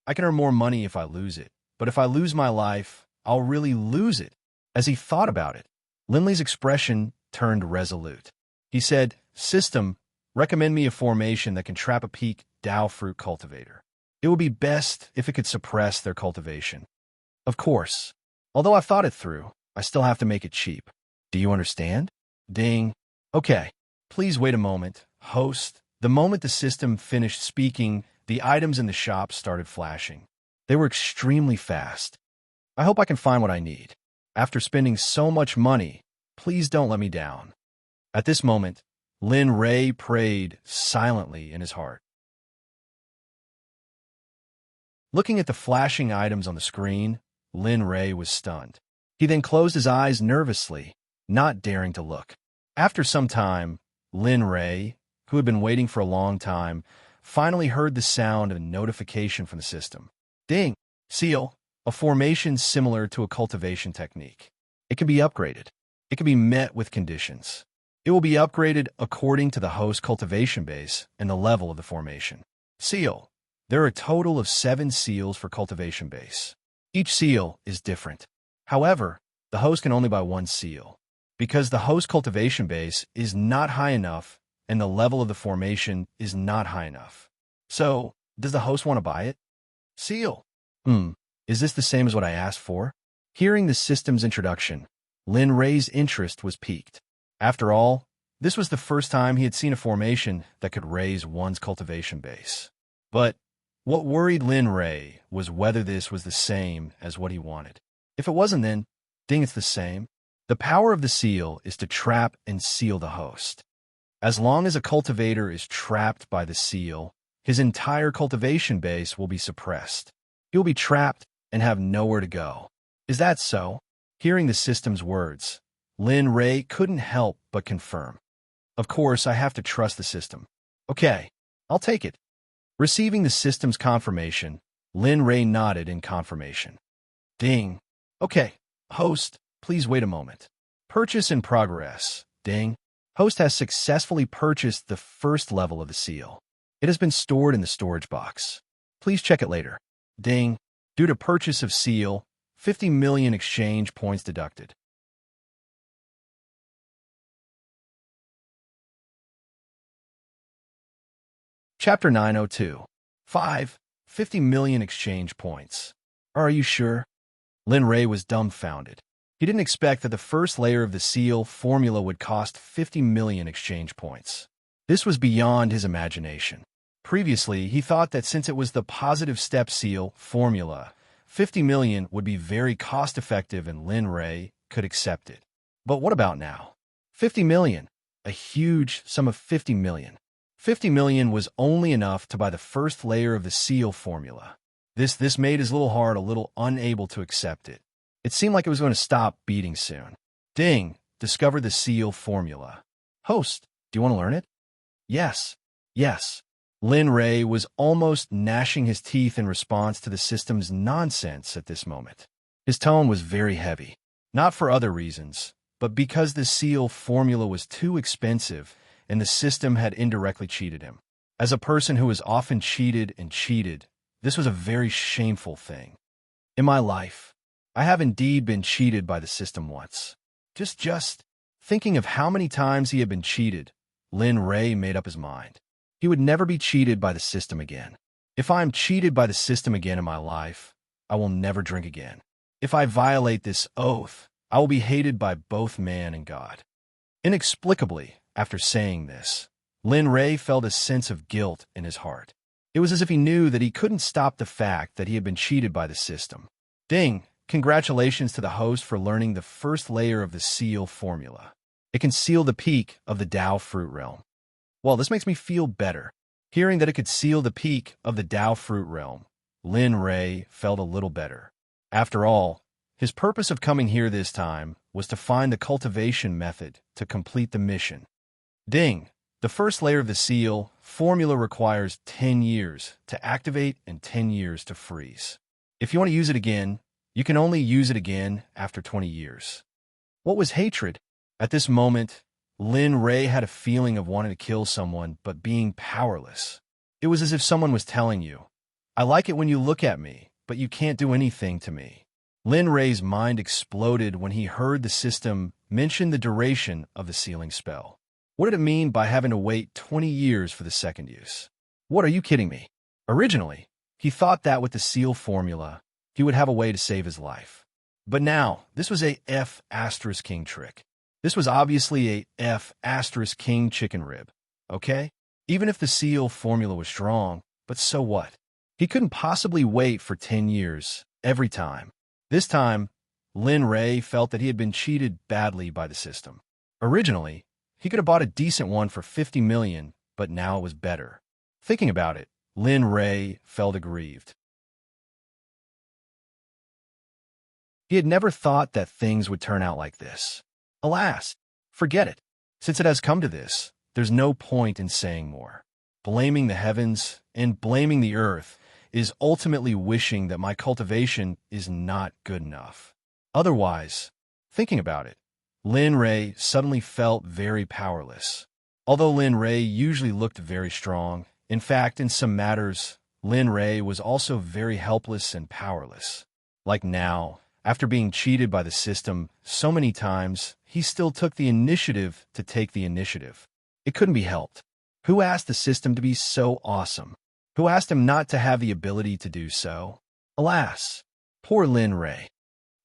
I can earn more money if I lose it, but if I lose my life, I'll really lose it. As he thought about it, Linley's expression turned resolute. He said, System, recommend me a formation that can trap a peak Dao fruit cultivator. It would be best if it could suppress their cultivation. Of course. Although I've thought it through, I still have to make it cheap. Do you understand? Ding. Okay. Please wait a moment. Host. The moment the system finished speaking, the items in the shop started flashing. They were extremely fast. I hope I can find what I need. After spending so much money, please don't let me down. At this moment, Lin Ray prayed silently in his heart. Looking at the flashing items on the screen, Lin Ray was stunned. He then closed his eyes nervously, not daring to look. After some time, Lin Ray, who had been waiting for a long time, finally heard the sound of a notification from the system. Ding! Seal, a formation similar to a cultivation technique. It can be upgraded. It can be met with conditions. It will be upgraded according to the host cultivation base and the level of the formation. Seal. There are a total of 7 seals for cultivation base. Each seal is different. However, the host can only buy 1 seal. Because the host cultivation base is not high enough and the level of the formation is not high enough. So, does the host want to buy it? Seal. Is this the same as what I asked for? Hearing the system's introduction, Lin Ray's interest was piqued. After all, this was the first time he had seen a formation that could raise one's cultivation base. But what worried Lin Ray was whether this was the same as what he wanted. If it wasn't, then, ding, it's the same. The power of the seal is to trap and seal the host. As long as a cultivator is trapped by the seal, his entire cultivation base will be suppressed. He will be trapped and have nowhere to go. Is that so? Hearing the system's words, Lin Ray couldn't help but confirm. Of course, I have to trust the system. Okay, I'll take it. Receiving the system's confirmation, Lin Ray nodded in confirmation. Ding. Okay, host, please wait a moment. Purchase in progress. Ding. Host has successfully purchased the first level of the seal. It has been stored in the storage box. Please check it later. Ding. Due to purchase of seal, 50 million exchange points deducted. Chapter 902. 50 million exchange points. Are you sure? Lin Ray was dumbfounded. He didn't expect that the first layer of the seal formula would cost 50 million exchange points. This was beyond his imagination. Previously, he thought that since it was the positive step seal formula, 50 million would be very cost-effective and Lin Ray could accept it. But what about now? 50 million. A huge sum of 50 million. 50 million was only enough to buy the first layer of the seal formula. This made his little heart a little unable to accept it. It seemed like it was going to stop beating soon. Ding! Discover the seal formula. Host, do you want to learn it? Yes. Lin Ray was almost gnashing his teeth in response to the system's nonsense at this moment. His tone was very heavy, not for other reasons, but because the seal formula was too expensive and the system had indirectly cheated him. As a person who was often cheated, this was a very shameful thing. In my life, I have indeed been cheated by the system once. Just thinking of how many times he had been cheated, Lin Ray made up his mind. He would never be cheated by the system again. If I am cheated by the system again in my life, I will never drink again. If I violate this oath, I will be hated by both man and God. Inexplicably, after saying this, Lin Ray felt a sense of guilt in his heart. It was as if he knew that he couldn't stop the fact that he had been cheated by the system. Ding! Congratulations to the host for learning the first layer of the seal formula. It can seal the peak of the Dao fruit realm. Well, this makes me feel better. Hearing that it could seal the peak of the Dao fruit realm, Lin Ray felt a little better. After all, his purpose of coming here this time was to find the cultivation method to complete the mission. Ding! The first layer of the seal formula requires 10 years to activate and 10 years to freeze. If you want to use it again, you can only use it again after 20 years. What was hatred? At this moment, Lin Ray had a feeling of wanting to kill someone but being powerless. It was as if someone was telling you, I like it when you look at me, but you can't do anything to me. Lin Ray's mind exploded when he heard the system mention the duration of the sealing spell. What did it mean by having to wait 20 years for the second use? What, are you kidding me? Originally, He thought that with the seal formula, he would have a way to save his life. But now, this was a F asterisk king trick. This was obviously a F asterisk king chicken rib, okay? Even if the seal formula was strong, but so what? He couldn't possibly wait for 10 years, every time. This time, Lin Ray felt that he had been cheated badly by the system. Originally, he could have bought a decent one for 50 million, but now it was better. Thinking about it, Lin Ray felt aggrieved. He had never thought that things would turn out like this. Alas, forget it. Since it has come to this, there's no point in saying more. Blaming the heavens and blaming the earth is ultimately wishing that my cultivation is not good enough. Otherwise, thinking about it, Lin Ray suddenly felt very powerless. Although Lin Ray usually looked very strong, in fact, in some matters, Lin Ray was also very helpless and powerless. Like now, after being cheated by the system so many times, he still took the initiative to take the initiative. It couldn't be helped. Who asked the system to be so awesome? Who asked him not to have the ability to do so? Alas, poor Lin Ray.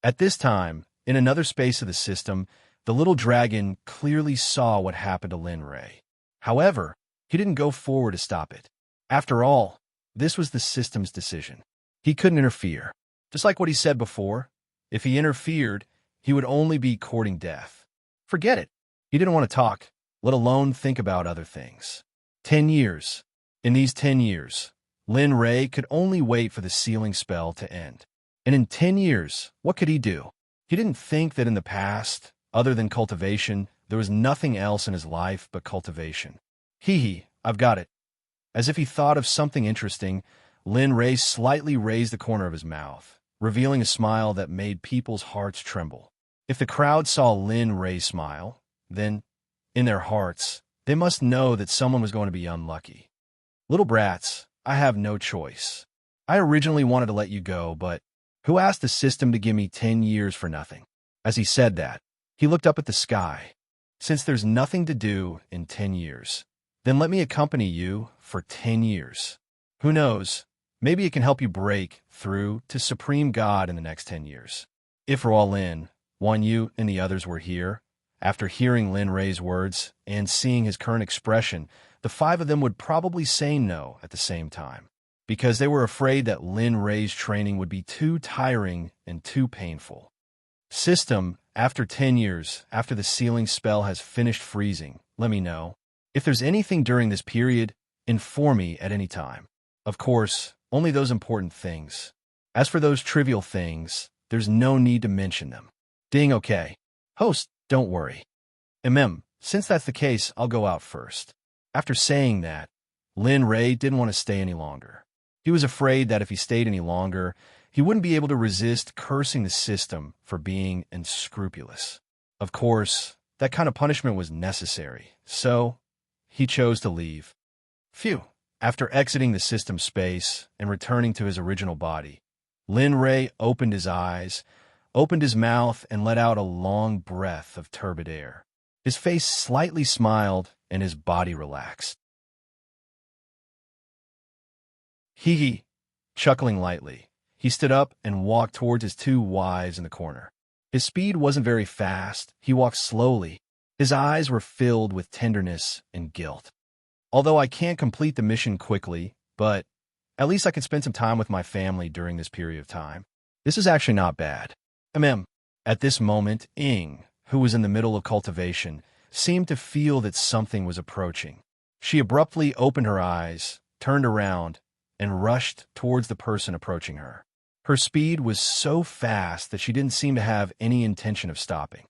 At this time, in another space of the system, the little dragon clearly saw what happened to Lin Ray. However, he didn't go forward to stop it. After all, this was the system's decision. He couldn't interfere. Just like what he said before, if he interfered, he would only be courting death. Forget it. He didn't want to talk, let alone think about other things. 10 years. In these 10 years, Lin Ray could only wait for the sealing spell to end. And in 10 years, what could he do? He didn't think that in the past, other than cultivation, there was nothing else in his life but cultivation. I've got it. As if he thought of something interesting, Lin Ray slightly raised the corner of his mouth, revealing a smile that made people's hearts tremble. If the crowd saw Lin Ray smile, then, in their hearts, they must know that someone was going to be unlucky. Little brats, I have no choice. I originally wanted to let you go, but who asked the system to give me 10 years for nothing? As he said that, he looked up at the sky. Since there's nothing to do in 10 years, then let me accompany you for 10 years. Who knows, maybe it can help you break through to Supreme God in the next 10 years. If Raw Lin, Wan Yu, and the others were here, after hearing Lin Ray's words and seeing his current expression, the 5 of them would probably say no at the same time, because they were afraid that Lin Ray's training would be too tiring and too painful. System, after 10 years, after the sealing spell has finished freezing, let me know. If there's anything during this period, inform me at any time. Of course, only those important things. As for those trivial things, there's no need to mention them. Ding, okay. Host, don't worry. Since that's the case, I'll go out first. After saying that, Lin Ray didn't want to stay any longer. He was afraid that if he stayed any longer, he wouldn't be able to resist cursing the system for being unscrupulous. Of course, that kind of punishment was necessary, so he chose to leave. Phew. After exiting the system space and returning to his original body, Lin Ray opened his eyes, opened his mouth, and let out a long breath of turbid air. His face slightly smiled, and his body relaxed. Chuckling lightly, he stood up and walked towards his 2 wives in the corner. His speed wasn't very fast. He walked slowly. His eyes were filled with tenderness and guilt. Although I can't complete the mission quickly, but at least I can spend some time with my family during this period of time. This is actually not bad. At this moment, Ing, who was in the middle of cultivation, seemed to feel that something was approaching. She abruptly opened her eyes, turned around, and rushed towards the person approaching her. Her speed was so fast that she didn't seem to have any intention of stopping.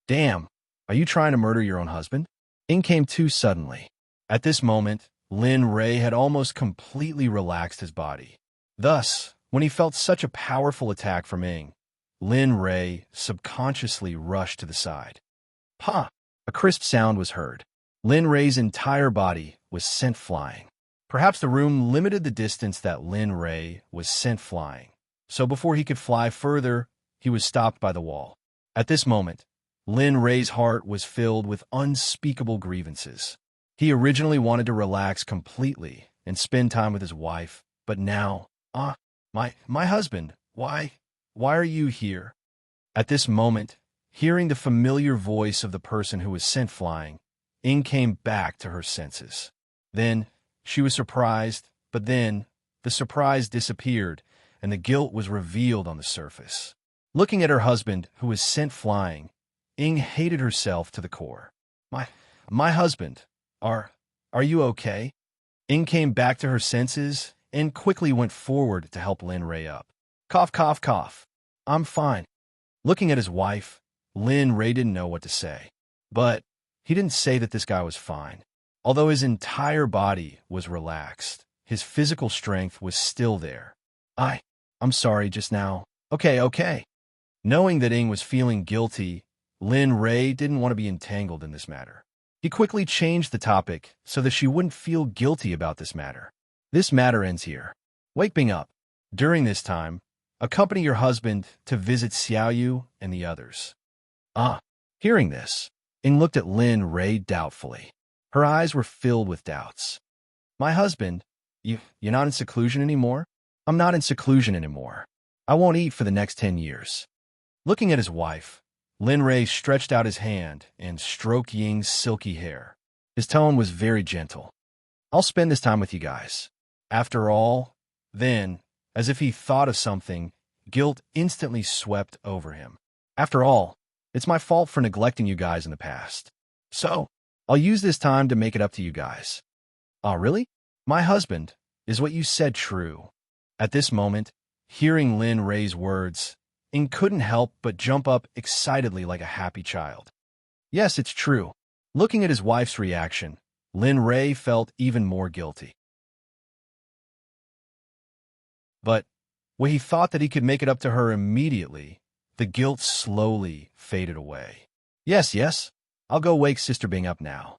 Damn, are you trying to murder your own husband? Ing came to suddenly. At this moment, Lin Ray had almost completely relaxed his body. Thus, when he felt such a powerful attack from Ing, Lin Ray subconsciously rushed to the side. Pa! A crisp sound was heard. Lin Ray's entire body was sent flying. Perhaps the room limited the distance that Lin Ray was sent flying, so before he could fly further, he was stopped by the wall. At this moment, Lin Ray's heart was filled with unspeakable grievances. He originally wanted to relax completely and spend time with his wife, but now Ah, my husband, why are you here? At this moment, hearing the familiar voice of the person who was sent flying, Ing came back to her senses. Then, she was surprised, but then, the surprise disappeared, and the guilt was revealed on the surface. Looking at her husband, who was sent flying, Ing hated herself to the core. My husband, are you okay? Ing came back to her senses and quickly went forward to help Lin Ray up. Cough, cough, cough. I'm fine. Looking at his wife, Lin Ray didn't know what to say. But he didn't say that this guy was fine. Although his entire body was relaxed, his physical strength was still there. I'm sorry just now. Okay. Knowing that Ing was feeling guilty, Lin Ray didn't want to be entangled in this matter. He quickly changed the topic so that she wouldn't feel guilty about this matter. This matter ends here. Wake Bing up. During this time, accompany your husband to visit Xiaoyu and the others. Hearing this, Ing looked at Lin Ray doubtfully. Her eyes were filled with doubts. My husband, you're not in seclusion anymore? I'm not in seclusion anymore. I won't eat for the next 10 years. Looking at his wife, Lin Ray stretched out his hand and stroked Ying's silky hair. His tone was very gentle. I'll spend this time with you guys. After all, then, as if he thought of something, guilt instantly swept over him. After all, it's my fault for neglecting you guys in the past. So, I'll use this time to make it up to you guys. Oh, really? My husband, is what you said true? At this moment, hearing Lin Ray's words, Ing couldn't help but jump up excitedly like a happy child. Yes, it's true. Looking at his wife's reaction, Lin Ray felt even more guilty. But when he thought that he could make it up to her immediately, the guilt slowly faded away. Yes, I'll go wake Sister Bing up now.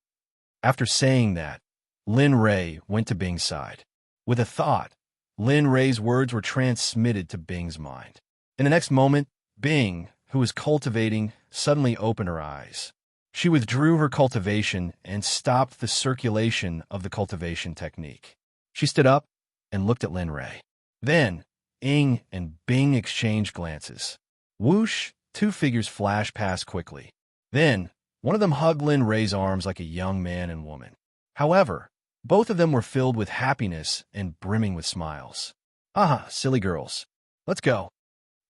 After saying that, Lin Ray went to Bing's side. With a thought, Lin Ray's words were transmitted to Bing's mind. In the next moment, Bing, who was cultivating, suddenly opened her eyes. She withdrew her cultivation and stopped the circulation of the cultivation technique. She stood up and looked at Lin Ray. Then, Ing and Bing exchanged glances. Whoosh, two figures flashed past quickly. Then, one of them hugged Lin Ray's arms like a young man and woman. However, both of them were filled with happiness and brimming with smiles. Silly girls. Let's go.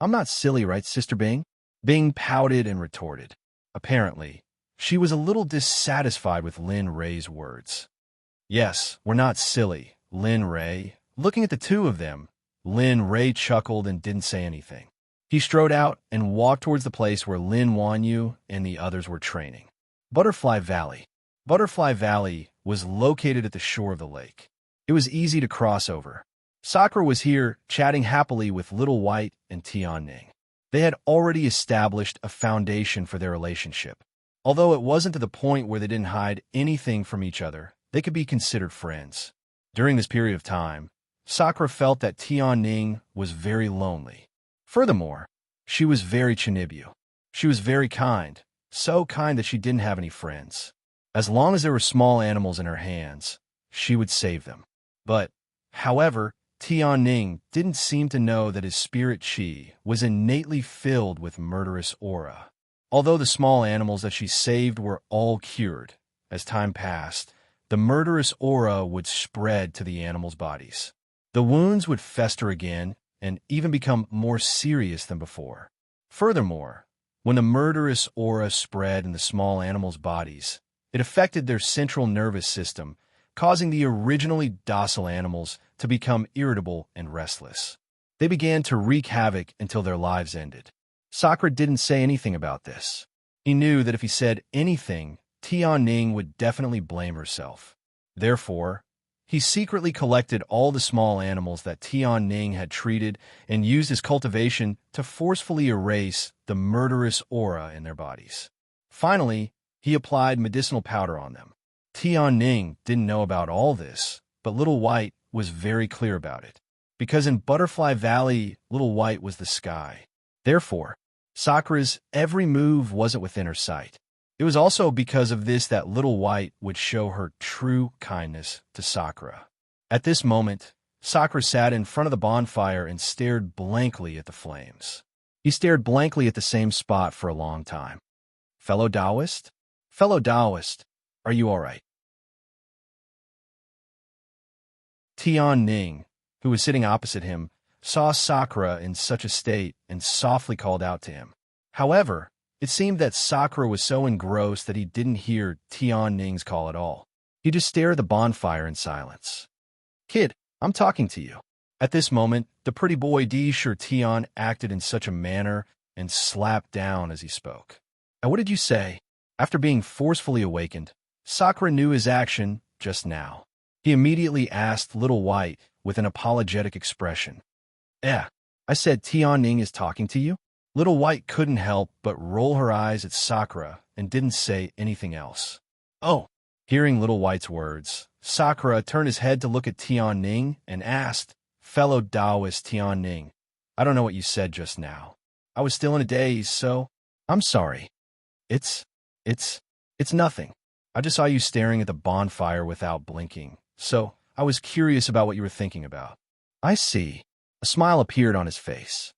I'm not silly, right, Sister Bing? Bing pouted and retorted. Apparently, she was a little dissatisfied with Lin Ray's words. Yes, we're not silly, Lin Ray. Looking at the two of them, Lin Ray chuckled and didn't say anything. He strode out and walked towards the place where Lin Wanyu and the others were training. Butterfly Valley. Butterfly Valley was located at the shore of the lake. It was easy to cross over. Sakura was here, chatting happily with Little White and Tianning. They had already established a foundation for their relationship. Although it wasn't to the point where they didn't hide anything from each other, they could be considered friends. During this period of time, Sakura felt that Tianning was very lonely. Furthermore, she was very Chinibu. She was very kind, so kind that she didn't have any friends. As long as there were small animals in her hands, she would save them. But, however, Tianning didn't seem to know that his spirit chi was innately filled with murderous aura. Although the small animals that she saved were all cured, as time passed, the murderous aura would spread to the animals' bodies. The wounds would fester again and even become more serious than before. Furthermore, when the murderous aura spread in the small animals' bodies, it affected their central nervous system, causing the originally docile animals to become irritable and restless. They began to wreak havoc until their lives ended. Sakura didn't say anything about this. He knew that if he said anything, Tianning would definitely blame herself. Therefore, he secretly collected all the small animals that Tianning had treated and used his cultivation to forcefully erase the murderous aura in their bodies. Finally, he applied medicinal powder on them. Tianning didn't know about all this, but Little White was very clear about it. Because in Butterfly Valley, Little White was the sky. Therefore, Sakura's every move wasn't within her sight. It was also because of this that Little White would show her true kindness to Sakura. At this moment, Sakura sat in front of the bonfire and stared blankly at the flames. He stared blankly at the same spot for a long time. Fellow Taoist? Fellow Taoist, are you all right? Tian Ning, who was sitting opposite him, saw Sakura in such a state and softly called out to him. However, it seemed that Sakura was so engrossed that he didn't hear Tian Ning's call at all. He just stared at the bonfire in silence. Kid, I'm talking to you. At this moment, the pretty boy Di Shi Tian acted in such a manner and slapped down as he spoke. And what did you say? After being forcefully awakened, Sakura knew his action just now. He immediately asked Little White with an apologetic expression. I said Tian Ning is talking to you? Little White couldn't help but roll her eyes at Sakura and didn't say anything else. Oh, hearing Little White's words, Sakura turned his head to look at Tian Ning and asked, Fellow Taoist Tian Ning, I don't know what you said just now. I was still in a daze, so I'm sorry. It's nothing. I just saw you staring at the bonfire without blinking, so I was curious about what you were thinking about. I see. A smile appeared on his face.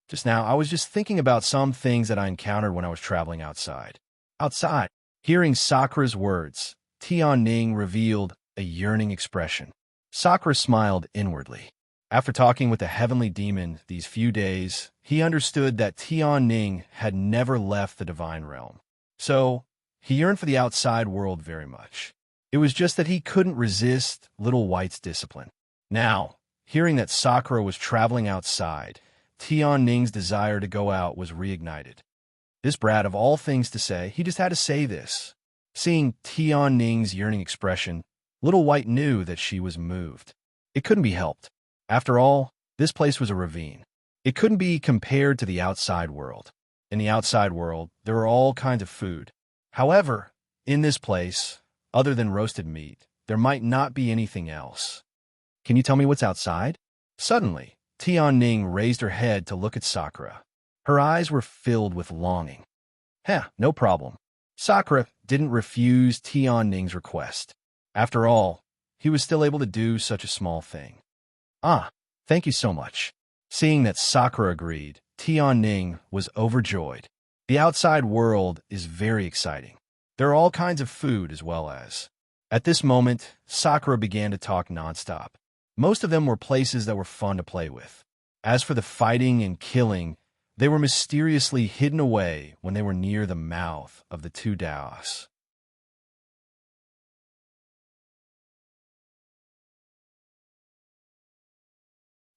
Just now, I was just thinking about some things that I encountered when I was traveling outside. Outside. Hearing Sakura's words, Tian Ning revealed a yearning expression. Sakura smiled inwardly. After talking with the heavenly demon these few days, he understood that Tian Ning had never left the divine realm. So, he yearned for the outside world very much. It was just that he couldn't resist Little White's discipline. Now, hearing that Sakura was traveling outside, Tian Ning's desire to go out was reignited. This brat of all things to say, he just had to say this. Seeing Tian Ning's yearning expression, Little White knew that she was moved. It couldn't be helped. After all, this place was a ravine. It couldn't be compared to the outside world. In the outside world, there were all kinds of food. However, in this place, other than roasted meat, there might not be anything else. Can you tell me what's outside? Suddenly, Tian Ning raised her head to look at Sakura. Her eyes were filled with longing. No problem. Sakura didn't refuse Tian Ning's request. After all, he was still able to do such a small thing. Thank you so much. Seeing that Sakura agreed, Tian Ning was overjoyed. The outside world is very exciting. There are all kinds of food as well as. At this moment, Sakura began to talk nonstop. Most of them were places that were fun to play with. As for the fighting and killing, they were mysteriously hidden away when they were near the mouth of the two Daos.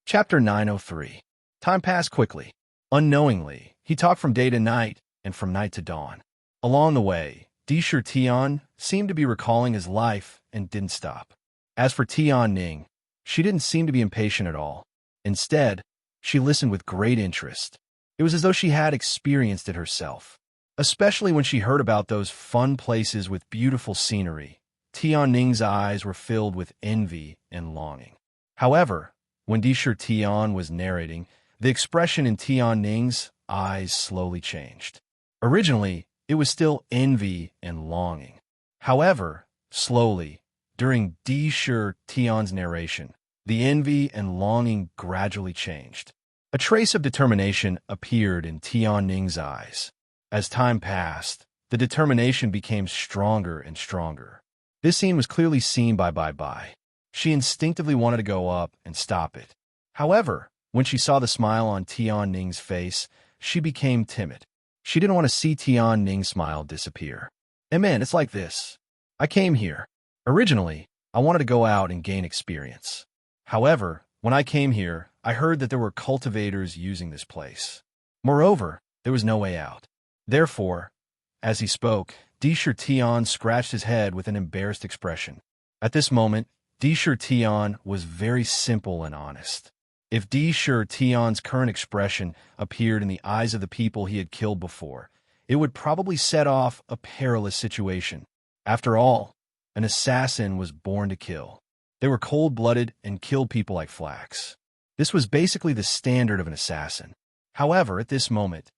Chapter 903. Time passed quickly. Unknowingly, he talked from day to night and from night to dawn. Along the way, Di Shi Tian seemed to be recalling his life and didn't stop. As for Tian Ning, she didn't seem to be impatient at all. Instead, she listened with great interest. It was as though she had experienced it herself. Especially when she heard about those fun places with beautiful scenery, Tian Ning's eyes were filled with envy and longing. However, when Di Shi Tian was narrating, the expression in Tian Ning's eyes slowly changed. Originally, it was still envy and longing. However, slowly, during Di Shi Tian's narration, the envy and longing gradually changed. A trace of determination appeared in Tian Ning's eyes. As time passed, the determination became stronger and stronger. This scene was clearly seen by Bai. She instinctively wanted to go up and stop it. However, when she saw the smile on Tian Ning's face, she became timid. She didn't want to see Tian Ning's smile disappear. Man, it's like this. I came here. Originally, I wanted to go out and gain experience. However, when I came here, I heard that there were cultivators using this place. Moreover, there was no way out. Therefore, as he spoke, Di Shi Tian scratched his head with an embarrassed expression. At this moment, Di Shi Tian was very simple and honest. If Di Shi Tian's current expression appeared in the eyes of the people he had killed before, it would probably set off a perilous situation. After all, an assassin was born to kill. They were cold-blooded and killed people like flax. This was basically the standard of an assassin. However, at this moment,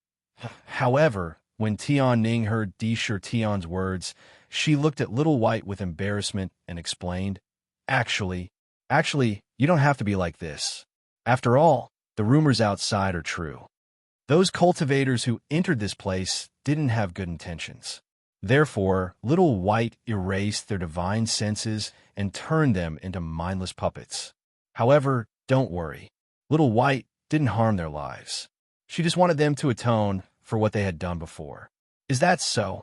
when Tian Ning heard Di Shi Tian's words, she looked at Little White with embarrassment and explained, Actually, You don't have to be like this. After all, the rumors outside are true. Those cultivators who entered this place didn't have good intentions. Therefore, Little White erased their divine senses and turned them into mindless puppets. However, don't worry. Little White didn't harm their lives. She just wanted them to atone for what they had done before. Is that so?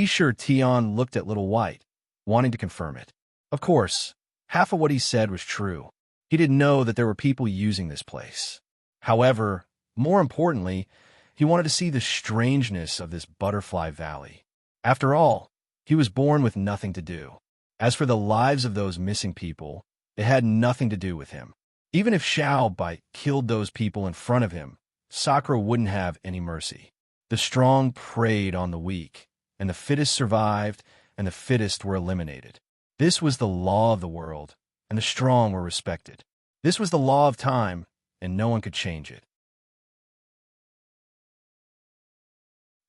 Sure Tion looked at Little White, wanting to confirm it. Of course, half of what he said was true. He didn't know that there were people using this place. However, more importantly, he wanted to see the strangeness of this Butterfly Valley. After all, he was born with nothing to do. As for the lives of those missing people, it had nothing to do with him. Even if Xiao Bai killed those people in front of him, Sakura wouldn't have any mercy. The strong preyed on the weak, and the fittest survived, and the fittest were eliminated. This was the law of the world, and the strong were respected. This was the law of time, and no one could change it.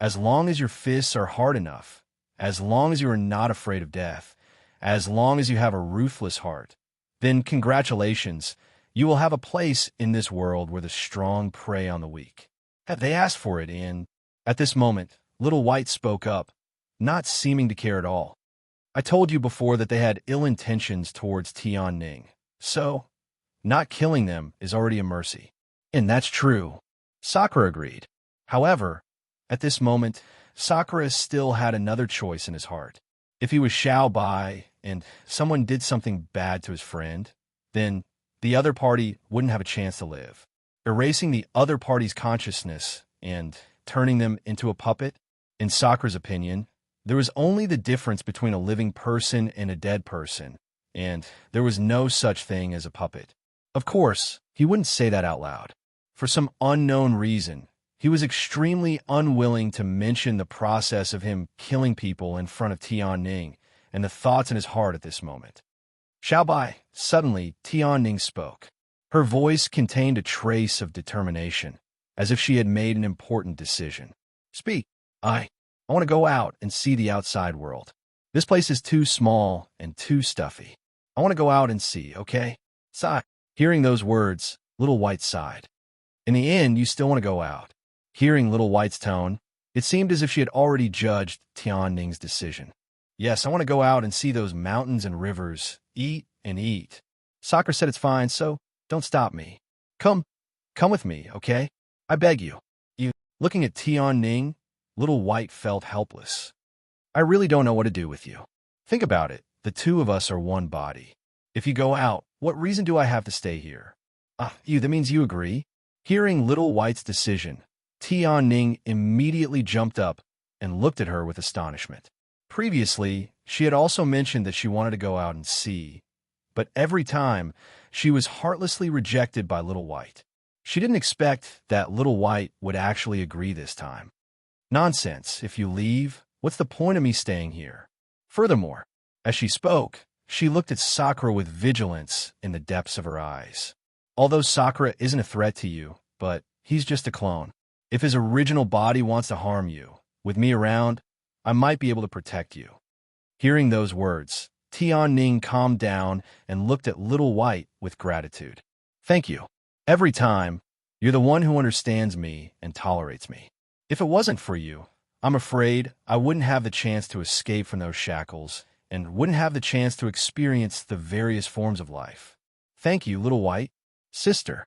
As long as your fists are hard enough, as long as you are not afraid of death, as long as you have a ruthless heart, then congratulations, you will have a place in this world where the strong prey on the weak. Have they asked for it in? At this moment, Little White spoke up, not seeming to care at all. I told you before that they had ill intentions towards Tian Ning, so not killing them is already a mercy. And that's true. Sakura agreed. However, at this moment, Sakura still had another choice in his heart. If he was Xiao Bai and someone did something bad to his friend, then the other party wouldn't have a chance to live. Erasing the other party's consciousness and turning them into a puppet, in Sakura's opinion, there was only the difference between a living person and a dead person, and there was no such thing as a puppet. Of course, he wouldn't say that out loud. For some unknown reason, he was extremely unwilling to mention the process of him killing people in front of Tian Ning and the thoughts in his heart at this moment. Xiao Bai, suddenly Tian Ning spoke. Her voice contained a trace of determination, as if she had made an important decision. Speak. I want to go out and see the outside world. This place is too small and too stuffy. I want to go out and see, okay? Sigh. Hearing those words, Little White sighed. In the end, you still want to go out. Hearing Little White's tone, it seemed as if she had already judged Tian Ning's decision. Yes, I want to go out and see those mountains and rivers, eat and eat. Sakura said it's fine, so don't stop me. Come with me, okay? I beg you. Looking at Tian Ning, Little White felt helpless. I really don't know what to do with you. Think about it. The two of us are one body. If you go out, what reason do I have to stay here? That means you agree? Hearing Little White's decision, Tian Ning immediately jumped up and looked at her with astonishment. Previously, she had also mentioned that she wanted to go out and see, but every time, she was heartlessly rejected by Little White. She didn't expect that Little White would actually agree this time. Nonsense, if you leave, what's the point of me staying here? Furthermore, as she spoke, she looked at Sakura with vigilance in the depths of her eyes. Although Sakura isn't a threat to you, but he's just a clone. If his original body wants to harm you, with me around, I might be able to protect you. Hearing those words, Tian Ning calmed down and looked at Little White with gratitude. Thank you. Every time, you're the one who understands me and tolerates me. If it wasn't for you, I'm afraid I wouldn't have the chance to escape from those shackles and wouldn't have the chance to experience the various forms of life. Thank you, Little White. Sister.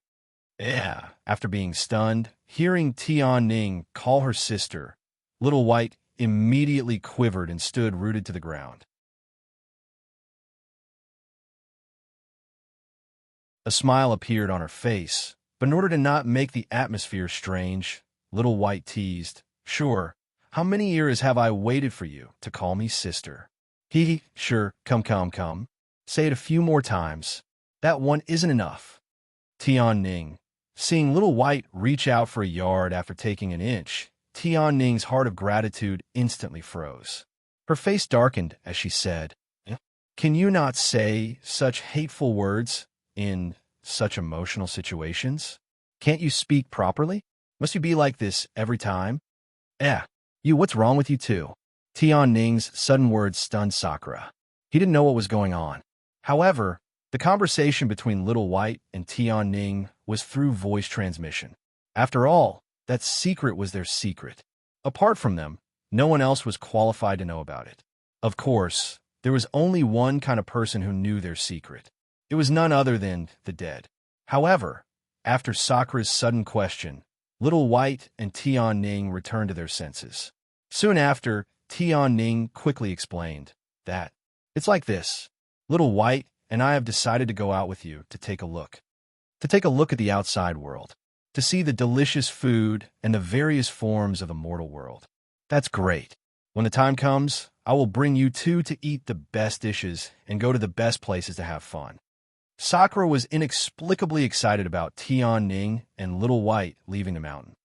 Yeah. After being stunned, hearing Tian Ning call her sister, Little White immediately quivered and stood rooted to the ground. A smile appeared on her face, but in order to not make the atmosphere strange, Little White teased, Sure, how many years have I waited for you to call me sister? Sure, come. Say it a few more times. That one isn't enough. Tian Ning. Seeing Little White reach out for a yard after taking an inch, Tian Ning's heart of gratitude instantly froze. Her face darkened as she said, Can you not say such hateful words in such emotional situations? Can't you speak properly? Must you be like this every time? What's wrong with you too? Tian Ning's sudden words stunned Sakura. He didn't know what was going on. However, The conversation between Little White and Tian Ning was through voice transmission. After all, that secret was their secret. Apart from them, no one else was qualified to know about it. Of course, there was only one kind of person who knew their secret. It was none other than the dead. However, after Sakura's sudden question, Little White and Tian Ning returned to their senses. Soon after, Tian Ning quickly explained that, "It's like this. Little White and I have decided to go out with you to take a look. To take a look at the outside world. To see the delicious food and the various forms of the mortal world. That's great. When the time comes, I will bring you two to eat the best dishes and go to the best places to have fun." Sakura was inexplicably excited about Tian Ning and Little White leaving the mountain.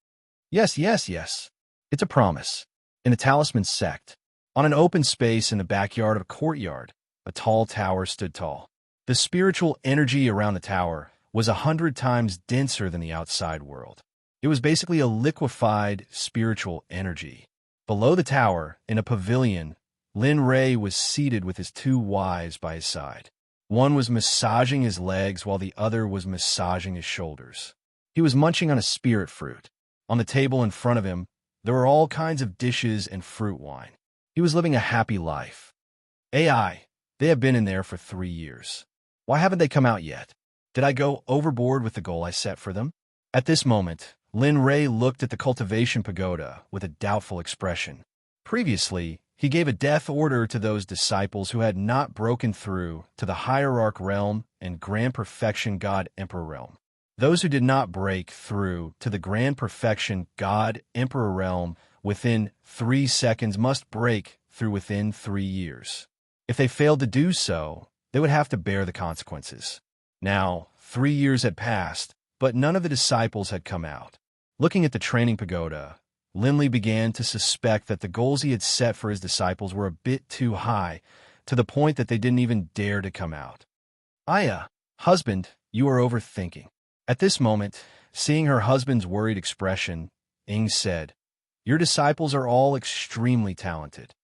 Yes, yes, yes. It's a promise. In the Talisman Sect, on an open space in the backyard of a courtyard, a tall tower stood tall. The spiritual energy around the tower was 100 times denser than the outside world. It was basically a liquefied spiritual energy. Below the tower, in a pavilion, Lin Rei was seated with his two wives by his side. One was massaging his legs while the other was massaging his shoulders. He was munching on a spirit fruit. On the table in front of him, there were all kinds of dishes and fruit wine. He was living a happy life. AI, they have been in there for 3 years. Why haven't they come out yet? Did I go overboard with the goal I set for them? At this moment, Lin Rei looked at the cultivation pagoda with a doubtful expression. Previously, he gave a death order to those disciples who had not broken through to the Hierarch realm and Grand Perfection God Emperor realm. Those who did not break through to the Grand Perfection God Emperor realm within 3 seconds must break through within 3 years. If they failed to do so, they would have to bear the consequences. Now, 3 years had passed, but none of the disciples had come out. Looking at the training pagoda, Linley began to suspect that the goals he had set for his disciples were a bit too high, to the point that they didn't even dare to come out. Aya, husband, you are overthinking. At this moment, seeing her husband's worried expression, Ing said, "Your disciples are all extremely talented.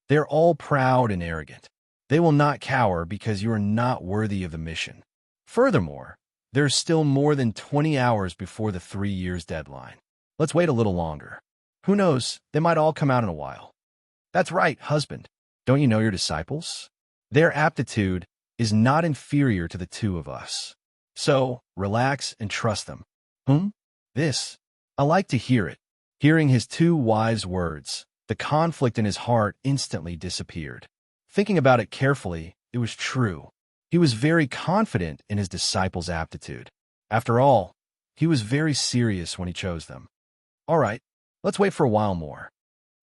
They're all proud and arrogant. They will not cower because you are not worthy of the mission. Furthermore, there's still more than 20 hours before the 3 years deadline. Let's wait a little longer. Who knows, they might all come out in a while." That's right, husband. Don't you know your disciples? Their aptitude is not inferior to the two of us. So, relax and trust them. This. I like to hear it. Hearing his two wise words, the conflict in his heart instantly disappeared. Thinking about it carefully, it was true. He was very confident in his disciples' aptitude. After all, he was very serious when he chose them. All right, let's wait for a while more.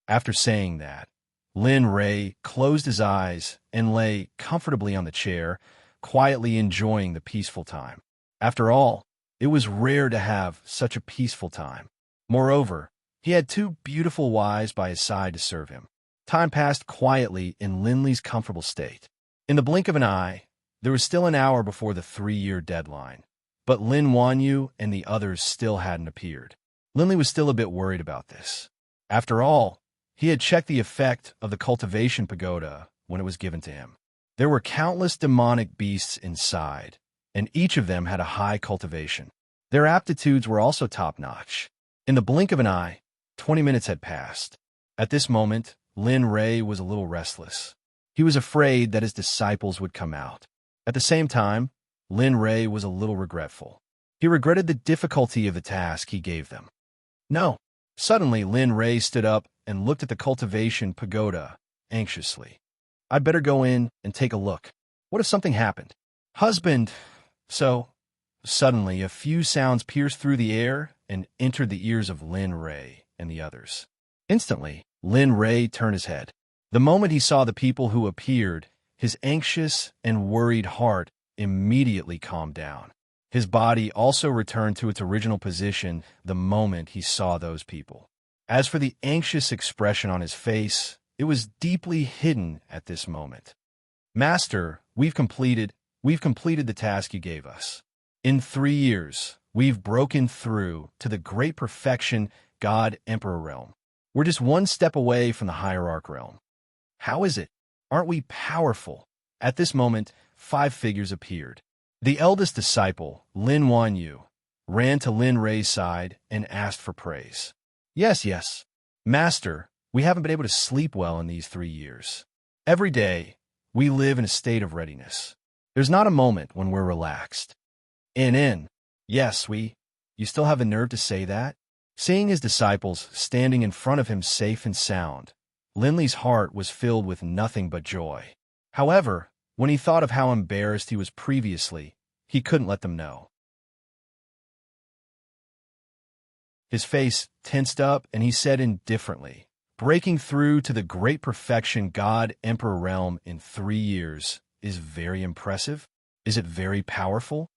After saying that, Lin Rei closed his eyes and lay comfortably on the chair, quietly enjoying the peaceful time. After all, it was rare to have such a peaceful time. Moreover, he had two beautiful wives by his side to serve him. Time passed quietly in Linley's comfortable state. In the blink of an eye, there was still an hour before the 3-year deadline, but Lin Wanyu and the others still hadn't appeared. Linley was still a bit worried about this. After all, he had checked the effect of the cultivation pagoda when it was given to him. There were countless demonic beasts inside, and each of them had a high cultivation. Their aptitudes were also top-notch. In the blink of an eye, 20 minutes had passed. At this moment, Lin Rei was a little restless. He was afraid that his disciples would come out. At the same time, Lin Rei was a little regretful. He regretted the difficulty of the task he gave them. No. Suddenly, Lin Rei stood up and looked at the cultivation pagoda anxiously. I'd better go in and take a look. What if something happened? Husband! Suddenly, a few sounds pierced through the air and entered the ears of Lin Rei and the others. Instantly, Lin Rei turned his head. The moment he saw the people who appeared, his anxious and worried heart immediately calmed down. His body also returned to its original position the moment he saw those people. As for the anxious expression on his face, it was deeply hidden at this moment. Master, we've completed the task you gave us. In 3 years, we've broken through to the Great Perfection God Emperor realm. We're just one step away from the Hierarch realm. How is it? Aren't we powerful? At this moment, 5 figures appeared. The eldest disciple, Lin Wanyu, ran to Lin Rei's side and asked for praise. Yes, yes. Master, we haven't been able to sleep well in these 3 years. Every day, we live in a state of readiness. There's not a moment when we're relaxed. Yes, you still have the nerve to say that? Seeing his disciples standing in front of him safe and sound, Linley's heart was filled with nothing but joy. However, when he thought of how embarrassed he was previously, he couldn't let them know. His face tensed up and he said indifferently, breaking through to the great perfection God Emperor realm in 3 years is very impressive. Is it very powerful?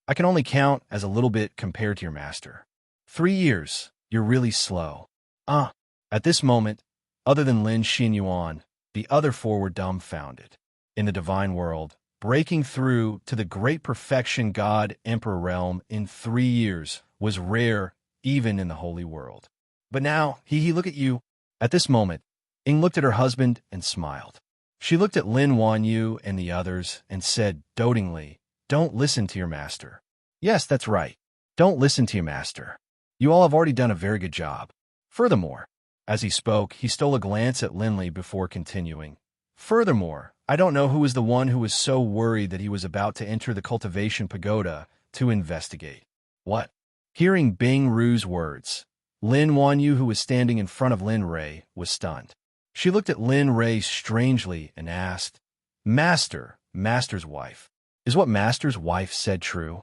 I can only count as a little bit compared to your master. 3 years, you're really slow. At this moment, other than Lin Xinyuan, the other 4 were dumbfounded. In the divine world, breaking through to the great perfection God Emperor realm in 3 years was rare even in the holy world. But now, look at you. At this moment, Ying looked at her husband and smiled. She looked at Lin Wanyu and the others and said dotingly, "Don't listen to your master." Yes, that's right. Don't listen to your master. You all have already done a very good job. Furthermore, as he spoke, he stole a glance at Linley before continuing. Furthermore, I don't know who was the one who was so worried that he was about to enter the cultivation pagoda to investigate. What? Hearing Bing Ru's words, Lin Wanyu, who was standing in front of Lin Rei, was stunned. She looked at Lin Rei strangely and asked, Master's wife. Is what Master's wife said true?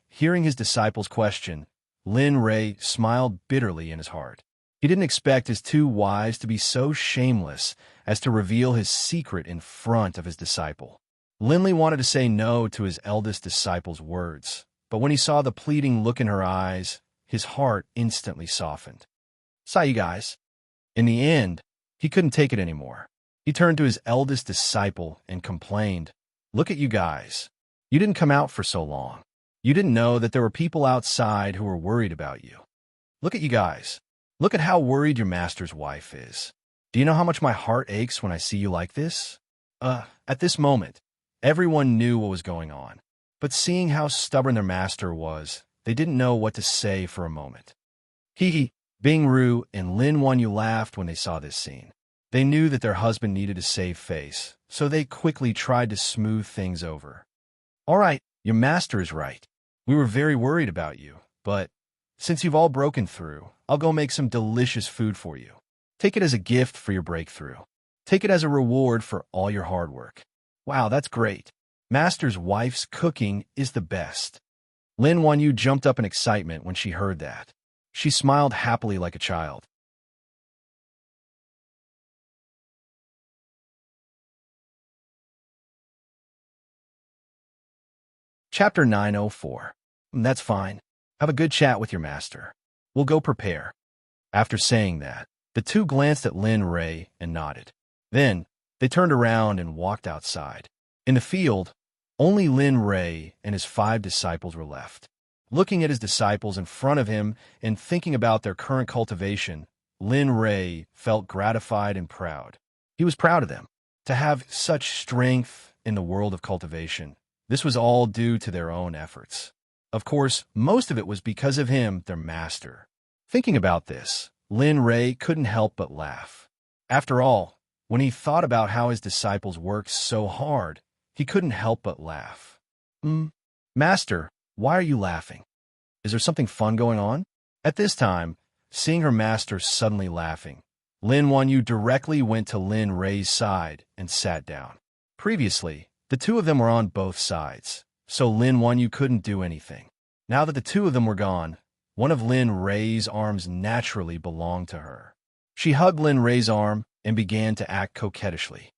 Hearing his disciple's question, Lin Rei smiled bitterly in his heart. He didn't expect his 2 wives to be so shameless as to reveal his secret in front of his disciple. Linley wanted to say no to his eldest disciple's words, but when he saw the pleading look in her eyes, his heart instantly softened. Saw you guys. In the end, he couldn't take it anymore. He turned to his eldest disciple and complained, "Look at you guys. You didn't come out for so long. You didn't know that there were people outside who were worried about you. Look at you guys. Look at how worried your master's wife is. Do you know how much my heart aches when I see you like this?" At this moment, everyone knew what was going on, but seeing how stubborn their master was, they didn't know what to say for a moment. Bing Ru and Lin Wanyu laughed when they saw this scene. They knew that their husband needed to save face, so they quickly tried to smooth things over. All right, your master is right. We were very worried about you, but since you've all broken through, I'll go make some delicious food for you. Take it as a gift for your breakthrough. Take it as a reward for all your hard work. Wow, that's great. Master's wife's cooking is the best. Lin Wanyu jumped up in excitement when she heard that. She smiled happily like a child. Chapter 904. That's fine. Have a good chat with your master. We'll go prepare. After saying that, the 2 glanced at Lin Rei and nodded. Then, they turned around and walked outside. In the field, only Lin Rei and his 5 disciples were left. Looking at his disciples in front of him and thinking about their current cultivation, Lin Rei felt gratified and proud. He was proud of them. To have such strength in the world of cultivation, this was all due to their own efforts. Of course, most of it was because of him, their master. Thinking about this, Lin Rei couldn't help but laugh. After all, when he thought about how his disciples worked so hard, he couldn't help but laugh. Master, why are you laughing? Is there something fun going on? At this time, seeing her master suddenly laughing, Lin Wanyu directly went to Lin Rei's side and sat down. Previously, the 2 of them were on both sides, so Lin Wanyu couldn't do anything. Now that the 2 of them were gone, one of Lin Rei's arms naturally belonged to her. She hugged Lin Rei's arm and began to act coquettishly.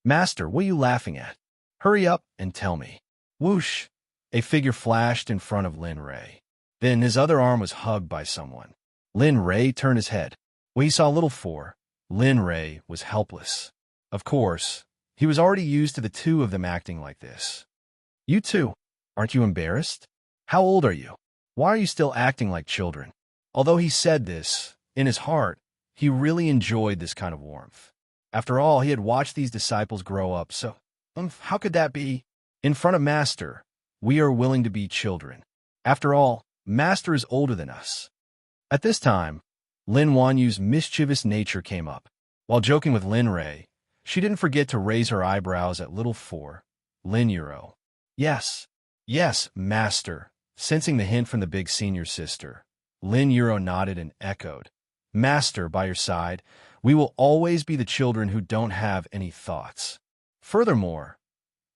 Master, what are you laughing at? Hurry up and tell me. Whoosh! A figure flashed in front of Lin Rei. Then his other arm was hugged by someone. Lin Rei turned his head. When he saw little 4, Lin Rei was helpless. Of course, he was already used to the 2 of them acting like this. You 2, aren't you embarrassed? How old are you? Why are you still acting like children? Although he said this, in his heart, he really enjoyed this kind of warmth. After all, he had watched these disciples grow up, so how could that be? In front of Master, we are willing to be children. After all, Master is older than us. At this time, Lin Wanyu's mischievous nature came up. While joking with Lin Rei, she didn't forget to raise her eyebrows at little four, Lin Euro. Yes, yes, Master. Sensing the hint from the big senior sister, Lin Euro nodded and echoed. Master, by your side, we will always be the children who don't have any thoughts. Furthermore,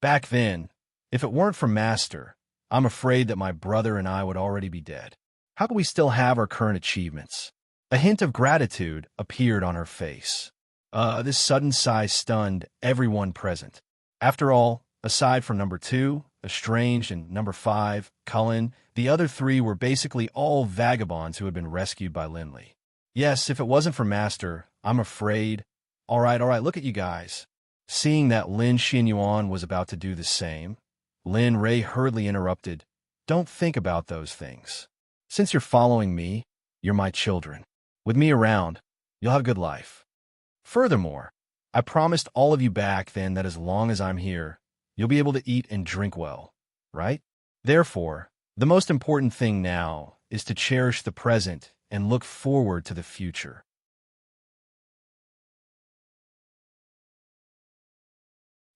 back then, if it weren't for Master, I'm afraid that my brother and I would already be dead. How could we still have our current achievements? A hint of gratitude appeared on her face. This sudden sigh stunned everyone present. After all, aside from number 2, Estranged, and number 5, Cullen, the other 3 were basically all vagabonds who had been rescued by Linley. Yes, if it wasn't for Master, I'm afraid. All right, look at you guys. Seeing that Lin Xinyuan was about to do the same, Lin Rei hurriedly interrupted. Don't think about those things. Since you're following me, you're my children. With me around, you'll have a good life. Furthermore, I promised all of you back then that as long as I'm here, you'll be able to eat and drink well, right? Therefore, the most important thing now is to cherish the present and look forward to the future.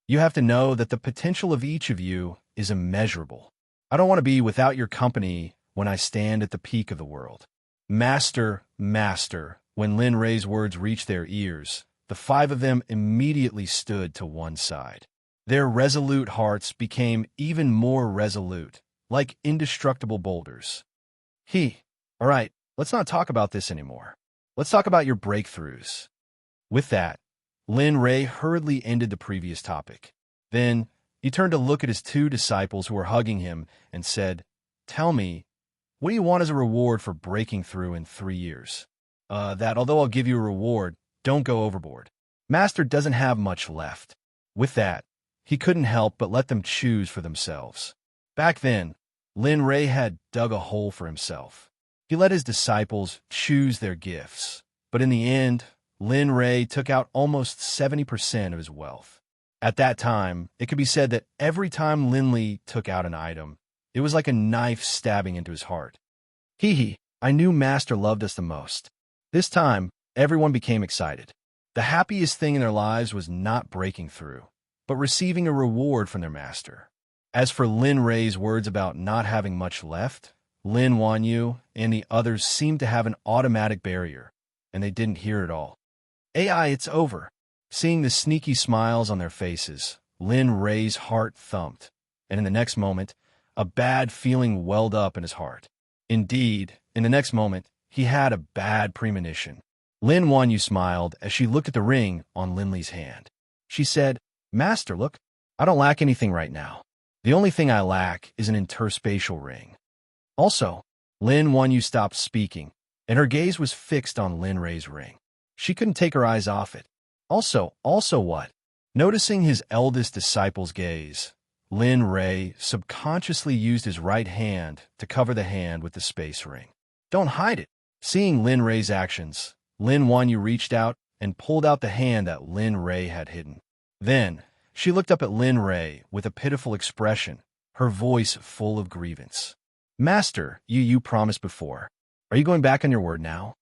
You have to know that the potential of each of you is immeasurable. I don't want to be without your company when I stand at the peak of the world. Master, Master, when Lin Rei's words reached their ears, the 5 of them immediately stood to one side. Their resolute hearts became even more resolute, like indestructible boulders. All right, let's not talk about this anymore. Let's talk about your breakthroughs. With that, Lin Rei hurriedly ended the previous topic. Then, he turned to look at his 2 disciples who were hugging him and said, Tell me, what do you want as a reward for breaking through in 3 years? That although I'll give you a reward, don't go overboard. Master doesn't have much left. With that, he couldn't help but let them choose for themselves. Back then, Lin Rei had dug a hole for himself. He let his disciples choose their gifts, but in the end, Lin Rei took out almost 70% of his wealth. At that time, it could be said that every time Linley took out an item, it was like a knife stabbing into his heart. I knew Master loved us the most. This time, everyone became excited. The happiest thing in their lives was not breaking through, but receiving a reward from their master. As for Lin Rei's words about not having much left, Lin Wanyu and the others seemed to have an automatic barrier, and they didn't hear it all. AI, it's over. Seeing the sneaky smiles on their faces, Lin Rei's heart thumped, and in the next moment, a bad feeling welled up in his heart. Indeed, in the next moment, he had a bad premonition. Lin Wanyu smiled as she looked at the ring on Linley's hand. She said, Master, look, I don't lack anything right now. The only thing I lack is an interspatial ring. Also, Lin Wanyu stopped speaking, and her gaze was fixed on Lin Rei's ring. She couldn't take her eyes off it. Also what? Noticing his eldest disciple's gaze, Lin Rei subconsciously used his right hand to cover the hand with the space ring. Don't hide it. Seeing Lin Rei's actions, Lin Wanyu reached out and pulled out the hand that Lin Rei had hidden. Then, she looked up at Lin Rei with a pitiful expression, her voice full of grievance. Master, you promised before. Are you going back on your word now?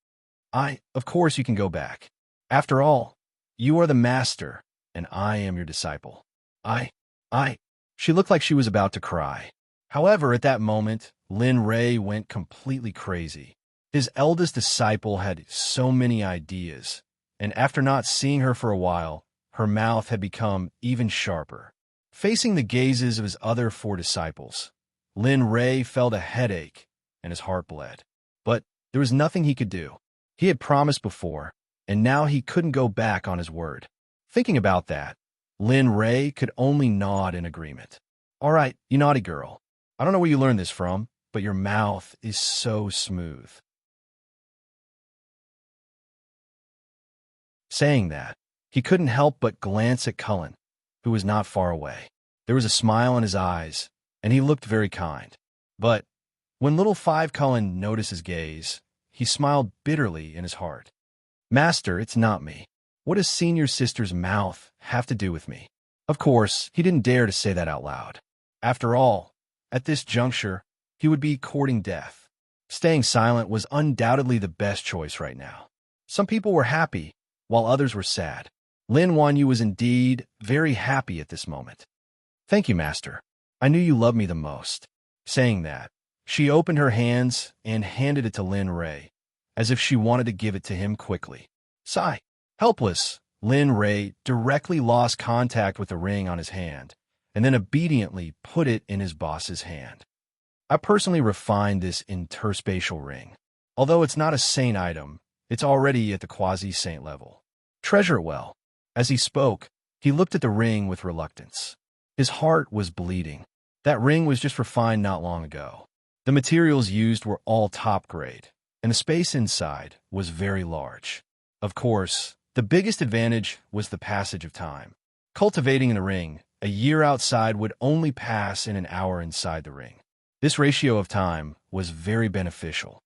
Of course you can go back. After all, you are the master, and I am your disciple. She looked like she was about to cry. However, at that moment, Lin Rei went completely crazy. His eldest disciple had so many ideas, and after not seeing her for a while, her mouth had become even sharper. Facing the gazes of his other 4 disciples, Lin Rei felt a headache, and his heart bled. But there was nothing he could do. He had promised before, and now he couldn't go back on his word. Thinking about that, Lin Rei could only nod in agreement. All right, you naughty girl. I don't know where you learned this from, but your mouth is so smooth. Saying that, he couldn't help but glance at Cullen, who was not far away. There was a smile in his eyes, and he looked very kind. But when little 5 Cullen noticed his gaze, he smiled bitterly in his heart. Master, it's not me. What does senior sister's mouth have to do with me? Of course, he didn't dare to say that out loud. After all, at this juncture, he would be courting death. Staying silent was undoubtedly the best choice right now. Some people were happy, while others were sad. Lin Wanyu was indeed very happy at this moment. Thank you, Master. I knew you loved me the most. Saying that, she opened her hands and handed it to Lin Ray, as if she wanted to give it to him quickly. Sigh. Helpless, Lin Ray directly lost contact with the ring on his hand, and then obediently put it in his boss's hand. I personally refined this interspatial ring. Although it's not a saint item, it's already at the quasi-saint level. Treasure it well. As he spoke, he looked at the ring with reluctance. His heart was bleeding. That ring was just refined not long ago. The materials used were all top grade, and the space inside was very large. Of course, the biggest advantage was the passage of time. Cultivating in the ring, a year outside would only pass in an hour inside the ring. This ratio of time was very beneficial.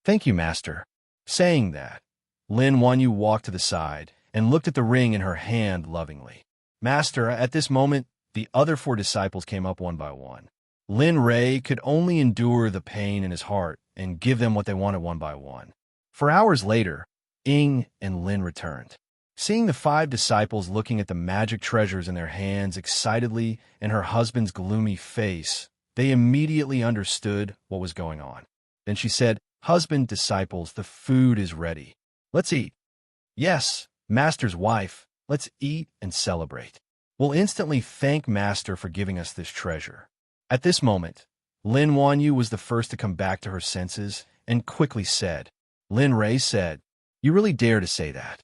Thank you, Master. Saying that, Lin Wanyu walked to the side and looked at the ring in her hand lovingly. Master, at this moment, the other 4 disciples came up one by one. Lin Ray could only endure the pain in his heart and give them what they wanted one by one. For hours later, Ying and Lin returned. Seeing the 5 disciples looking at the magic treasures in their hands excitedly and her husband's gloomy face, they immediately understood what was going on. Then she said, "Husband, disciples, the food is ready. Let's eat." "Yes, Master's wife, let's eat and celebrate. We'll instantly thank Master for giving us this treasure." At this moment, Lin Wanyu was the first to come back to her senses and quickly said, Lin Ray said, "You really dare to say that?"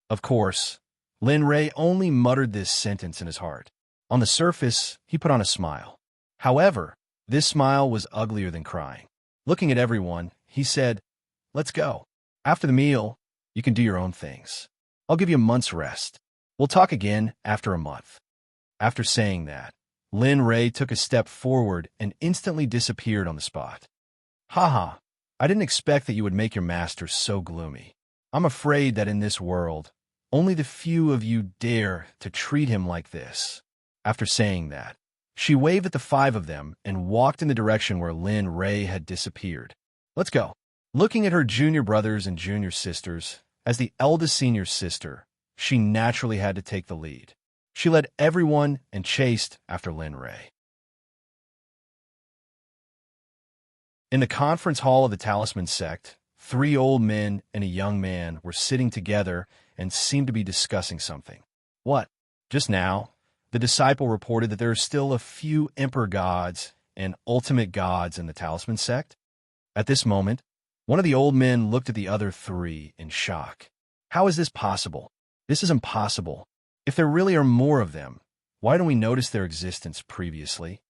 Of course, Lin Ray only muttered this sentence in his heart. On the surface, he put on a smile. However, this smile was uglier than crying. Looking at everyone, he said, "Let's go. After the meal, you can do your own things. I'll give you a month's rest. We'll talk again after a month." After saying that, Lin Ray took a step forward and instantly disappeared on the spot. Haha, I didn't expect that you would make your master so gloomy. I'm afraid that in this world, only the few of you dare to treat him like this. After saying that, she waved at the 5 of them and walked in the direction where Lin Ray had disappeared. Let's go. Looking at her junior brothers and junior sisters, as the eldest senior sister, she naturally had to take the lead. She led everyone and chased after Lin Ray. In the conference hall of the Talisman Sect, 3 old men and a young man were sitting together and seemed to be discussing something. What? Just now, the disciple reported that there are still a few emperor gods and ultimate gods in the Talisman Sect. At this moment, one of the old men looked at the other 3 in shock. How is this possible? This is impossible. If there really are more of them, why don't we notice their existence previously?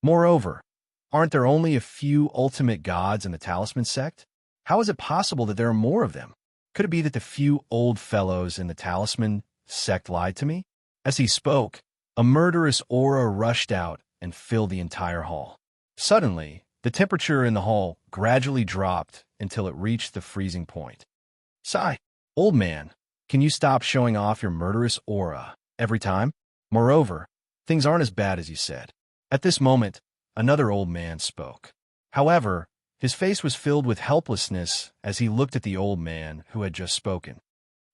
Moreover, aren't there only a few ultimate gods in the Talisman Sect? How is it possible that there are more of them? Could it be that the few old fellows in the Talisman Sect lied to me? As he spoke, a murderous aura rushed out and filled the entire hall. Suddenly, the temperature in the hall gradually dropped until it reached the freezing point. Sigh, old man, can you stop showing off your murderous aura every time? Moreover, things aren't as bad as you said. At this moment, another old man spoke. However, his face was filled with helplessness as he looked at the old man who had just spoken.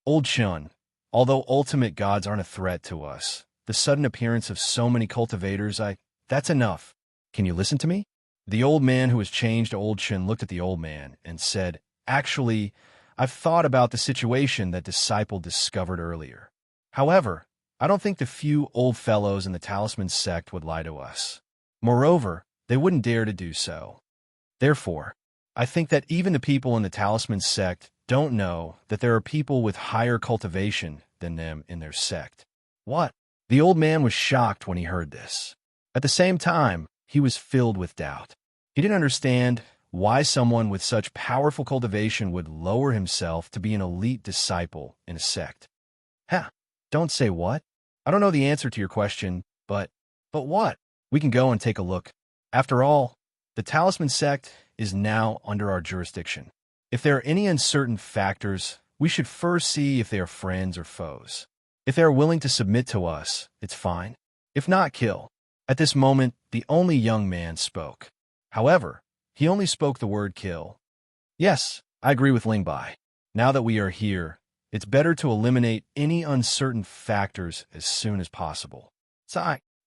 Old Chun, although ultimate gods aren't a threat to us, the sudden appearance of so many cultivators, that's enough. Can you listen to me? The old man who was changed to Old Chun looked at the old man and said, Actually, I've thought about the situation that disciple discovered earlier. However, I don't think the few old fellows in the Talisman Sect would lie to us. Moreover, they wouldn't dare to do so. Therefore, I think that even the people in the Talisman Sect don't know that there are people with higher cultivation than them in their sect. What? The old man was shocked when he heard this. At the same time, he was filled with doubt. He didn't understand why someone with such powerful cultivation would lower himself to be an elite disciple in a sect. Don't say what? I don't know the answer to your question, but what? We can go and take a look. After all, the Talisman Sect is now under our jurisdiction. If there are any uncertain factors, we should first see if they are friends or foes. If they are willing to submit to us, it's fine. If not, kill. At this moment, the only young man spoke. However, he only spoke the word kill. Yes, I agree with Lingbai. Now that we are here, it's better to eliminate any uncertain factors as soon as possible.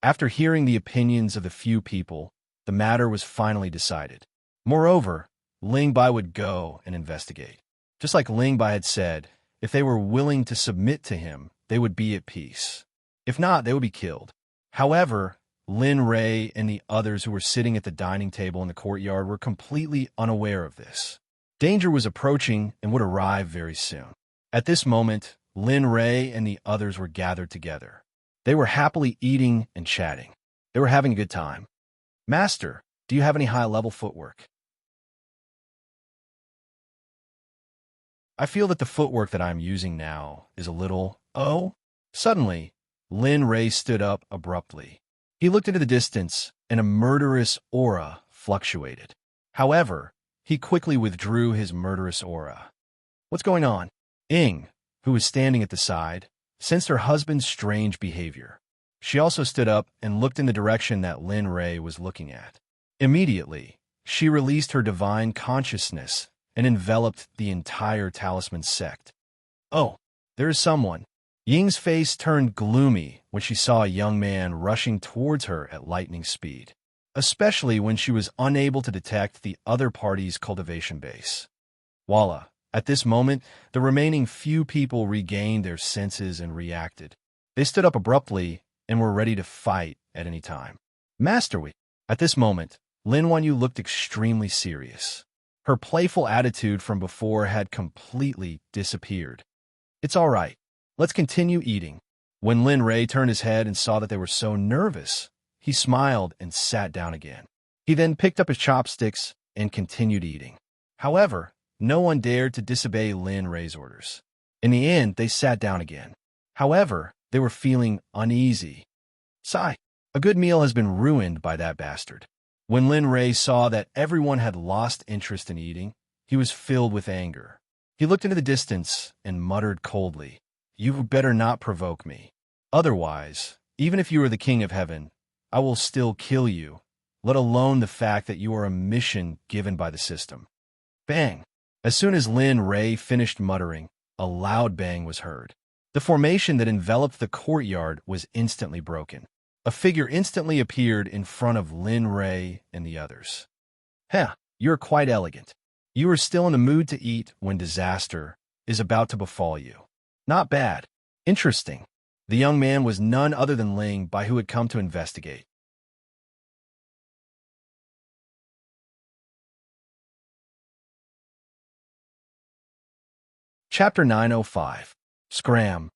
After hearing the opinions of the few people, the matter was finally decided. Moreover, Lingbai would go and investigate. Just like Lingbai had said, if they were willing to submit to him, they would be at peace. If not, they would be killed. However, Lin Ray and the others who were sitting at the dining table in the courtyard were completely unaware of this. Danger was approaching and would arrive very soon. At this moment, Lin Ray and the others were gathered together. They were happily eating and chatting. They were having a good time. Master, do you have any high-level footwork? I feel that the footwork that I'm using now is a little... Oh? Suddenly, Lin Ray stood up abruptly. He looked into the distance, and a murderous aura fluctuated. However, he quickly withdrew his murderous aura. What's going on? Ying, who was standing at the side, sensed her husband's strange behavior. She also stood up and looked in the direction that Lin Ray was looking at. Immediately, she released her divine consciousness and enveloped the entire talisman sect. Oh, there is someone. Ying's face turned gloomy when she saw a young man rushing towards her at lightning speed, especially when she was unable to detect the other party's cultivation base. Voila! At this moment, the remaining few people regained their senses and reacted. They stood up abruptly and were ready to fight at any time. Master, At this moment, Lin Wanyu looked extremely serious. Her playful attitude from before had completely disappeared. It's all right. Let's continue eating. When Lin Ray turned his head and saw that they were so nervous, he smiled and sat down again. He then picked up his chopsticks and continued eating. However, no one dared to disobey Lin Ray's orders. In the end, they sat down again. However, they were feeling uneasy. Sigh, a good meal has been ruined by that bastard. When Lin Ray saw that everyone had lost interest in eating, he was filled with anger. He looked into the distance and muttered coldly, "You better not provoke me. Otherwise, even if you are the king of heaven, I will still kill you, let alone the fact that you are a mission given by the system." Bang! As soon as Lin Ray finished muttering, a loud bang was heard. The formation that enveloped the courtyard was instantly broken. A figure instantly appeared in front of Lin Ray and the others. Heh, you're quite elegant. You are still in the mood to eat when disaster is about to befall you. Not bad. Interesting. The young man was none other than Ling Bai, who had come to investigate. Chapter 905. Scram.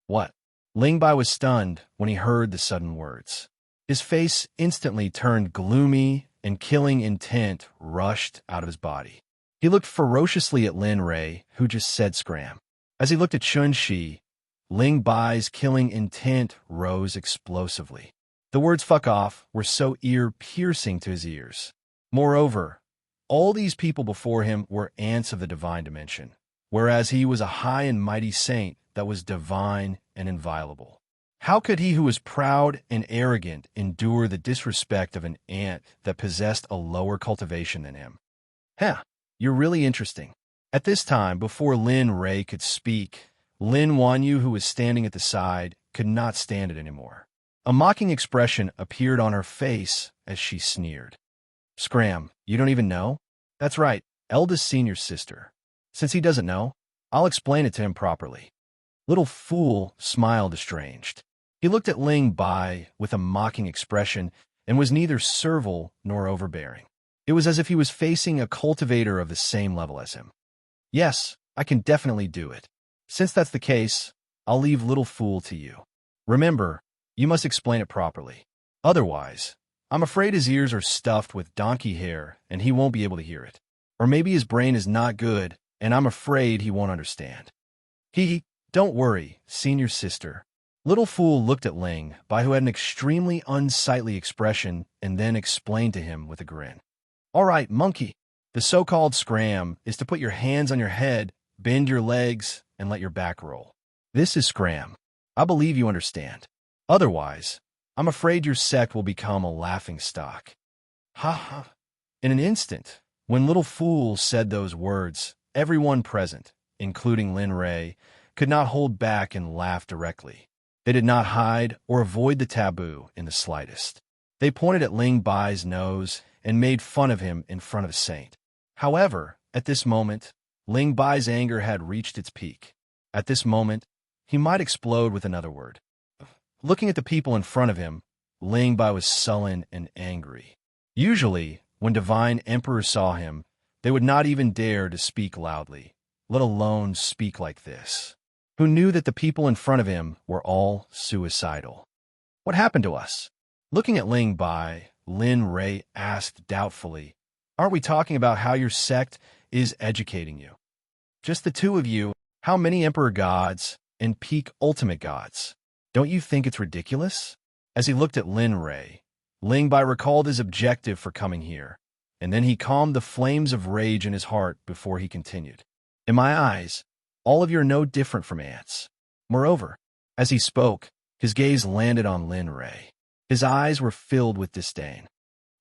What? Ling Bai was stunned when he heard the sudden words. His face instantly turned gloomy and killing intent rushed out of his body. He looked ferociously at Lin Ray, who just said scram. As he looked at Chun Shi, Ling Bai's killing intent rose explosively. The words "fuck off" were so ear-piercing to his ears. Moreover, all these people before him were ants of the divine dimension, whereas he was a high and mighty saint that was divine and inviolable. How could he who was proud and arrogant endure the disrespect of an ant that possessed a lower cultivation than him? Heh, you're really interesting. At this time, before Lin Ray could speak, Lin Wanyu, who was standing at the side, could not stand it anymore. A mocking expression appeared on her face as she sneered. Scram, you don't even know? That's right, eldest senior's sister. Since he doesn't know, I'll explain it to him properly. Little fool smiled estranged. He looked at Ling Bai with a mocking expression and was neither servile nor overbearing. It was as if he was facing a cultivator of the same level as him. Yes, I can definitely do it. Since that's the case, I'll leave little fool to you. Remember, you must explain it properly. Otherwise, I'm afraid his ears are stuffed with donkey hair and he won't be able to hear it. Or maybe his brain is not good and I'm afraid he won't understand. Don't worry, senior sister. Little fool looked at Ling Bai, who had an extremely unsightly expression, and then explained to him with a grin. All right, monkey. The so-called scram is to put your hands on your head, bend your legs, and let your back roll. This is Scram. I believe you understand. Otherwise, I'm afraid your sect will become a laughingstock. Ha ha. In an instant, when Little Fool said those words, everyone present, including Lin Ray, could not hold back and laugh directly. They did not hide or avoid the taboo in the slightest. They pointed at Ling Bai's nose and made fun of him in front of the saint. However, at this moment, Ling Bai's anger had reached its peak. At this moment, he might explode with another word. Looking at the people in front of him, Ling Bai was sullen and angry. Usually, when Divine Emperor saw him, they would not even dare to speak loudly, let alone speak like this. Who knew that the people in front of him were all suicidal? What happened to us? Looking at Ling Bai, Lin Ray asked doubtfully, "Aren't we talking about how your sect is educating you? Just the two of you, how many Emperor gods and peak ultimate gods? Don't you think it's ridiculous?" As he looked at Lin Ray, Ling Bai recalled his objective for coming here, and then he calmed the flames of rage in his heart before he continued. "In my eyes, all of you are no different from ants." Moreover, as he spoke, his gaze landed on Lin Ray. His eyes were filled with disdain.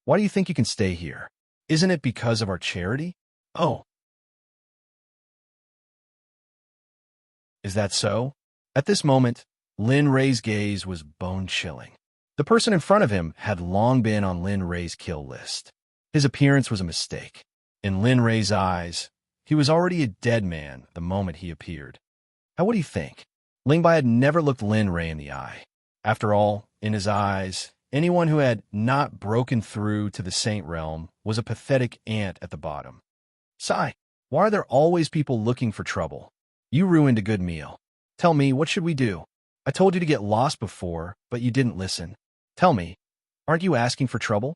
"Why do you think you can stay here? Isn't it because of our charity? Oh. Is that so?" At this moment, Lin Ray's gaze was bone-chilling. The person in front of him had long been on Lin Ray's kill list. His appearance was a mistake. In Lin Ray's eyes, he was already a dead man the moment he appeared. How would he think? Ling Bai had never looked Lin Ray in the eye. After all, in his eyes, anyone who had not broken through to the saint realm was a pathetic ant at the bottom. "Sigh, why are there always people looking for trouble? You ruined a good meal. Tell me, what should we do? I told you to get lost before, but you didn't listen. Tell me, aren't you asking for trouble?"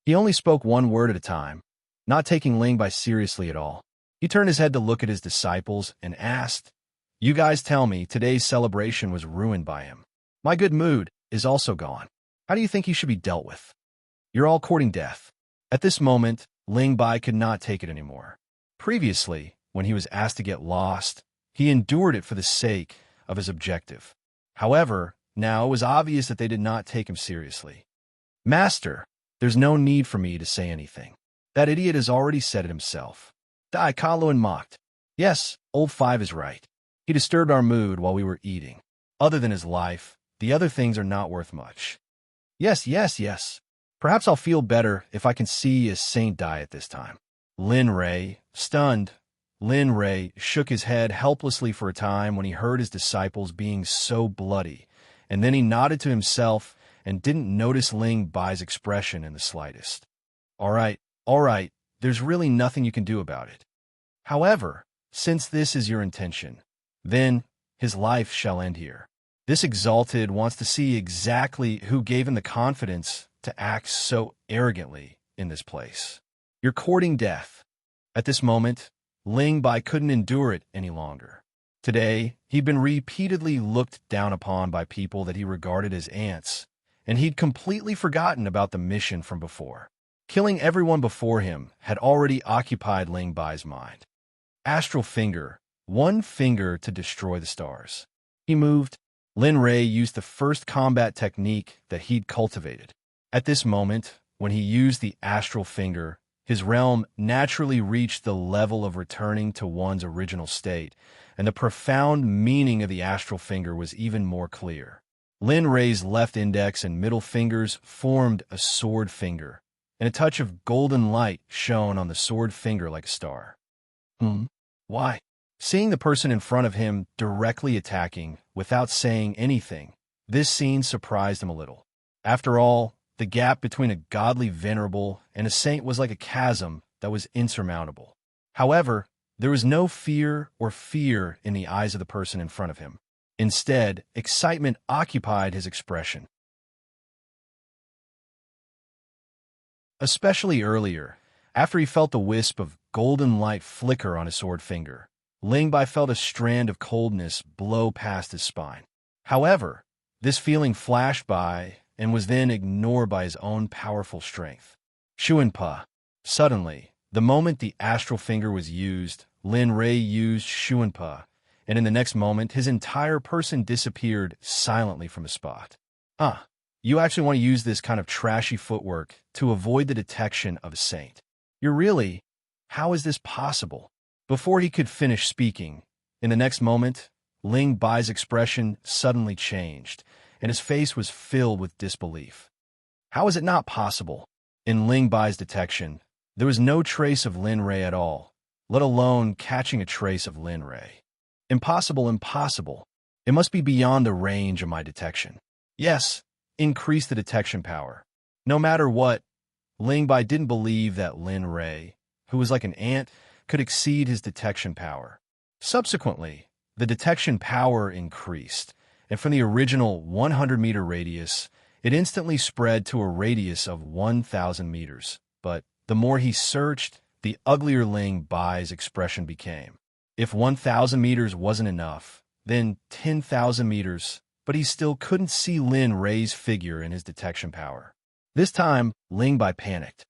He only spoke one word at a time, not taking Ling Bai seriously at all. He turned his head to look at his disciples and asked, "You guys tell me today's celebration was ruined by him. My good mood is also gone. How do you think he should be dealt with? You're all courting death." At this moment, Ling Bai could not take it anymore. Previously, when he was asked to get lost, he endured it for the sake of his objective. However, now it was obvious that they did not take him seriously. "Master, there's no need for me to say anything. That idiot has already said it himself." Dai Kaluan mocked. "Yes, old Five is right. He disturbed our mood while we were eating. Other than his life, the other things are not worth much. Yes. Perhaps I'll feel better if I can see a saint die at this time." Lin Ray, stunned, Lin Ray shook his head helplessly for a time when he heard his disciples being so bloody, and then he nodded to himself and didn't notice Ling Bai's expression in the slightest. All right, there's really nothing you can do about it. However, since this is your intention, then his life shall end here. This exalted wants to see exactly who gave him the confidence to act so arrogantly in this place. You're courting death. At this moment, Ling Bai couldn't endure it any longer. Today, he'd been repeatedly looked down upon by people that he regarded as ants, and he'd completely forgotten about the mission from before. Killing everyone before him had already occupied Ling Bai's mind. Astral finger, one finger to destroy the stars. He moved. Lin Ray used the first combat technique that he'd cultivated. At this moment, when he used the astral finger, his realm naturally reached the level of returning to one's original state, and the profound meaning of the astral finger was even more clear. Lin Ray's left index and middle fingers formed a sword finger, and a touch of golden light shone on the sword finger like a star. Why? Seeing the person in front of him directly attacking without saying anything, this scene surprised him a little. After all, the gap between a godly venerable and a saint was like a chasm that was insurmountable. However, there was no fear in the eyes of the person in front of him. Instead, excitement occupied his expression. Especially earlier, after he felt the wisp of golden light flicker on his sword finger, Ling Bai felt a strand of coldness blow past his spine. However, this feeling flashed by and was then ignored by his own powerful strength. Shuanpa. Suddenly, the moment the astral finger was used, Lin Rei used Shuanpa, and in the next moment, his entire person disappeared silently from his spot. You actually want to use this kind of trashy footwork to avoid the detection of a saint. How is this possible? Before he could finish speaking, in the next moment, Ling Bai's expression suddenly changed, and his face was filled with disbelief. How is it not possible? In Ling Bai's detection, there was no trace of Lin Rei at all, let alone catching a trace of Lin Rei. Impossible, impossible. It must be beyond the range of my detection. Yes, increase the detection power. No matter what, Ling Bai didn't believe that Lin Rei, who was like an ant, could exceed his detection power. Subsequently, the detection power increased, and from the original 100-meter radius, it instantly spread to a radius of 1,000 meters. But the more he searched, the uglier Ling Bai's expression became. If 1,000 meters wasn't enough, then 10,000 meters, but he still couldn't see Lin Rei's figure in his detection power. This time, Ling Bai panicked.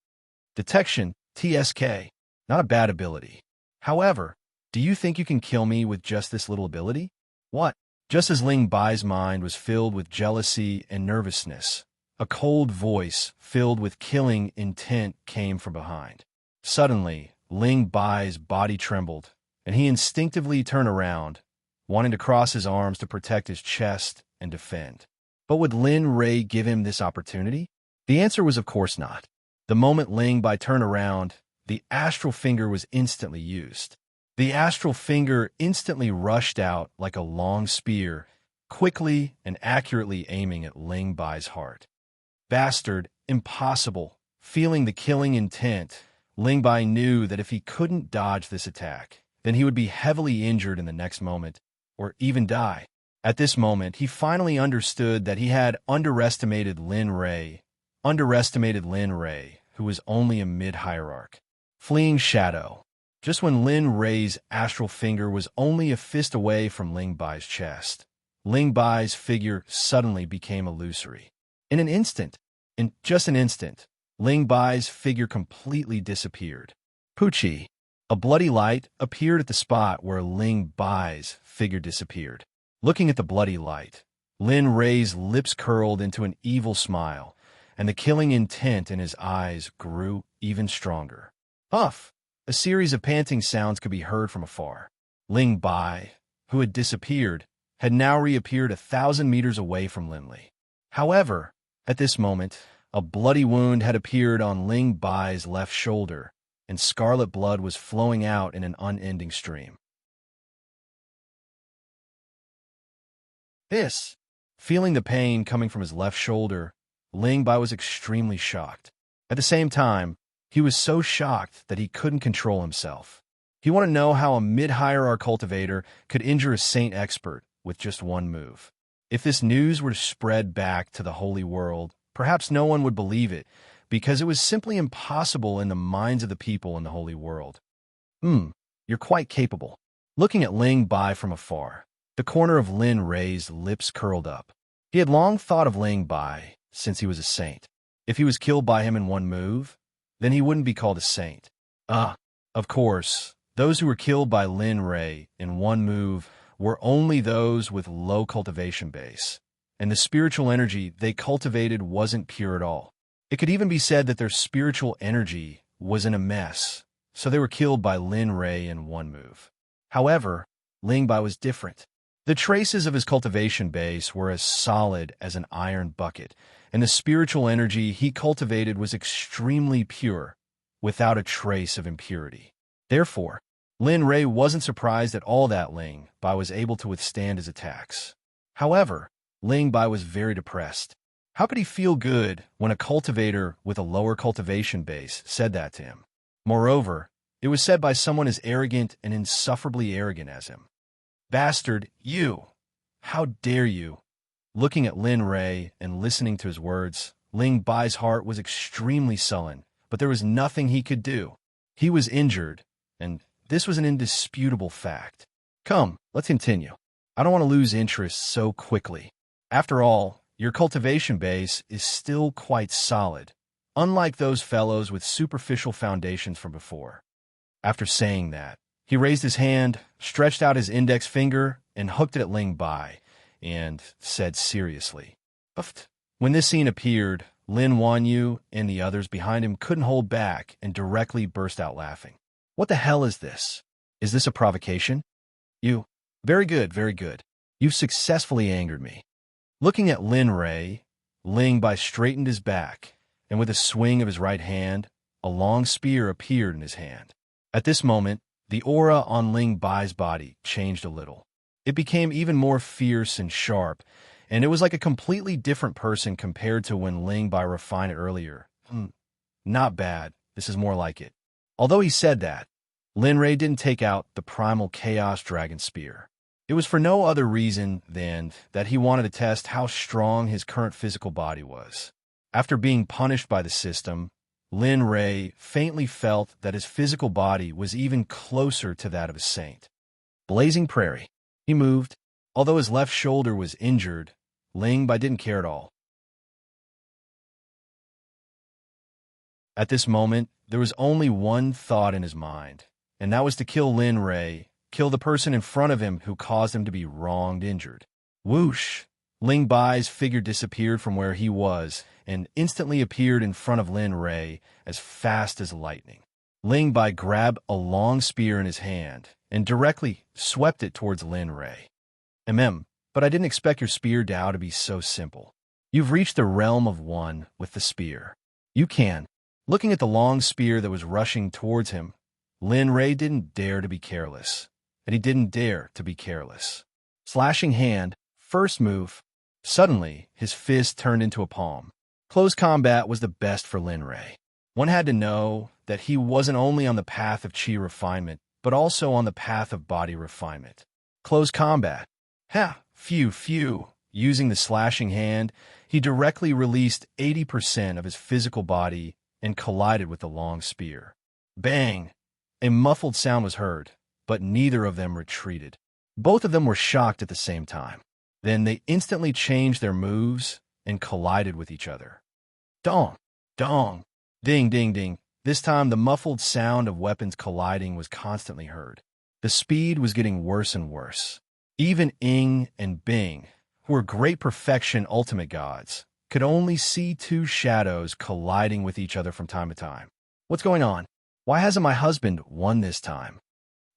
Detection, TSK, not a bad ability. However, do you think you can kill me with just this little ability? What? Just as Ling Bai's mind was filled with jealousy and nervousness, a cold voice filled with killing intent came from behind. Suddenly, Ling Bai's body trembled, and he instinctively turned around, wanting to cross his arms to protect his chest and defend. But would Lin Rei give him this opportunity? The answer was of course not. The moment Ling Bai turned around, the astral finger was instantly used. The astral finger instantly rushed out like a long spear, quickly and accurately aiming at Ling Bai's heart. Bastard, impossible. Feeling the killing intent, Ling Bai knew that if he couldn't dodge this attack, then he would be heavily injured in the next moment, or even die. At this moment, he finally understood that he had underestimated Lin Rei, who was only a mid-hierarch. Fleeing shadow. Just when Lin Rei's astral finger was only a fist away from Ling Bai's chest, Ling Bai's figure suddenly became illusory. In just an instant, Ling Bai's figure completely disappeared. Pucci. A bloody light appeared at the spot where Ling Bai's figure disappeared. Looking at the bloody light, Lin Rei's lips curled into an evil smile, and the killing intent in his eyes grew even stronger. Huff! A series of panting sounds could be heard from afar. Ling Bai, who had disappeared, had now reappeared 1,000 meters away from Linley. However, at this moment, a bloody wound had appeared on Ling Bai's left shoulder, and scarlet blood was flowing out in an unending stream. Feeling the pain coming from his left shoulder, Ling Bai was extremely shocked. At the same time, he was so shocked that he couldn't control himself. He wanted to know how a mid-hierarch cultivator could injure a saint expert with just one move. If this news were to spread back to the holy world, perhaps no one would believe it, because it was simply impossible in the minds of the people in the holy world. You're quite capable. Looking at Ling Bai from afar, the corner of Lin Rei's lips curled up. He had long thought of Ling Bai since he was a saint. If he was killed by him in one move, then he wouldn't be called a saint. Of course, those who were killed by Lin Rei in one move were only those with low cultivation base, and the spiritual energy they cultivated wasn't pure at all. It could even be said that their spiritual energy was in a mess, so they were killed by Lin Rei in one move. However, Ling Bai was different. The traces of his cultivation base were as solid as an iron bucket, and the spiritual energy he cultivated was extremely pure, without a trace of impurity. Therefore, Lin Rei wasn't surprised at all that Ling Bai was able to withstand his attacks. However, Ling Bai was very depressed. How could he feel good when a cultivator with a lower cultivation base said that to him? Moreover, it was said by someone as arrogant and insufferably arrogant as him. Bastard, you! How dare you! Looking at Lin Rei and listening to his words, Ling Bai's heart was extremely sullen, but there was nothing he could do. He was injured, and this was an indisputable fact. Come, let's continue. I don't want to lose interest so quickly. After all, your cultivation base is still quite solid, unlike those fellows with superficial foundations from before. After saying that, He raised his hand, stretched out his index finger, and hooked it at Ling Bai, and said seriously, "Uft." When this scene appeared, Lin Wanyu and the others behind him couldn't hold back and directly burst out laughing. "What the hell is this? Is this a provocation? You. Very good, very good. You've successfully angered me." Looking at Lin Rei, Ling Bai straightened his back, and with a swing of his right hand, a long spear appeared in his hand. At this moment, the aura on Ling Bai's body changed a little. It became even more fierce and sharp, and it was like a completely different person compared to when Ling Bai refined it earlier. Not bad. This is more like it. Although he said that, Lin Rei didn't take out the primal Chaos Dragon Spear. It was for no other reason than that he wanted to test how strong his current physical body was. After being punished by the system, Lin Rei faintly felt that his physical body was even closer to that of a saint. Blazing Prairie. He moved. Although his left shoulder was injured, Ling Bai didn't care at all. At this moment, there was only one thought in his mind, and that was to kill Lin Rei, kill the person in front of him who caused him to be wronged injured. Whoosh! Ling Bai's figure disappeared from where he was and instantly appeared in front of Lin Rei as fast as lightning. Ling Bai grabbed a long spear in his hand and directly swept it towards Lin Rei. But I didn't expect your spear Dao to be so simple. You've reached the realm of one with the spear. You can. Looking at the long spear that was rushing towards him, Lin Rei didn't dare to be careless, and he didn't dare to be careless. Slashing hand, first move. Suddenly, his fist turned into a palm. Close combat was the best for Lin Rei. One had to know that he wasn't only on the path of chi refinement, but also on the path of body refinement. Close combat. Phew. Using the slashing hand, he directly released 80% of his physical body and collided with the long spear. Bang! A muffled sound was heard, but neither of them retreated. Both of them were shocked at the same time. Then they instantly changed their moves and collided with each other. Dong! Dong! Ding, ding, ding. This time the muffled sound of weapons colliding was constantly heard. The speed was getting worse and worse. Even Ing and Bing, who were great perfection ultimate gods, could only see two shadows colliding with each other from time to time. What's going on? Why hasn't my husband won this time?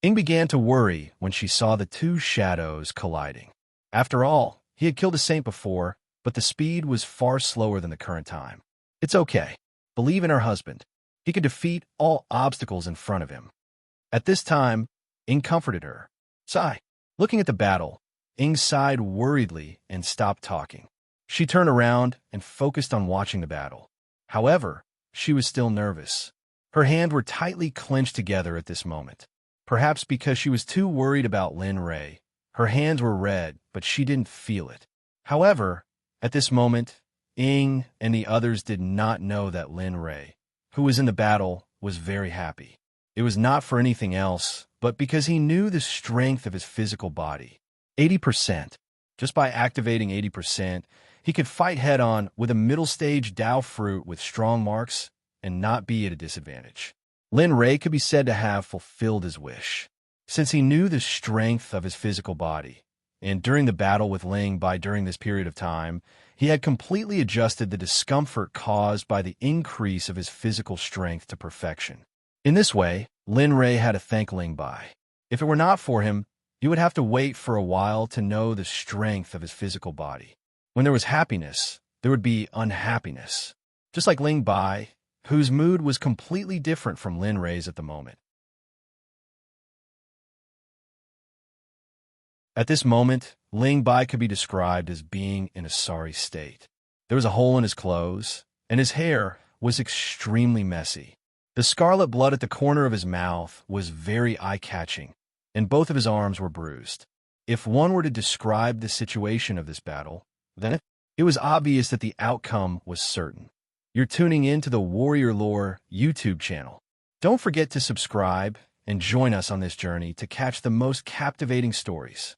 Ing began to worry when she saw the two shadows colliding. After all, he had killed a saint before, but the speed was far slower than the current time. It's okay. Believe in her husband. He could defeat all obstacles in front of him. At this time, Ing comforted her. Sigh. Looking at the battle, Ing sighed worriedly and stopped talking. She turned around and focused on watching the battle. However, she was still nervous. Her hands were tightly clenched together at this moment. Perhaps because she was too worried about Lin Rei. Her hands were red, but she didn't feel it. However, at this moment, Ing and the others did not know that Lin Rei, who was in the battle, was very happy. It was not for anything else, but because he knew the strength of his physical body. 80%. Just by activating 80%, he could fight head-on with a middle-stage Dao fruit with strong marks and not be at a disadvantage. Lin Rei could be said to have fulfilled his wish, since he knew the strength of his physical body, and during the battle with Ling Bai during this period of time, he had completely adjusted the discomfort caused by the increase of his physical strength to perfection. In this way, Lin Rei had to thank Ling Bai. If it were not for him, he would have to wait for a while to know the strength of his physical body. When there was happiness, there would be unhappiness. Just like Ling Bai, whose mood was completely different from Lin Rei's at the moment. At this moment, Ling Bai could be described as being in a sorry state. There was a hole in his clothes, and his hair was extremely messy. The scarlet blood at the corner of his mouth was very eye-catching, and both of his arms were bruised. If one were to describe the situation of this battle, then it was obvious that the outcome was certain. You're tuning in to the Warrior Lore YouTube channel. Don't forget to subscribe and join us on this journey to catch the most captivating stories.